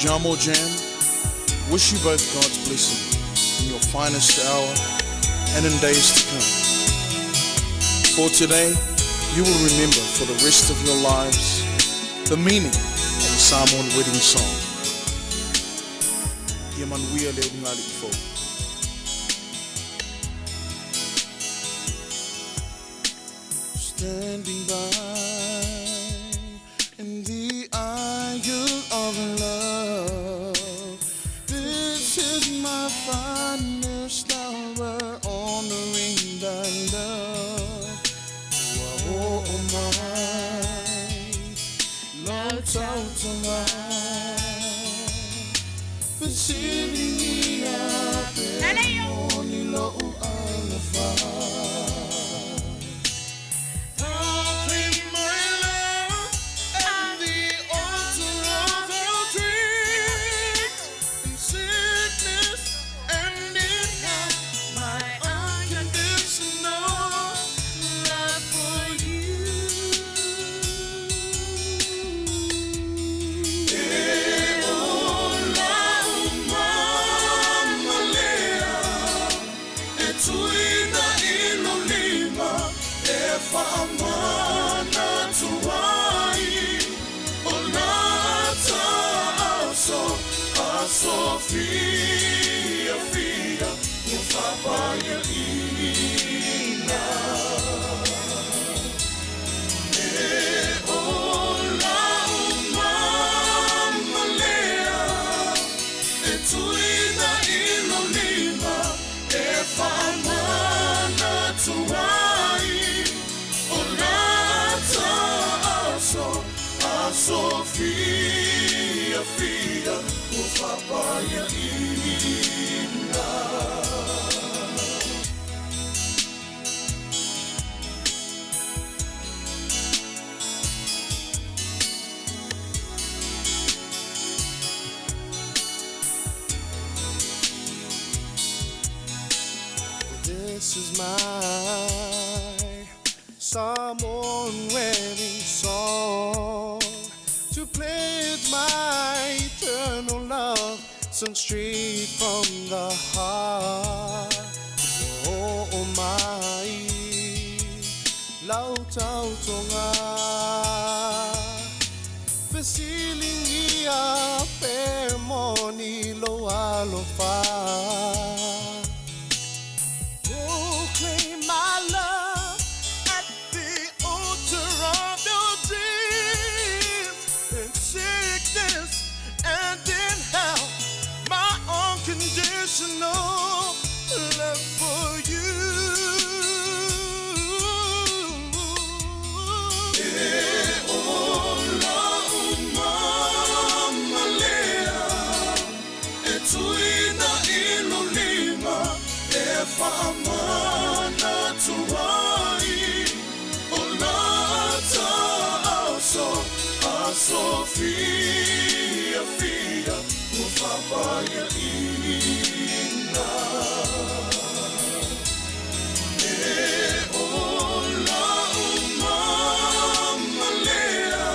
Jamo Jam, wish you both God's blessing in your finest hour and in days to come. For today, you will remember for the rest of your lives the meaning of the Samoan wedding song. Ia manuia leo ngali fo. Standing by in the aisle of love, this is my finest hour, honoring thy love. Oh my, love out to life, but sitting here, only low on the fire. Sofia, filha, o papai ina. Ola umama lea, tuina ino lima, famana tuai. Ola aso, Sofia, filha. Papaya ina. This is my Samoan wedding song, to pledge my eternal love, sung straight from the heart. Oh my, lau tau tonga, feeling ia ceremony lo alofa. Proclaim my love at the altar of your dreams, in sickness and in health. My unconditional love for you. Ola umama lea, tuina ino lima, famana tuai. Ola so Sofia, filha, o papaya ina. Ola umama lea,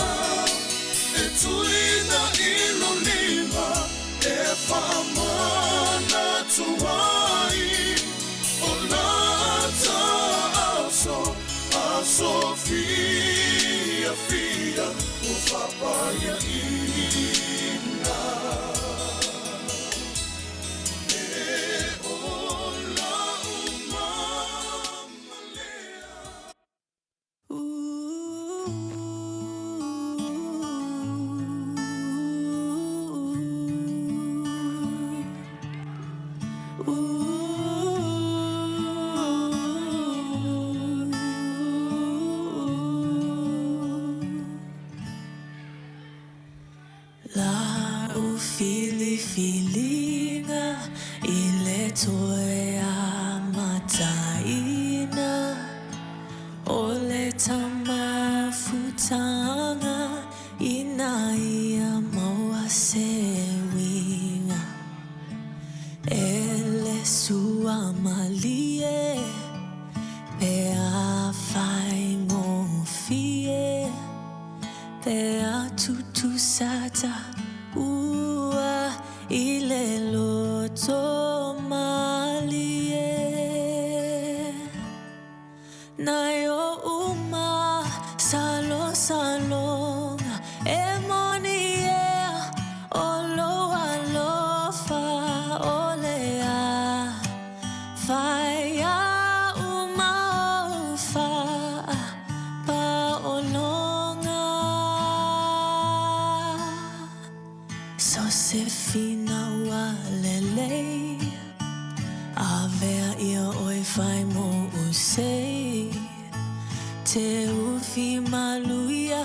tuina ino lima, famana tuai. Ola Sofia, filha, o papaya ina. Ola umama lea. Filinga ile toea mataina ole tamafutanga inaia mawasewinga ele suamalie pe a fai ngofie mea tutu sata ua ile loto malie na yo uma salo salonga emonie olo alofa olea faya uma ofa pa olonga so se fina walele avea ia oi fai mo usei te ufi maluia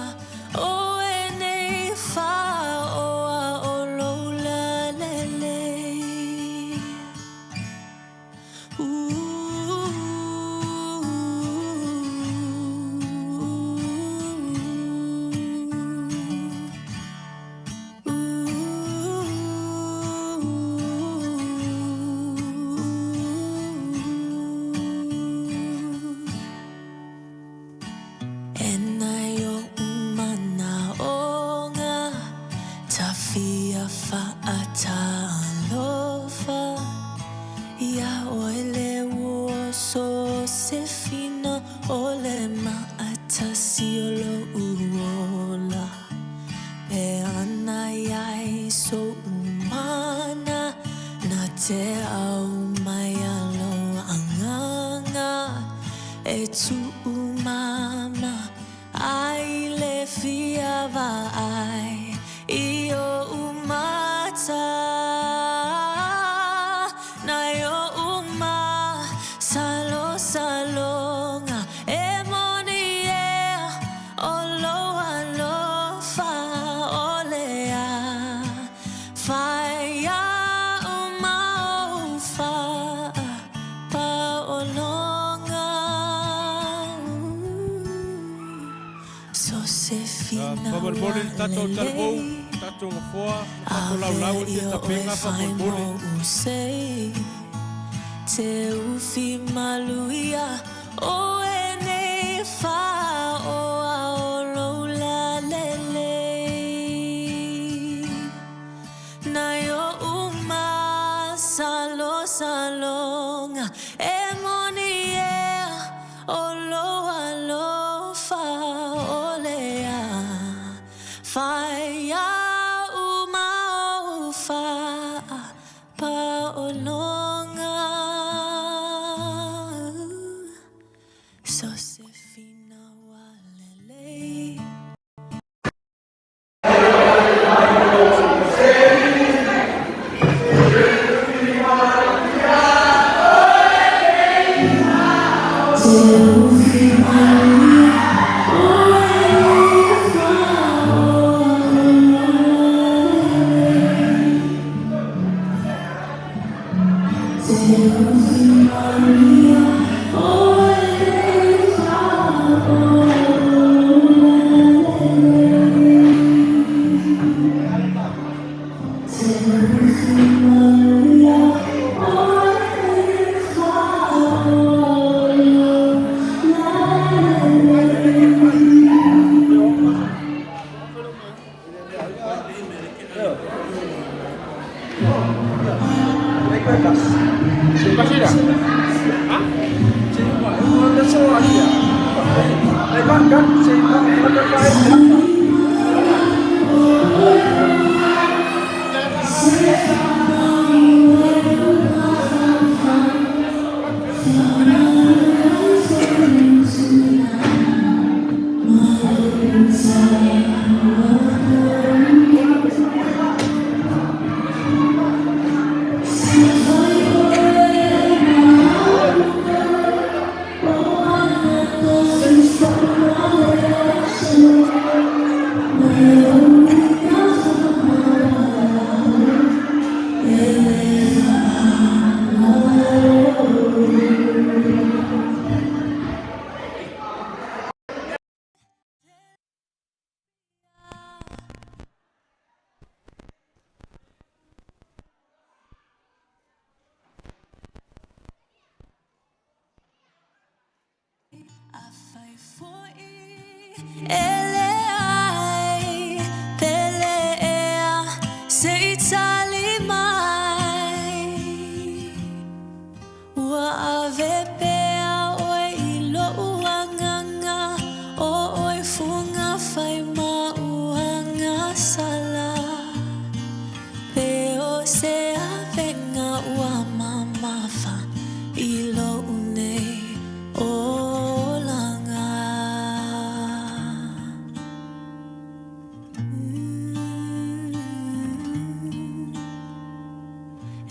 o ene fa o a olola lele Enayo umana onga tafia fa atalofa ya oele uoso sefina olema atasiolo uola e anayai so umana na te au mayalo anganga e tu umama ai le fia vai io umata na yo uma salo salonga emonie olo alofa olea faya uma ufa pa olonga so se fina Babal bolin tato talbou, tato ngafoa, tato laulau te tapenga babal bolin. te ufi maluia o ene fa o a olola lele na yo uma salo salonga emonie olo alofa olea faya uma ufa pa olonga so se fina walele ele ai sala Peo se avenga wa mama fa ilo une o langa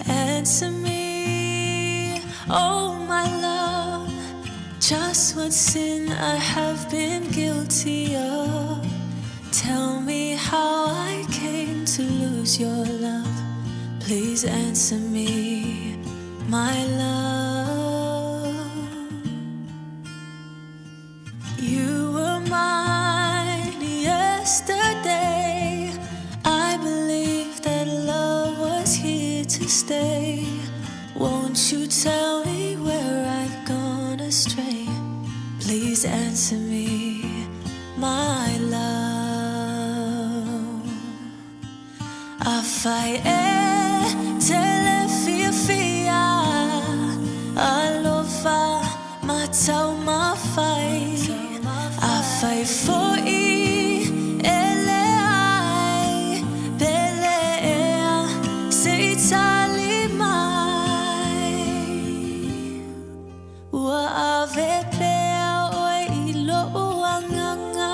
Answer me, oh my love, just what sin I have been guilty of. Tell me how I came to lose your love. Please answer me, my love. You were mine yesterday. I believed that love was here to stay. Won't you tell me where I've gone astray? Please answer me, my love. Afai telefia alofa matau mafai afai foi ele ai belea seitali mai wa ave pea oi ilo uanganga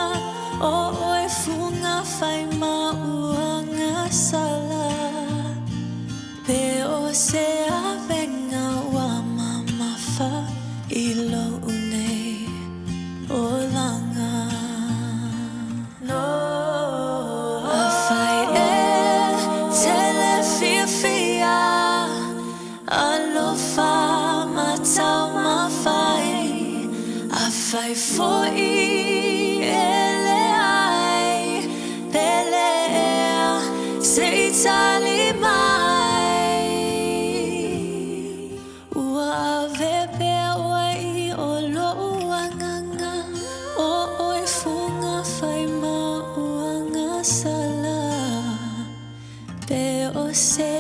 o oi funga fai ma uanga sala Peo se avenga wa mama fa ilo une o langa No Afai telefia alofa matau mafai Afai foi ele ai belea seitali mai Ua vepe oi o lo uanganga o oi funga fai ma uanga sala Pe o se